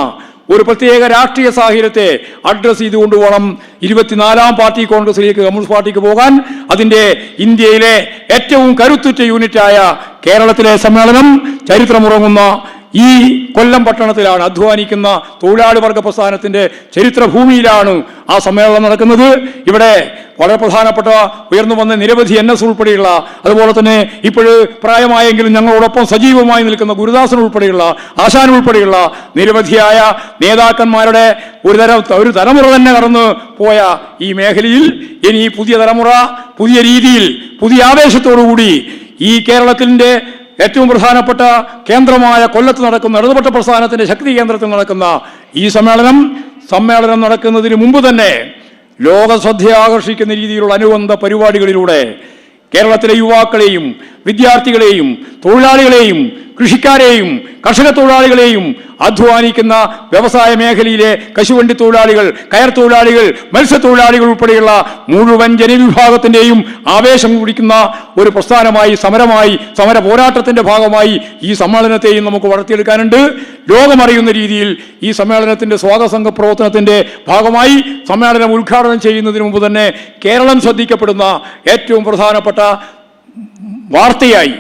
ഒരു പ്രത്യേക രാഷ്ട്രീയ സാഹചര്യത്തെ അഡ്രസ് ചെയ്തുകൊണ്ട് വേണം 24ാം പാർട്ടി കോൺഗ്രസിലേക്ക്, കമ്മ്യൂണിസ്റ്റ് പാർട്ടിക്ക് പോകാൻ. അതിൻ്റെ ഇന്ത്യയിലെ ഏറ്റവും കരുത്തുറ്റ യൂണിറ്റായ കേരളത്തിലെ സമ്മേളനം ചരിത്രമുറങ്ങുന്ന ഈ കൊല്ലം പട്ടണത്തിലാണ്, അധ്വാനിക്കുന്ന തൊഴിലാളി വർഗ പ്രസ്ഥാനത്തിൻ്റെ ചരിത്രഭൂമിയിലാണ് ആ സമ്മേളനം നടക്കുന്നത്. ഇവിടെ വളരെ പ്രധാനപ്പെട്ട ഉയർന്നു വന്ന നിരവധി NS ഉൾപ്പെടെയുള്ള, അതുപോലെ തന്നെ ഇപ്പോഴ് പ്രായമായെങ്കിലും ഞങ്ങളോടൊപ്പം സജീവമായി നിൽക്കുന്ന ഗുരുദാസൻ ഉൾപ്പെടെയുള്ള, ആശാൻ ഉൾപ്പെടെയുള്ള നിരവധിയായ നേതാക്കന്മാരുടെ ഒരു തലമുറ തന്നെ കടന്നു പോയ ഈ മേഖലയിൽ ഇനി പുതിയ തലമുറ പുതിയ രീതിയിൽ, പുതിയ ആവേശത്തോടുകൂടി ഈ കേരളത്തിൻ്റെ ഏറ്റവും പ്രധാനപ്പെട്ട കേന്ദ്രമായ കൊല്ലത്ത് നടക്കുന്ന ഇടതുപക്ഷ പ്രസ്ഥാനത്തിൻ്റെ ശക്തി കേന്ദ്രത്തിൽ നടക്കുന്ന ഈ സമ്മേളനം നടക്കുന്നതിന് മുമ്പ് തന്നെ ലോക ശ്രദ്ധ ആകർഷിക്കുന്ന രീതിയിലുള്ള അനുബന്ധ പരിപാടികളിലൂടെ കേരളത്തിലെ യുവാക്കളെയും വിദ്യാർത്ഥികളെയും തൊഴിലാളികളെയും കൃഷിക്കാരെയും കർഷക തൊഴിലാളികളെയും അധ്വാനിക്കുന്ന വ്യവസായ മേഖലയിലെ കശുവണ്ടി തൊഴിലാളികൾ, കയർ തൊഴിലാളികൾ, മത്സ്യത്തൊഴിലാളികൾ ഉൾപ്പെടെയുള്ള മുഴുവൻ ജനവിഭാഗത്തിൻ്റെയും ആവേശം കുടിക്കുന്ന ഒരു പ്രസ്ഥാനമായി, സമര പോരാട്ടത്തിൻ്റെ ഭാഗമായി ഈ സമ്മേളനത്തെയും നമുക്ക് വളർത്തിയെടുക്കാനുണ്ട്. ലോകമറിയുന്ന രീതിയിൽ ഈ സമ്മേളനത്തിൻ്റെ സ്വാഗതസംഘ പ്രവർത്തനത്തിൻ്റെ ഭാഗമായി സമ്മേളനം ഉദ്ഘാടനം ചെയ്യുന്നതിന് മുമ്പ് തന്നെ കേരളം ശ്രദ്ധിക്കപ്പെടുന്ന ഏറ്റവും പ്രധാനപ്പെട്ട വാർത്തയായി,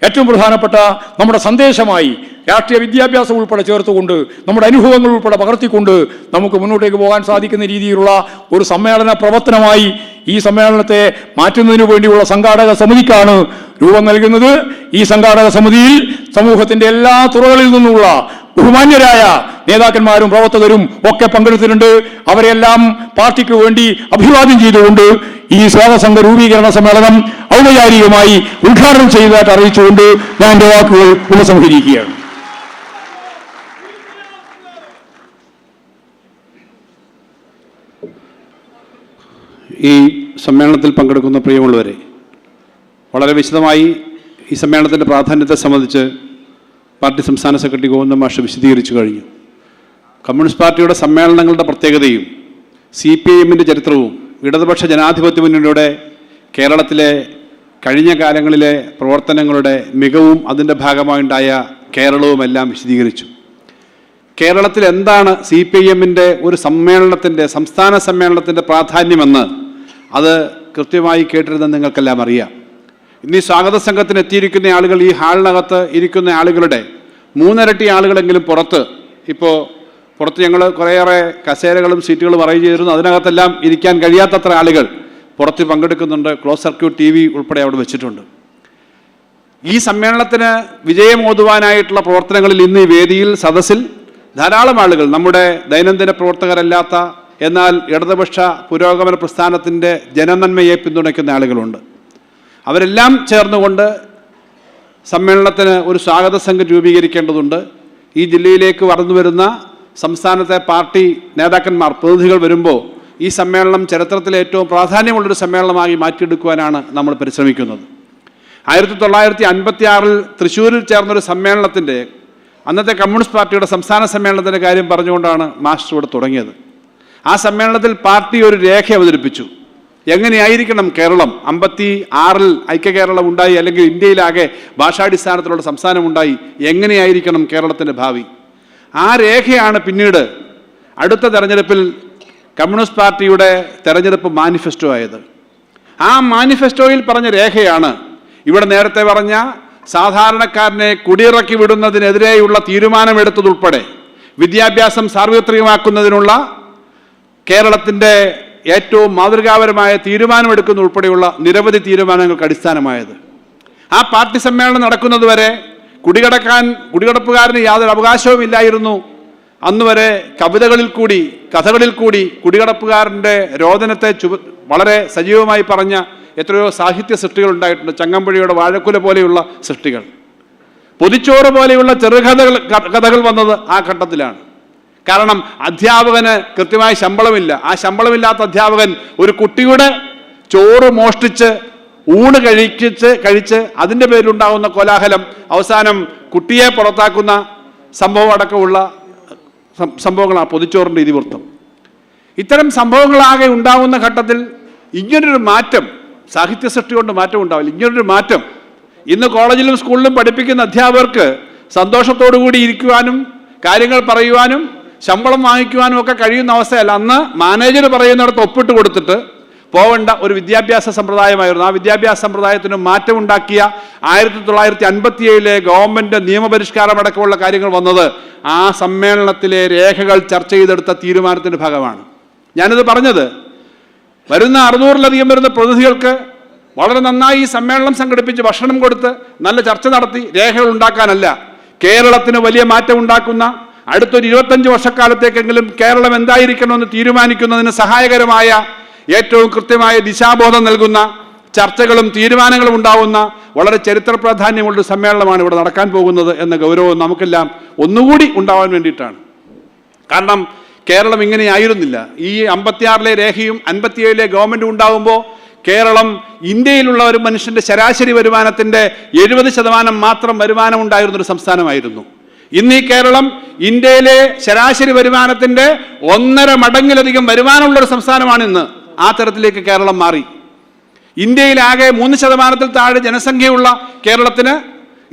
ഏറ്റവും പ്രധാനപ്പെട്ട നമ്മുടെ സന്ദേശമായി രാഷ്ട്രീയ വിദ്യാഭ്യാസം ഉൾപ്പെടെ ചേർത്തുകൊണ്ട്, നമ്മുടെ അനുഭവങ്ങൾ ഉൾപ്പെടെ പകർത്തിക്കൊണ്ട് നമുക്ക് മുന്നോട്ടേക്ക് പോകാൻ സാധിക്കുന്ന രീതിയിലുള്ള ഒരു സമ്മേളന പ്രവർത്തനമായി ഈ സമ്മേളനത്തെ മാറ്റുന്നതിനു വേണ്ടിയുള്ള സംഘാടക സമിതിക്കാണ് രൂപം നൽകുന്നത്. ഈ സംഘാടക സമിതിയിൽ സമൂഹത്തിൻ്റെ എല്ലാ തുറകളിൽ നിന്നുള്ള ബഹുമാന്യരായ നേതാക്കന്മാരും പ്രവർത്തകരും ഒക്കെ പങ്കെടുത്തിട്ടുണ്ട്. അവരെല്ലാം പാർട്ടിക്ക് വേണ്ടി അഭിവാദ്യം ചെയ്തുകൊണ്ട് ഈ സ്വാഗതസംഘ രൂപീകരണ സമ്മേളനം ഔപചാരികമായി ഉദ്ഘാടനം ചെയ്തതായിട്ട് അറിയിച്ചുകൊണ്ട് ഞാൻ എൻ്റെ വാക്കുകൾ ഉപസംഹരിക്കുകയാണ്. ഈ സമ്മേളനത്തിൽ പങ്കെടുക്കുന്ന പ്രിയമുള്ളവരെ, വളരെ വിശദമായി ഈ സമ്മേളനത്തിൻ്റെ പ്രാധാന്യത്തെ സംബന്ധിച്ച് പാർട്ടി സംസ്ഥാന സെക്രട്ടറി ഗോവിന്ദൻ മാഷ് വിശദീകരിച്ചു കഴിഞ്ഞു. കമ്മ്യൂണിസ്റ്റ് പാർട്ടിയുടെ സമ്മേളനങ്ങളുടെ പ്രത്യേകതയും CPIMൻ്റെ ചരിത്രവും ഇടതുപക്ഷ ജനാധിപത്യ മുന്നണിയുടെ കേരളത്തിലെ കഴിഞ്ഞ കാലങ്ങളിലെ പ്രവർത്തനങ്ങളുടെ മികവും അതിൻ്റെ ഭാഗമായുണ്ടായ കേരളവുമെല്ലാം വിശദീകരിച്ചു. കേരളത്തിൽ എന്താണ് CPIMൻ്റെ ഒരു സമ്മേളനത്തിൻ്റെ സംസ്ഥാന സമ്മേളനത്തിൻ്റെ പ്രാധാന്യമെന്ന് അത് കൃത്യമായി കേട്ടിരുന്നത് നിങ്ങൾക്കെല്ലാം അറിയാം. ഇന്ന് ഈ സ്വാഗത സംഘത്തിന് എത്തിയിരിക്കുന്ന ആളുകൾ, ഈ ഹാളിനകത്ത് ഇരിക്കുന്ന ആളുകളുടെ 3 ഇരട്ടി ആളുകളെങ്കിലും പുറത്ത് ഞങ്ങൾ കുറേയേറെ കസേരകളും സീറ്റുകളും അറേഞ്ച് ചെയ്തിരുന്നു. അതിനകത്തെല്ലാം ഇരിക്കാൻ കഴിയാത്തത്ര ആളുകൾ പുറത്ത് പങ്കെടുക്കുന്നുണ്ട്. ക്ലോസ് സർക്യൂട്ട് TV ഉൾപ്പെടെ അവിടെ വെച്ചിട്ടുണ്ട്. ഈ സമ്മേളനത്തിന് വിജയമോതുവാനായിട്ടുള്ള പ്രവർത്തനങ്ങളിൽ ഇന്ന് ഈ വേദിയിൽ സദസ്സിൽ ധാരാളം ആളുകൾ, നമ്മുടെ ദൈനംദിന പ്രവർത്തകരല്ലാത്ത എന്നാൽ ഇടതുപക്ഷ പുരോഗമന പ്രസ്ഥാനത്തിൻ്റെ ജനനന്മയെ പിന്തുണയ്ക്കുന്ന ആളുകളുണ്ട്. അവരെല്ലാം ചേർന്നുകൊണ്ട് സമ്മേളനത്തിന് ഒരു സ്വാഗത സംഘം രൂപീകരിക്കേണ്ടതുണ്ട്. ഈ ജില്ലയിലേക്ക് വളർന്നു വരുന്ന സംസ്ഥാനത്തെ പാർട്ടി നേതാക്കന്മാർ, പ്രതിനിധികൾ വരുമ്പോൾ ഈ സമ്മേളനം ചരിത്രത്തിലെ ഏറ്റവും പ്രാധാന്യമുള്ളൊരു സമ്മേളനമായി മാറ്റിയെടുക്കുവാനാണ് നമ്മൾ പരിശ്രമിക്കുന്നത്. 1956 തൃശ്ശൂരിൽ ചേർന്നൊരു സമ്മേളനത്തിൻ്റെ, അന്നത്തെ കമ്മ്യൂണിസ്റ്റ് പാർട്ടിയുടെ സംസ്ഥാന സമ്മേളനത്തിൻ്റെ കാര്യം പറഞ്ഞുകൊണ്ടാണ് മാസ്റ്റർ ഇവിടെ തുടങ്ങിയത്. ആ സമ്മേളനത്തിൽ പാർട്ടി ഒരു രേഖ അവതരിപ്പിച്ചു. എങ്ങനെയായിരിക്കണം കേരളം? 56 ഐക്യ കേരളം ഉണ്ടായി, അല്ലെങ്കിൽ ഇന്ത്യയിലാകെ ഭാഷാടിസ്ഥാനത്തിലുള്ള സംസ്ഥാനമുണ്ടായി. എങ്ങനെയായിരിക്കണം കേരളത്തിൻ്റെ ഭാവി? ആ രേഖയാണ് പിന്നീട് അടുത്ത തെരഞ്ഞെടുപ്പിൽ കമ്മ്യൂണിസ്റ്റ് പാർട്ടിയുടെ തെരഞ്ഞെടുപ്പ് മാനിഫെസ്റ്റോ ആയത്. ആ മാനിഫെസ്റ്റോയിൽ പറഞ്ഞ രേഖയാണ് ഇവിടെ നേരത്തെ പറഞ്ഞ സാധാരണക്കാരനെ കുടിയിറക്കി വിടുന്നതിനെതിരെയുള്ള തീരുമാനമെടുത്തതുൾപ്പെടെ വിദ്യാഭ്യാസം സാർവത്രികമാക്കുന്നതിനുള്ള കേരളത്തിൻ്റെ ഏറ്റവും മാതൃകാപരമായ തീരുമാനമെടുക്കുന്ന ഉൾപ്പെടെയുള്ള നിരവധി തീരുമാനങ്ങൾക്ക് അടിസ്ഥാനമായത്. ആ പാർട്ടി സമ്മേളനം നടക്കുന്നതുവരെ കുടികിടപ്പുകാരന് യാതൊരു അവകാശവും ഇല്ലായിരുന്നു. അന്നുവരെ കവിതകളിൽ കൂടി കഥകളിൽ കൂടി കുടികിടപ്പുകാരൻ്റെ രോദനത്തെ വളരെ സജീവമായി പറഞ്ഞ എത്രയോ സാഹിത്യ സൃഷ്ടികൾ ഉണ്ടായിട്ടുണ്ട്. ചങ്ങമ്പുഴയുടെ വാഴക്കുല പോലെയുള്ള സൃഷ്ടികൾ, പൊതിച്ചോറ് പോലെയുള്ള കഥകൾ വന്നത് ആ ഘട്ടത്തിലാണ്. കാരണം അധ്യാപകന് കൃത്യമായ ശമ്പളമില്ല. ആ ശമ്പളമില്ലാത്ത അധ്യാപകൻ ഒരു കുട്ടിയുടെ ചോറ് മോഷ്ടിച്ച് ഊണ് കഴിച്ച് അതിൻ്റെ പേരിലുണ്ടാകുന്ന കോലാഹലം, അവസാനം കുട്ടിയെ പുറത്താക്കുന്ന സംഭവം അടക്കമുള്ള സംഭവങ്ങളാണ് പൊതിച്ചോറിൻ്റെ ഇതിവൃത്തം. ഇത്തരം സംഭവങ്ങളാകെ ഉണ്ടാകുന്ന ഘട്ടത്തിൽ ഇങ്ങനൊരു മാറ്റം, സാഹിത്യ സൃഷ്ടി കൊണ്ട് മാറ്റം ഉണ്ടാവില്ല, ഇങ്ങനൊരു മാറ്റം ഇന്ന് കോളേജിലും സ്കൂളിലും പഠിപ്പിക്കുന്ന അധ്യാപകർക്ക് സന്തോഷത്തോടു കൂടി ഇരിക്കുവാനും കാര്യങ്ങൾ പറയുവാനും ശമ്പളം വാങ്ങിക്കുവാനും ഒക്കെ കഴിയുന്ന അവസ്ഥയല്ല. അന്ന് മാനേജർ പറയുന്നിടത്ത് ഒപ്പിട്ട് കൊടുത്തിട്ട് പോവേണ്ട ഒരു വിദ്യാഭ്യാസ സമ്പ്രദായമായിരുന്നു. ആ വിദ്യാഭ്യാസ സമ്പ്രദായത്തിന് മാറ്റമുണ്ടാക്കിയ 1957 ഗവൺമെൻറ് നിയമപരിഷ്കാരം അടക്കമുള്ള കാര്യങ്ങൾ വന്നത് ആ സമ്മേളനത്തിലെ രേഖകൾ ചർച്ച ചെയ്തെടുത്ത തീരുമാനത്തിൻ്റെ ഭാഗമാണ്. ഞാനിത് പറഞ്ഞത് വരുന്ന 600-ലധികം വരുന്ന പ്രതിനിധികൾക്ക് വളരെ നന്നായി ഈ സമ്മേളനം സംഘടിപ്പിച്ച് ഭക്ഷണം കൊടുത്ത് നല്ല ചർച്ച നടത്തി രേഖകൾ ഉണ്ടാക്കാനല്ല, കേരളത്തിന് വലിയ മാറ്റം ഉണ്ടാക്കുന്ന അടുത്തൊരു 25 വർഷക്കാലത്തേക്കെങ്കിലും കേരളം എന്തായിരിക്കണമെന്ന് തീരുമാനിക്കുന്നതിന് സഹായകരമായ ഏറ്റവും കൃത്യമായ ദിശാബോധം നൽകുന്ന ചർച്ചകളും തീരുമാനങ്ങളും ഉണ്ടാവുന്ന വളരെ ചരിത്ര പ്രാധാന്യമുള്ള സമ്മേളനമാണ് ഇവിടെ നടക്കാൻ പോകുന്നത് എന്ന ഗൗരവം നമുക്കെല്ലാം ഒന്നുകൂടി ഉണ്ടാവാൻ വേണ്ടിയിട്ടാണ്. കാരണം കേരളം ഇങ്ങനെയായിരുന്നില്ല. ഈ 56-ലെ രേഖയും 57-ലെ ഗവൺമെൻറ്റും ഉണ്ടാകുമ്പോൾ കേരളം ഇന്ത്യയിലുള്ള ഒരു മനുഷ്യൻ്റെ ശരാശരി വരുമാനത്തിൻ്റെ 70% മാത്രം വരുമാനം ഉണ്ടായിരുന്നൊരു സംസ്ഥാനമായിരുന്നു. ഇന്ന് ഈ കേരളം ഇന്ത്യയിലെ ശരാശരി വരുമാനത്തിൻ്റെ 1.5 മടങ്ങിലധികം വരുമാനമുള്ളൊരു സംസ്ഥാനമാണ് ഇന്ന്. ആ തരത്തിലേക്ക് കേരളം മാറി. ഇന്ത്യയിലാകെ 3% താഴെ ജനസംഖ്യയുള്ള കേരളത്തിന്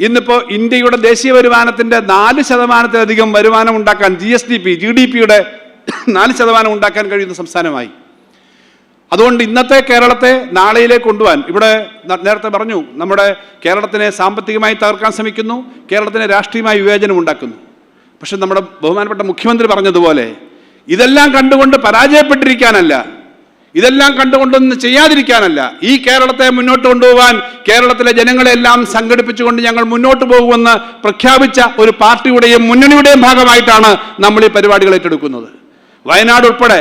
ഇന്നിപ്പോൾ ഇന്ത്യയുടെ ദേശീയ വരുമാനത്തിൻ്റെ 4%-ലധികം വരുമാനം ഉണ്ടാക്കാൻ, GDP-യുടെ 4% ഉണ്ടാക്കാൻ കഴിയുന്ന സംസ്ഥാനമായി. അതുകൊണ്ട് ഇന്നത്തെ കേരളത്തെ നാളെയിലേക്ക് കൊണ്ടുപോകാൻ, ഇവിടെ നേരത്തെ പറഞ്ഞു, നമ്മുടെ കേരളത്തിനെ സാമ്പത്തികമായി തകർക്കാൻ ശ്രമിക്കുന്നു, കേരളത്തിനെ രാഷ്ട്രീയമായി വിവേചനം ഉണ്ടാക്കുന്നു. പക്ഷെ നമ്മുടെ ബഹുമാനപ്പെട്ട മുഖ്യമന്ത്രി പറഞ്ഞതുപോലെ ഇതെല്ലാം കണ്ടുകൊണ്ട് പരാജയപ്പെട്ടിരിക്കാനല്ല, ഇതെല്ലാം കണ്ടുകൊണ്ടൊന്നും ചെയ്യാതിരിക്കാനല്ല, ഈ കേരളത്തെ മുന്നോട്ട് കൊണ്ടുപോകാൻ കേരളത്തിലെ ജനങ്ങളെല്ലാം സംഘടിപ്പിച്ചുകൊണ്ട് ഞങ്ങൾ മുന്നോട്ട് പോകുമെന്ന് പ്രഖ്യാപിച്ച ഒരു പാർട്ടിയുടെയും മുന്നണിയുടെയും ഭാഗമായിട്ടാണ് നമ്മൾ ഈ പരിപാടികൾ ഏറ്റെടുക്കുന്നത്. വയനാട് ഉൾപ്പെടെ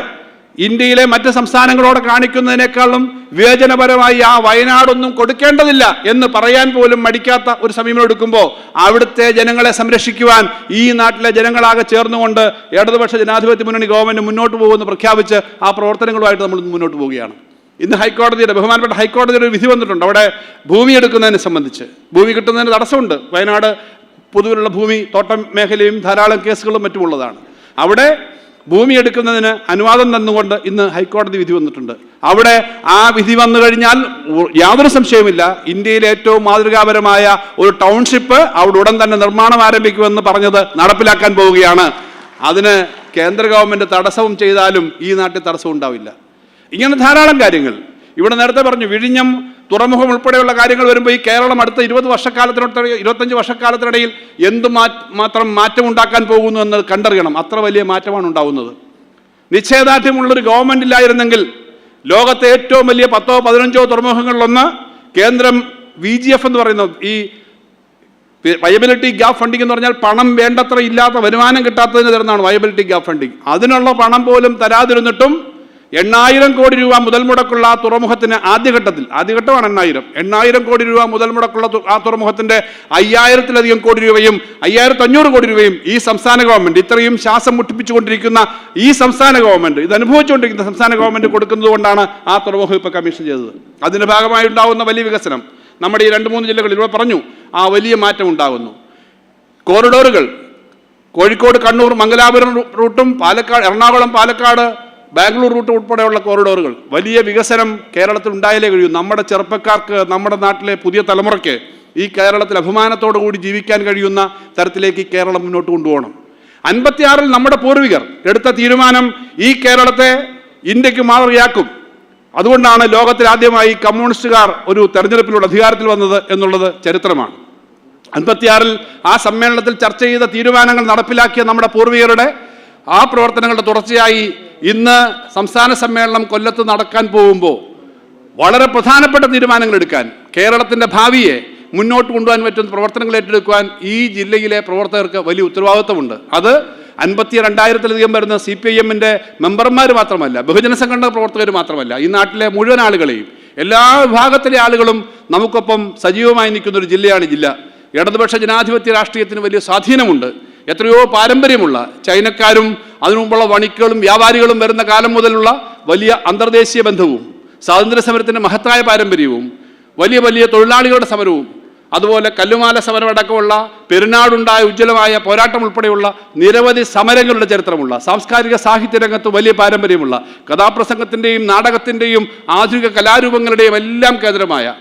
ഇന്ത്യയിലെ മറ്റ് സംസ്ഥാനങ്ങളോട് കാണിക്കുന്നതിനേക്കാളും വിവേചനപരമായി ആ വയനാടൊന്നും കൊടുക്കേണ്ടതില്ല എന്ന് പറയാൻ പോലും മടിക്കാത്ത ഒരു സമീപനം എടുക്കുമ്പോൾ അവിടുത്തെ ജനങ്ങളെ സംരക്ഷിക്കുവാൻ ഈ നാട്ടിലെ ജനങ്ങളാകെ ചേർന്നുകൊണ്ട് ഇടതുപക്ഷ ജനാധിപത്യ മുന്നണി ഗവൺമെൻറ് മുന്നോട്ട് പോകുമെന്ന് പ്രഖ്യാപിച്ച് ആ പ്രവർത്തനങ്ങളുമായിട്ട് നമ്മൾ മുന്നോട്ട് പോവുകയാണ്. ഇന്ന് ബഹുമാനപ്പെട്ട ഹൈക്കോടതിയുടെ ഒരു വിധി വന്നിട്ടുണ്ട്. അവിടെ ഭൂമി എടുക്കുന്നതിനെ സംബന്ധിച്ച് ഭൂമി കിട്ടുന്നതിന് തടസ്സമുണ്ട്. വയനാട് പൊതുവിലുള്ള ഭൂമി തോട്ടം മേഖലയും ധാരാളം കേസുകളും മറ്റുമുള്ളതാണ്. അവിടെ ഭൂമി എടുക്കുന്നതിന് അനുവാദം തന്നുകൊണ്ട് ഇന്ന് ഹൈക്കോടതി വിധി വന്നിട്ടുണ്ട്. അവിടെ ആ വിധി വന്നു കഴിഞ്ഞാൽ യാതൊരു സംശയവുമില്ല, ഇന്ത്യയിലെ ഏറ്റവും മാതൃകാപരമായ ഒരു ടൗൺഷിപ്പ് അവിടെ ഉടൻ തന്നെ നിർമ്മാണം ആരംഭിക്കുമെന്ന് പറഞ്ഞത് നടപ്പിലാക്കാൻ പോവുകയാണ്. അതിന് കേന്ദ്ര ഗവൺമെൻറ് തടസ്സവും ചെയ്താലും ഈ നാട്ടിൽ തടസ്സം ഉണ്ടാവില്ല. ഇങ്ങനെ ധാരാളം കാര്യങ്ങൾ ഇവിടെ നേരത്തെ പറഞ്ഞു. വിഴിഞ്ഞം തുറമുഖം ഉൾപ്പെടെയുള്ള കാര്യങ്ങൾ വരുമ്പോൾ ഈ കേരളം അടുത്ത 25 വർഷക്കാലത്തിനിടയിൽ മാത്രം മാറ്റമുണ്ടാക്കാൻ പോകുന്നു എന്ന് കണ്ടറിയണം. അത്ര വലിയ മാറ്റമാണ് ഉണ്ടാവുന്നത്. നിശ്ചയദാർഢ്യമുള്ളൊരു ഗവൺമെൻറ് ഇല്ലായിരുന്നെങ്കിൽ ലോകത്തെ ഏറ്റവും വലിയ 10-15 തുറമുഖങ്ങളിലൊന്ന് കേന്ദ്രം VGF എന്ന് പറയുന്നത്, ഈ വയബിലിറ്റി ഗ്യാപ്പ് ഫണ്ടിങ് എന്ന് പറഞ്ഞാൽ പണം വേണ്ടത്ര ഇല്ലാത്ത, വരുമാനം കിട്ടാത്തതിന് തരുന്നതാണ് വയബിലിറ്റി ഗ്യാപ്പ് ഫണ്ടിങ്. അതിനുള്ള പണം പോലും തരാതിരുന്നിട്ടും 8,000 കോടി രൂപ മുതൽ മുടക്കുള്ള ആ തുറമുഖത്തിന് ആദ്യഘട്ടമാണ് 8,000 കോടി രൂപ മുതൽ മുടക്കുള്ള ആ തുറമുഖത്തിന്റെ 5,000-ലധികം കോടി രൂപയും 5,500 കോടി രൂപയും ഈ സംസ്ഥാന ഗവൺമെന്റ്, ഇത്രയും ശ്വാസം മുട്ടിപ്പിച്ചുകൊണ്ടിരിക്കുന്ന ഈ സംസ്ഥാന ഗവൺമെന്റ്, ഇത് അനുഭവിച്ചുകൊണ്ടിരിക്കുന്ന സംസ്ഥാന ഗവൺമെന്റ് കൊടുക്കുന്നത് കൊണ്ടാണ് ആ തുറമുഖം ഇപ്പോൾ കമ്മീഷൻ ചെയ്തത്. അതിന്റെ ഭാഗമായി ഉണ്ടാകുന്ന വലിയ വികസനം നമ്മുടെ ഈ 2-3 ജില്ലകളിൽ ഇവിടെ പറഞ്ഞു, ആ വലിയ മാറ്റം ഉണ്ടാകുന്നു. കോറിഡോറുകൾ, കോഴിക്കോട് കണ്ണൂർ മംഗലാപുരം റൂട്ടും എറണാകുളം പാലക്കാട് ബാംഗ്ലൂർ റൂട്ട് ഉൾപ്പെടെയുള്ള കോറിഡോറുകൾ, വലിയ വികസനം കേരളത്തിൽ ഉണ്ടായാലേ കഴിയൂ. നമ്മുടെ ചെറുപ്പക്കാർക്ക്, നമ്മുടെ നാട്ടിലെ പുതിയ തലമുറയ്ക്ക് ഈ കേരളത്തിൽ അഭിമാനത്തോടു കൂടി ജീവിക്കാൻ കഴിയുന്ന തരത്തിലേക്ക് ഈ കേരളം മുന്നോട്ട് കൊണ്ടുപോകണം. 56-ൽ നമ്മുടെ പൂർവികർ എടുത്ത തീരുമാനം ഈ കേരളത്തെ ഇന്ത്യക്ക് മാതൃകയാക്കും. അതുകൊണ്ടാണ് ലോകത്തിൽ ആദ്യമായി കമ്മ്യൂണിസ്റ്റുകാർ ഒരു തെരഞ്ഞെടുപ്പിലൂടെ അധികാരത്തിൽ വന്നത് എന്നുള്ളത് ചരിത്രമാണ്. 56-ൽ ആ സമ്മേളനത്തിൽ ചർച്ച ചെയ്ത തീരുമാനങ്ങൾ നടപ്പിലാക്കിയ നമ്മുടെ പൂർവികരുടെ ആ പ്രവർത്തനങ്ങളുടെ തുടർച്ചയായി ഇന്ന് സംസ്ഥാന സമ്മേളനം കൊല്ലത്ത് നടക്കാൻ പോകുമ്പോൾ വളരെ പ്രധാനപ്പെട്ട തീരുമാനങ്ങൾ എടുക്കാൻ, കേരളത്തിൻ്റെ ഭാവിയെ മുന്നോട്ട് കൊണ്ടുപോകാൻ പറ്റുന്ന പ്രവർത്തനങ്ങൾ ഏറ്റെടുക്കുവാൻ ഈ ജില്ലയിലെ പ്രവർത്തകർക്ക് വലിയ ഉത്തരവാദിത്വമുണ്ട്. അത് 52,000-ലധികം വരുന്ന CPIM-ന്റെ മെമ്പർമാർ മാത്രമല്ല, ബഹുജന സംഘടനാ പ്രവർത്തകർ മാത്രമല്ല, ഈ നാട്ടിലെ മുഴുവൻ ആളുകളെയും, എല്ലാ വിഭാഗത്തിലെ ആളുകളും നമുക്കൊപ്പം സജീവമായി നിൽക്കുന്ന ഒരു ജില്ലയാണ് ജില്ല. ഇടതുപക്ഷ ജനാധിപത്യ രാഷ്ട്രീയത്തിന് വലിയ സ്വാധീനമുണ്ട്. എത്രയോ പാരമ്പര്യമുള്ള, ചൈനക്കാരും അതിനു മുമ്പുള്ള വണിക്കുകളും വ്യാപാരികളും വരുന്ന കാലം മുതലുള്ള വലിയ അന്തർദേശീയ ബന്ധവും, സ്വാതന്ത്ര്യ സമരത്തിൻ്റെ മഹത്തായ പാരമ്പര്യവും, വലിയ വലിയ തൊഴിലാളികളുടെ സമരവും, അതുപോലെ കല്ലുമാല സമരമടക്കമുള്ള പെരുന്നാടുണ്ടായ ഉജ്ജ്വലമായ പോരാട്ടം ഉൾപ്പെടെയുള്ള നിരവധി സമരങ്ങളുടെ ചരിത്രമുള്ള, സാംസ്കാരിക സാഹിത്യ രംഗത്ത് വലിയ പാരമ്പര്യമുള്ള, കഥാപ്രസംഗത്തിൻ്റെയും നാടകത്തിൻ്റെയും ആധുനിക കലാരൂപങ്ങളുടെയും എല്ലാം കേന്ദ്രമായ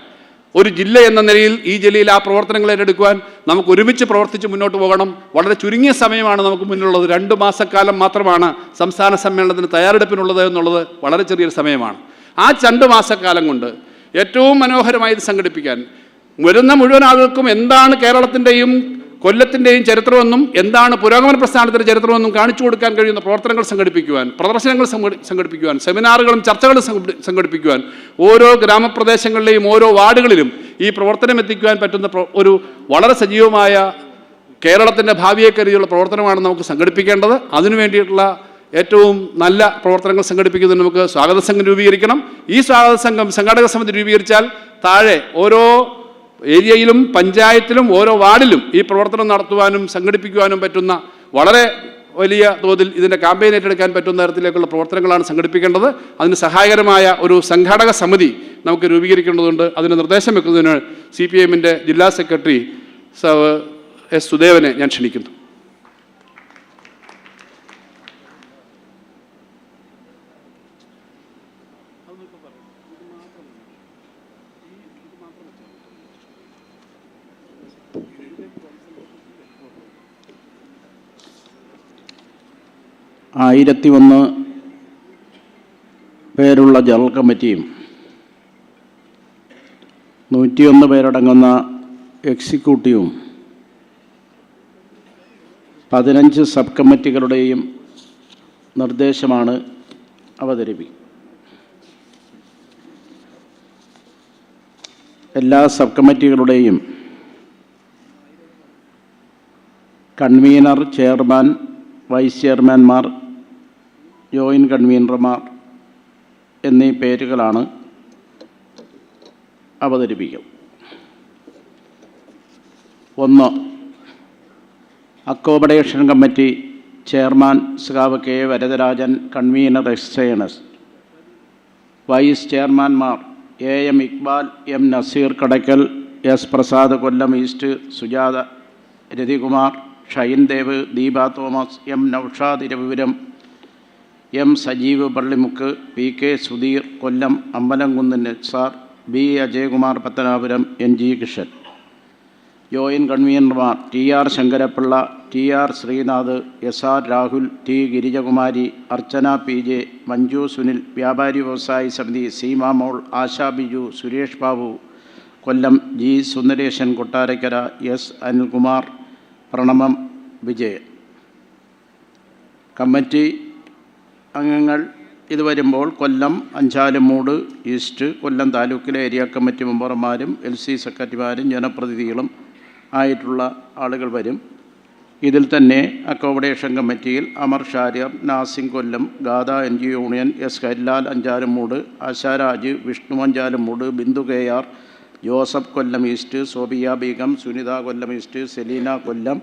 ഒരു ജില്ല എന്ന നിലയിൽ ഈ ജില്ലയിൽ ആ പ്രവർത്തനങ്ങൾ ഏറ്റെടുക്കുവാൻ നമുക്ക് ഒരുമിച്ച് പ്രവർത്തിച്ച് മുന്നോട്ട് പോകണം. വളരെ ചുരുങ്ങിയ സമയമാണ് നമുക്ക് മുന്നിലുള്ളത്. 2 മാസക്കാലം മാത്രമാണ് സംസ്ഥാന സമ്മേളനത്തിന് തയ്യാറെടുപ്പിനുള്ളത് എന്നുള്ളത് വളരെ ചെറിയൊരു സമയമാണ്. ആ 2 മാസക്കാലം കൊണ്ട് ഏറ്റവും മനോഹരമായി ഇത് സംഘടിപ്പിക്കാൻ, വരുന്ന മുഴുവൻ ആളുകൾക്കും എന്താണ് കേരളത്തിൻ്റെയും കൊല്ലത്തിൻ്റെയും ചരിത്രമെന്നും എന്താണ് പുരോഗമന പ്രസ്ഥാനത്തിൻ്റെ ചരിത്രമെന്നും കാണിച്ചു കൊടുക്കാൻ കഴിയുന്ന പ്രവർത്തനങ്ങൾ സംഘടിപ്പിക്കുവാൻ, പ്രദർശനങ്ങൾ സംഘടിപ്പിക്കുവാൻ, സെമിനാറുകളും ചർച്ചകളും സംഘടിപ്പിക്കുവാൻ, ഓരോ ഗ്രാമപ്രദേശങ്ങളിലെയും ഓരോ വാർഡുകളിലും ഈ പ്രവർത്തനം എത്തിക്കുവാൻ പറ്റുന്ന ഒരു വളരെ സജീവമായ കേരളത്തിൻ്റെ ഭാവിയെ കരുതിയുള്ള പ്രവർത്തനമാണ് നമുക്ക് സംഘടിപ്പിക്കേണ്ടത്. അതിനുവേണ്ടിയിട്ടുള്ള ഏറ്റവും നല്ല പ്രവർത്തനങ്ങൾ സംഘടിപ്പിക്കുന്നതിന് നമുക്ക് സ്വാഗത സംഘം രൂപീകരിക്കണം. ഈ സ്വാഗത സംഘം സംഘാടക സമിതി രൂപീകരിച്ചാൽ താഴെ ഓരോ ഏരിയയിലും പഞ്ചായത്തിലും ഓരോ വാർഡിലും ഈ പ്രവർത്തനം നടത്തുവാനും സംഘടിപ്പിക്കുവാനും പറ്റുന്ന, വളരെ വലിയ തോതിൽ ഇതിൻ്റെ ക്യാമ്പയിൻ ഏറ്റെടുക്കാൻ പറ്റുന്ന തരത്തിലേക്കുള്ള പ്രവർത്തനങ്ങളാണ് സംഘടിപ്പിക്കേണ്ടത്. അതിന് സഹായകരമായ ഒരു സംഘാടക സമിതി നമുക്ക് രൂപീകരിക്കേണ്ടതുണ്ട്. അതിന് നിർദ്ദേശം വെക്കുന്നതിന് CPIM-ന്റെ ജില്ലാ സെക്രട്ടറി S. സുദേവനെ ഞാൻ ക്ഷണിക്കുന്നു. ആയിരത്തി പേരുള്ള ജനറൽ കമ്മിറ്റിയും 101 പേരടങ്ങുന്ന എക്സിക്യൂട്ടീവും 15 സബ് കമ്മിറ്റികളുടെയും നിർദ്ദേശമാണ് അവതരിപ്പിക്കുക. എല്ലാ സബ് കമ്മിറ്റികളുടെയും കൺവീനർ, ചെയർമാൻ, വൈസ് ചെയർമാൻമാർ, ജോയിൻറ്റ് കൺവീനർമാർ എന്നീ പേരുകളാണ് അവതരിപ്പിക്കുക. 1. അക്കോമഡേഷൻ കമ്മിറ്റി ചെയർമാൻ സഖാവ് K. വരദരാജൻ, കൺവീനർ എക്സ്റ്റേണസ്. വൈസ് ചെയർമാൻമാർ AM Iqbal, M. Nazeer Kadakkal, S. Prasad Kollam east, Sujatha Rathikumar, Shine Dev, Deepa Thomas, M Naushad Iravipuram, M Sajeev Pallimukku, P K Sudheer Kollam, Ambalamkunnu Nisar, B Ajayakumar Pathanapuram, N G Kishan. Joint കൺവീനർമാർ T R Sankarapillai, T R Sreenath, S R Rahul, T Girijakumari, Archana P J, Manju Sunil, Vyapari Vyavasayi Samithi Seema Mol, Asha Biju, Suresh Babu Kollam, G Sundaresan Kottarakkara, S Anilkumar, Pranamam Vijayan. Committee അംഗങ്ങൾ ഇത് വരുമ്പോൾ Kollam Anchalumoodu east, Kollam താലൂക്കിലെ area committee മെമ്പർമാരും LC സെക്രട്ടറിമാരും ജനപ്രതിനിധികളും ആയിട്ടുള്ള ആളുകൾ വരും. ഇതിൽ തന്നെ അക്കോമഡേഷൻ കമ്മിറ്റിയിൽ Amar Shariar, Nasim Kollam, Gatha NG union, S Harilal Anchalumoodu, Asharaj, Vishnu Anchalumoodu, Bindu KR, Joseph Kollam east, Sobiya Begum, Sunitha Kollam east, Selina കൊല്ലം,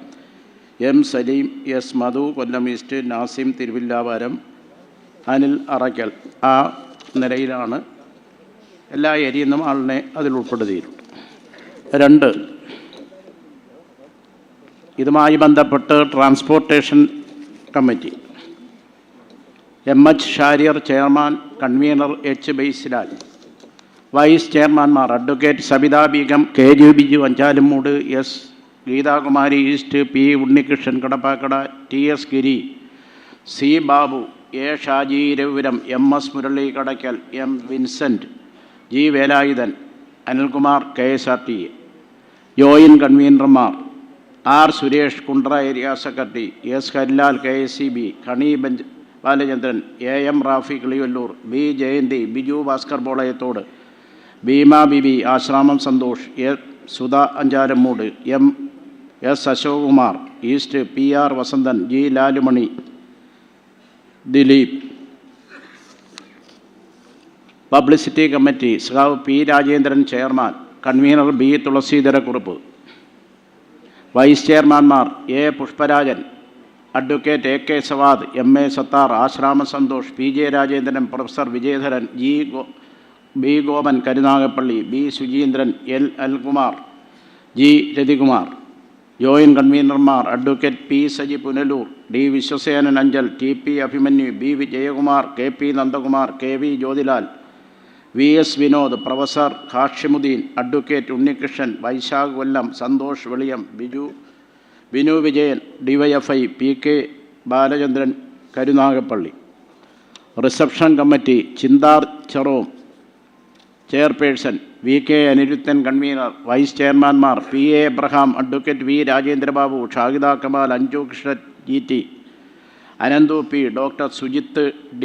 എം സലീം, എസ് മധു കൊല്ലം ഈസ്റ്റ്, നാസിം തിരുവില്ലാവാരം, അനിൽ അറയ്ക്കൽ. ആ നിലയിലാണ് എല്ലാ ഏരിയയിൽ നിന്നും ആളിനെ അതിൽ ഉൾപ്പെടുത്തിയിട്ടുണ്ട്. 2, ഇതുമായി ബന്ധപ്പെട്ട് transportation committee MH Shariar chairman, convener H Baisilal, vice ചെയർമാൻമാർ advocate Sabitha Begum, KG Biju Anchalumoodu, S Geethakumari east, P Unnikrishnan Kadappakkada, TS Giri, C Babu, A Shaji Ravipuram, MS Murali Kadakkal, M Vincent, G Velayudhan, Anilkumar KSRT. Joint കൺവീനർമാർ R Suresh Kundara area secretary, S Harilal KSCB, Kani Balachandran, AM Rafi Kilivallur, B Jayanthi, Biju Bhaskar Polayathodu, Bheema Bibi, Asramam Santhosh, Sudha Anchalummoodu, MS Ashok Kumar east, PR Vasanthan, G Lalumani, Dileep. Publicity committee സഖാവ് P Rajendran chairman, convener B Thulaseedharakurup. Vice ചെയർമാൻമാർ A Pushparajan, advocate AK Savad, MA Sathar, Ashrama Santhosh, PJ Rajendran, professor Vijayadharan, B Gopan Karunagappally, B Sujeendran, L Alkumar, G Rathikumar. Joint കൺവീനർമാർ advocate P Saji Punalur, D Viswasenan Anchal, TP Abhimanyu, B Jayakumar, KP Nandakumar, KV Jyothilal, VS Vinod, professor Hashimuddeen, advocate Unnikrishnan, Vaishakh Kollam, Santhosh Veliyam, Binu Vijayan, DYFI, PK Balachandran Karunagappally. Reception committee Chintha Jerome chairperson, VK Aniruddhan convener. Vice ചെയർമാൻമാർ PA Abraham, advocate V Rajendrababu, Shahida Kamal, Anju Krishnan GT, Ananthu P, doctor Sujith D,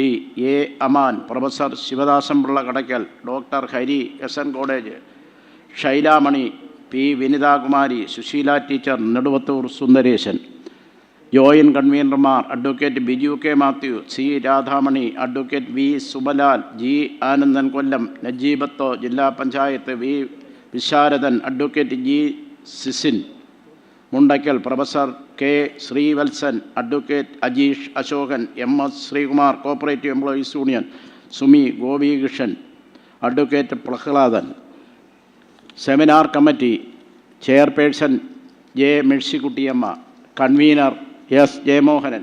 A Aman, professor Sivadasan Pillai Kadakkal, doctor Hari SN college, Shailamani P, Vinithakumari, Susheela teacher, Neduvathur Sundaresan. Joint കൺവീനർമാർ advocate Biju K Mathew, C Radhamani, advocate V Subalal, G Anandan Kollam, നജീബത്തോ ജില്ലാ panchayat, V Visharadan, advocate G Sisin Mundakkal, professor K Sreevalsan, advocate Ajeesh Ashokan, MS Sreekumar, cooperative employees union, Sumi Gopikrishnan, advocate Prahladan. Seminar committee chairperson J Mercykuttyamma, convener S Jayamohanan.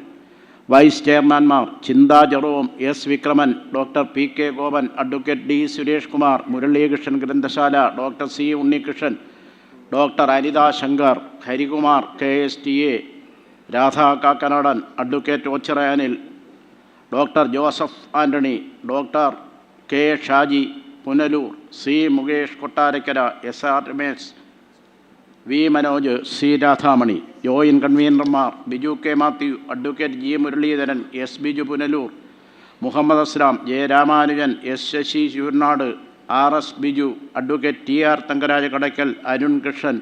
Vice ചെയർമാൻമാർ Chintha Jerome, S Vikraman, doctor PK Gopan, advocate D Suresh Kumar, Muralikrishnan ഗ്രന്ഥശാല, doctor C Unnikrishnan, doctor Anitha Shankar, Harikumar KSTA, Radha Kakkanadan, advocate ഓച്ചിറയാനിൽ, doctor Joseph Antony, doctor K Shaji Punalur, C Mukesh Kottarakkara, SR Ramesh, V Manoj, C Radhamani. Joint കൺവീനർമാർ Biju K Mathew, advocate G Muraleedharan, S Biju Punalur, Muhammad Aslam, J Ramanujan, S Sasi Sivanad, RS Biju, advocate TR Thankaraja Kadakkal, Arun Krishnan,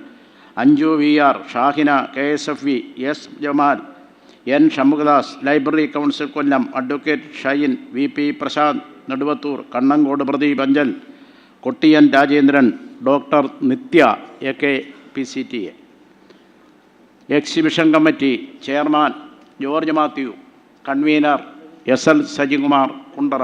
Anju VR, Shahina KSFV, S Jamal, N Shamukhadas, library council Kollam, advocate Shine, VP Prashanth Neduvathur, Kannankode Pradeep Anchal, Kottiyan Rajendran, doctor Nithya AK PCTA. Exhibition committee chairman George Mathew, convener SL Sajikumar Kundara.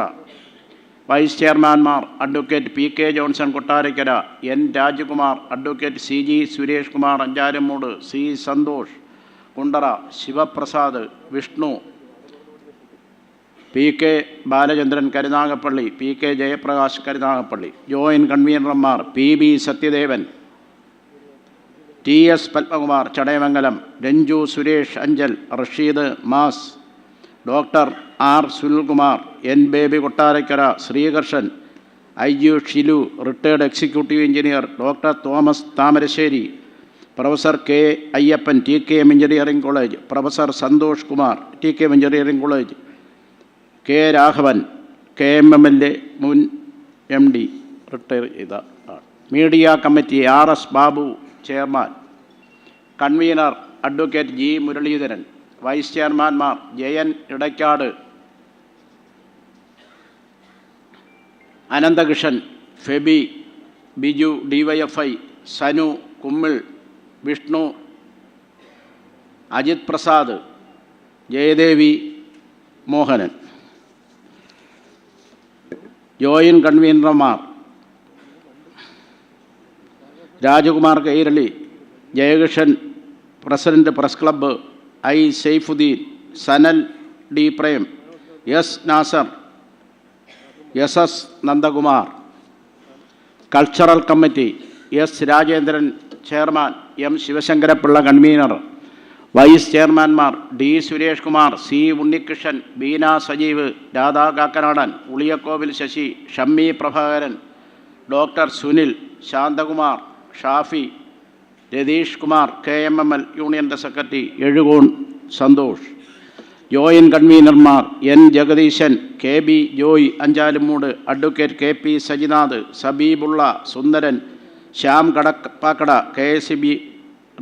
Vice ചെയർമാൻമാർ advocate P K Johnson Kottarakkara, N Rajakumar, advocate C G Suresh Kumar Ancharamoodu, C Santhosh Kundara, Sivaprasad, Vishnu, P K Balachandran Karunagappally, P K Jayaprakash Karunagappally. Joint കൺവീനർമാർ P B Sathyadevan, T S Padmakumar Chadayamangalam, Ranju Suresh Anchal, Rasheed മാസ്, doctor R Sunilkumar, N Baby Kottarakkara, Sreekarshan, ഐ ജു ഷിലു retired executive engineer, doctor Thomas Thamarassery, professor K Ayyappan, T K M engineering college, professor Santhosh Kumar, T K M engineering college, K Raghavan, K M M L A മുൻ M D retire ചെയ്ത ആൾ. Media committee R S Babu chairman, convener advocate G Muraleedharan, vice ചെയർമാൻമാർ Jayan Idaykkad, Ananthakrishnan, Febi, Biju DYFI, Sanu Kummil, Vishnu, Ajith Prasad, Jayadevi Mohanan. Joint കൺവീനർമാർ Rajakumar Kairali, Jayakrishnan president press club, I Saifuddin, Sanal D Prem, S Nasar, SS Nandakumar. Cultural committee S Rajendran chairman, M Sivasankarapillai convener. Vice ചെയർമാൻമാർ D Suresh Kumar, C Unnikrishnan, Beena Sajeev, Radha Kakkanadan, Uliyakovil Sasi, Shammi Prabhakaran, doctor Sunil, Santhakumar, Shafi, Ratheesh Kumar, KMML യൂണിയൻ്റെ secretary, Ezhukone Santhosh. Joint കൺവീനർമാർ N Jagadeesan, KB Joy Anchalumoodu, advocate KP Sajinath, Sabeebulla, Sundaran, Shyam Kadappakada, KSB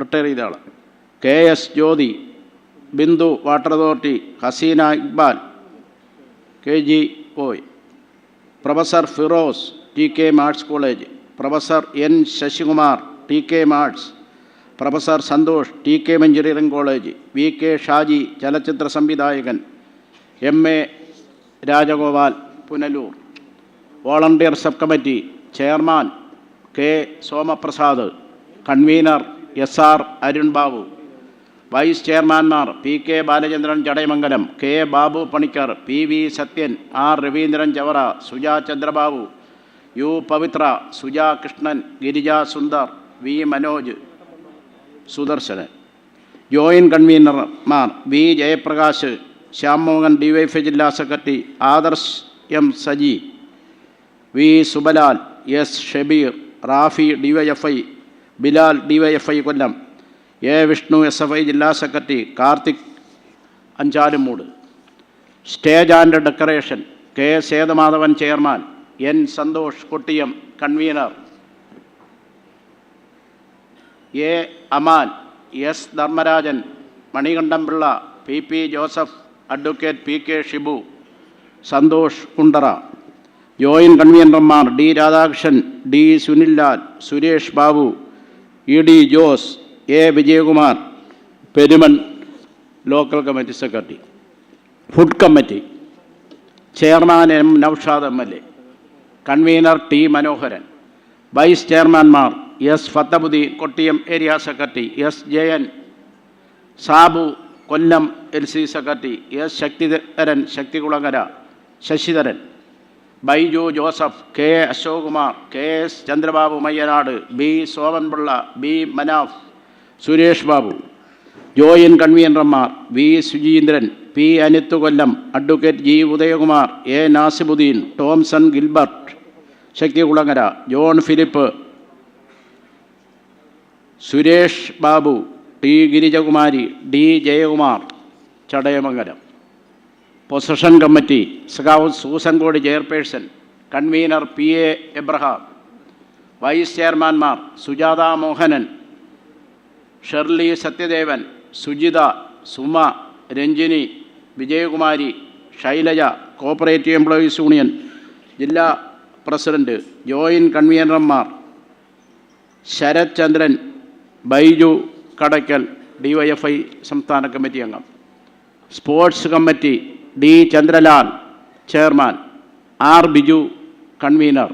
retire ചെയ്ത ആൾ, KS Jyothi, Bindu water authority, Haseena Iqbal, KG ഓയ്, professor Firoz, TK arts college, professor N Sasikumar, TK arts, professor Santhosh, TK engineering college, VK Shaji ചലച്ചിത്ര സംവിധായകൻ, MA Rajagopal Punalur. Volunteer sub committee chairman K Somaprasad, convener SR Arun Babu. Vice ചെയർമാൻമാർ PK Balachandran Chadayamangalam, K Babu Panicker, PV Sathyan, R Raveendran Chavara, Suja Chandrababu, U Pavithra, Suja Krishnan, Girija Sundar, V Manoj, Sudarsanan. Joint കൺവീനർമാർ V Jayaprakash, Shyammohan DYFI ജില്ലാ secretary, Adarsh M Saji, V Subalal, S Shabeer, Rafi DYFI, Bilal DYFI Kollam, A Vishnu SFI ജില്ലാ secretary, Karthik Anchalumoodu. Stage and decoration K Sethumadhavan chairman, N Santhosh Kottiyam convener, A Aman, S Dharmarajan, Manikandanpillai, PP Joseph, advocate PK Shibu, Santhosh Kundara. Joint കൺവീനർമാർ D Radhakrishnan, D Sunillal, Suresh Babu, ED Jose, A Vijayakumar, Perumon local committee secretary. Food committee chairman M Naushad MLA, convener T Manoharan. Vice ചെയർമാൻമാർ S Fathabuddin Kottiyam area secretary, S Jayan, Sabu Kollam LC secretary, S Sakthidharan Sakthikulangara, Sasidharan, Baiju Joseph, K Ashok Kumar, KS Chandrababu Mayyanad, B Somanpillai, B Manaf, Suresh Babu. Joint കൺവീനർമാർ V Sujeendran, P Anithu Kollam, advocate G Udayakumar, A Nasibuddin, Thomson Gilbert Sakthikulangara, John Philip, Suresh Babu, T Girijakumari, D Jayakumar Chadayamangalam. Procession committee സഖാവ് Susan Kodi chairperson, convener PA Abraham. Vice ചെയർമാൻമാർ Sujatha Mohanan, Shirley Sathyadevan, Sujitha, Suma, Ranjini, Vijayakumari, Shylaja, cooperative employees union ജില്ലാ president. Joint കൺവീനർമാർ Sarath Chandran, Baiju Kadakkal, DYFI സംസ്ഥാന committee അംഗം. Sports committee D Chandralal chairman, R Biju convener,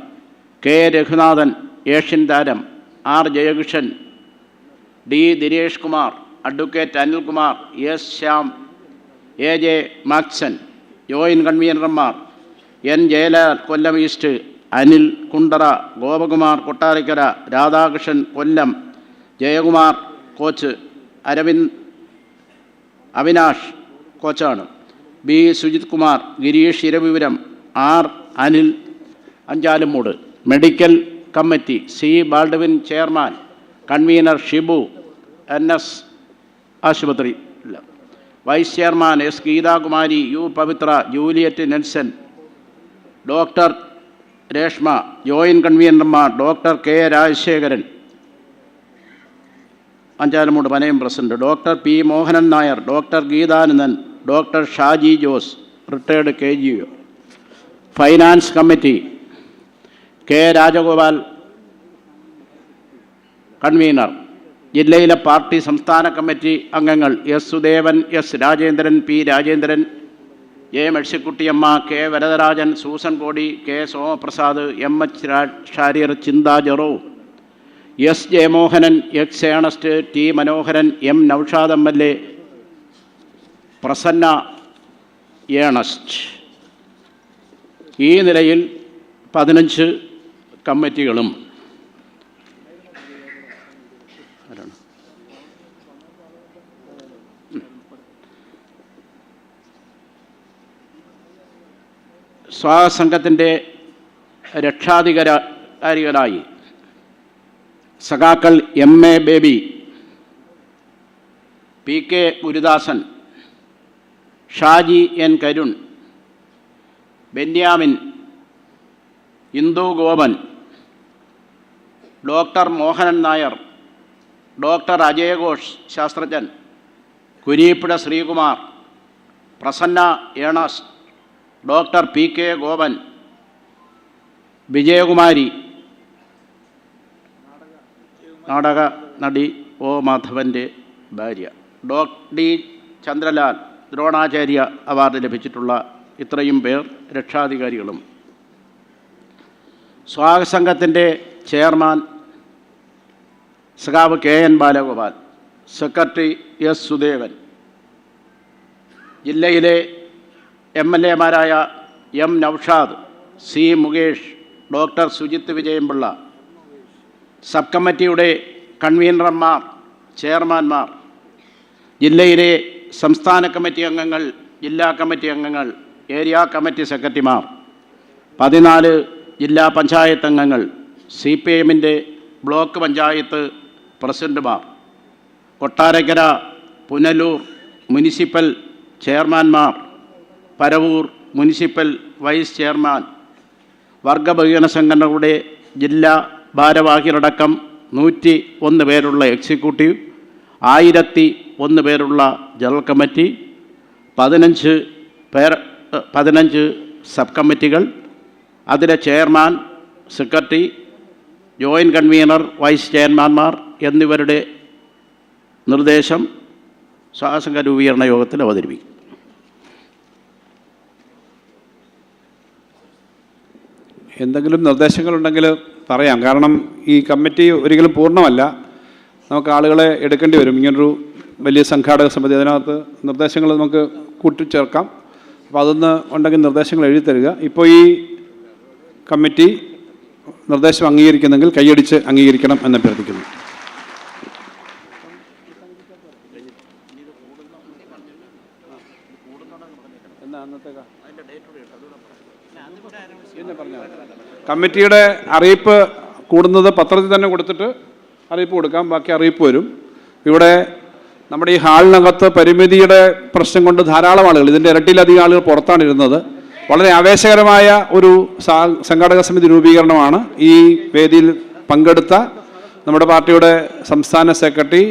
K Raghunathan Asian താരം, R Jayakishan, D Dinesh Kumar, advocate Anilkumar, S Shyam, A J Maxon. Joint കൺവീനർമാർ N Jayalal Kollam east, Anil Kundara, Gopakumar Kottarakkara, Radhakrishnan Kollam, Jayakumar coach, Avinash കോച്ചാണ്, B Sujith Kumar, Gireesh Eravipuram, R Anil Anchalumoodu. Medical committee C Baldwin chairman, convener Shibu, NS ആശുപത്രി. Vice chairman S Geethakumari, U Pavithra, Juliet Nelson, doctor Reshma. Joint കൺവീനർമാർ doctor K Rajasekharan, Anchalumoodu Manayam president, doctor P Mohanan Nair, doctor Geethanandan, doctor Shaji Jose, retired KGO. Finance committee K Rajagopal convener. ജില്ലയിലെ party സംസ്ഥാന committee അംഗങ്ങൾ S Sudevan, S Rajendran, P Rajendran, A Mercykuttyamma, K Varadarajan, Susan Kodi, K Somaprasad, MH Shariar, Chintha Jerome, S Jayamohanan, X Ernest, T Manoharan, M Naushad MLA, Prasanna Ernest. ഈ നിലയിൽ 15 കമ്മിറ്റികളും സ്വാഗതസംഘത്തിൻ്റെ രക്ഷാധികാരികളായി സഖാക്കൾ MA Baby, PK Gurudasan, Shaji N Karun, Benyamin, Indu Gopan, doctor Mohanan Nair, doctor അജയഘോഷ് ശാസ്ത്രജ്ഞൻ, കുരീപ്പുഴ ശ്രീകുമാർ, പ്രസന്ന ഏണാസ്, ഡോക്ടർ PK ഗോപൻ, വിജയകുമാരി, നാടക നടി O മാധവൻ്റെ ഭാര്യ, D ചന്ദ്രലാൽ, ദ്രോണാചാര്യ അവാർഡ് ലഭിച്ചിട്ടുള്ള ഇത്രയും പേർ രക്ഷാധികാരികളും. സ്വാഗതസംഘത്തിൻ്റെ ചെയർമാൻ സഖാവ് KN Balagopal, secretary S Sudevan. ജില്ലയിലെ MLAമാരായ M Naushad, C Mukesh, doctor Sujith Vijayampillai. Sub കമ്മിറ്റിയുടെ കൺവീനർമാർ, ചെയർമാൻമാർ, ജില്ലയിലെ സംസ്ഥാന കമ്മിറ്റി അംഗങ്ങൾ, ജില്ലാ കമ്മിറ്റി അംഗങ്ങൾ, ഏരിയ കമ്മിറ്റി സെക്രട്ടറിമാർ, 14 ജില്ലാ പഞ്ചായത്ത് അംഗങ്ങൾ, CPMൻ്റെ ബ്ലോക്ക് പഞ്ചായത്ത് പ്രസിഡന്റുമാർ, കൊട്ടാരക്കര, പുനലൂർ മുനിസിപ്പൽ ചെയർമാൻമാർ, പരവൂർ മുനിസിപ്പൽ വൈസ് ചെയർമാൻ, വർഗ ബഹുജന സംഘടനകളുടെ ജില്ലാ ഭാരവാഹികളടക്കം 101 പേരുള്ള എക്സിക്യൂട്ടീവ്, 1001 പേരുള്ള ജനറൽ കമ്മിറ്റി, 15 സബ് കമ്മിറ്റികൾ, അതിലെ chairman, secretary, joint convener, vice ചെയർമാൻമാർ എന്നിവരുടെ നിർദ്ദേശം സ്വാഗതസംഘ രൂപീകരണ യോഗത്തിൽ അവതരിപ്പിക്കും. എന്തെങ്കിലും നിർദ്ദേശങ്ങളുണ്ടെങ്കിൽ പറയാം. കാരണം ഈ കമ്മിറ്റി ഒരിക്കലും പൂർണ്ണമല്ല, നമുക്ക് ആളുകളെ എടുക്കേണ്ടി വരും. ഇങ്ങനൊരു വലിയ സംഘാടക സമിതി, അതിനകത്ത് നിർദ്ദേശങ്ങൾ നമുക്ക് കൂട്ടിച്ചേർക്കാം. അപ്പോൾ അതൊന്ന് ഉണ്ടെങ്കിൽ നിർദ്ദേശങ്ങൾ എഴുതി തരിക. ഇപ്പോൾ ഈ കമ്മിറ്റി നിർദ്ദേശം അംഗീകരിക്കുന്നെങ്കിൽ കൈയടിച്ച് അംഗീകരിക്കണം എന്ന് അഭ്യർത്ഥിക്കുന്നു. കമ്മിറ്റിയുടെ അറിയിപ്പ് കൂടുന്നത് പത്രത്തിൽ തന്നെ കൊടുത്തിട്ട് അറിയിപ്പ് കൊടുക്കാം. ബാക്കി അറിയിപ്പ് വരും. ഇവിടെ നമ്മുടെ ഈ ഹാളിനകത്ത് പരിമിതിയുടെ പ്രശ്നം കൊണ്ട് ധാരാളം ആളുകൾ, ഇതിൻ്റെ ഇരട്ടിയിലധികം ആളുകൾ പുറത്താണ് ഇരുന്നത്. വളരെ ആവേശകരമായ ഒരു സംഘാടക സമിതി രൂപീകരണമാണ് ഈ വേദിയിൽ പങ്കെടുത്ത നമ്മുടെ പാർട്ടിയുടെ സംസ്ഥാന സെക്രട്ടറി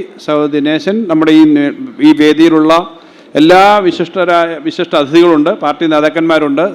ദിനേശൻ, നമ്മുടെ ഈ വേദിയിലുള്ള എല്ലാ വിശിഷ്ട അതിഥികളുണ്ട്, പാർട്ടി നേതാക്കന്മാരുണ്ട്.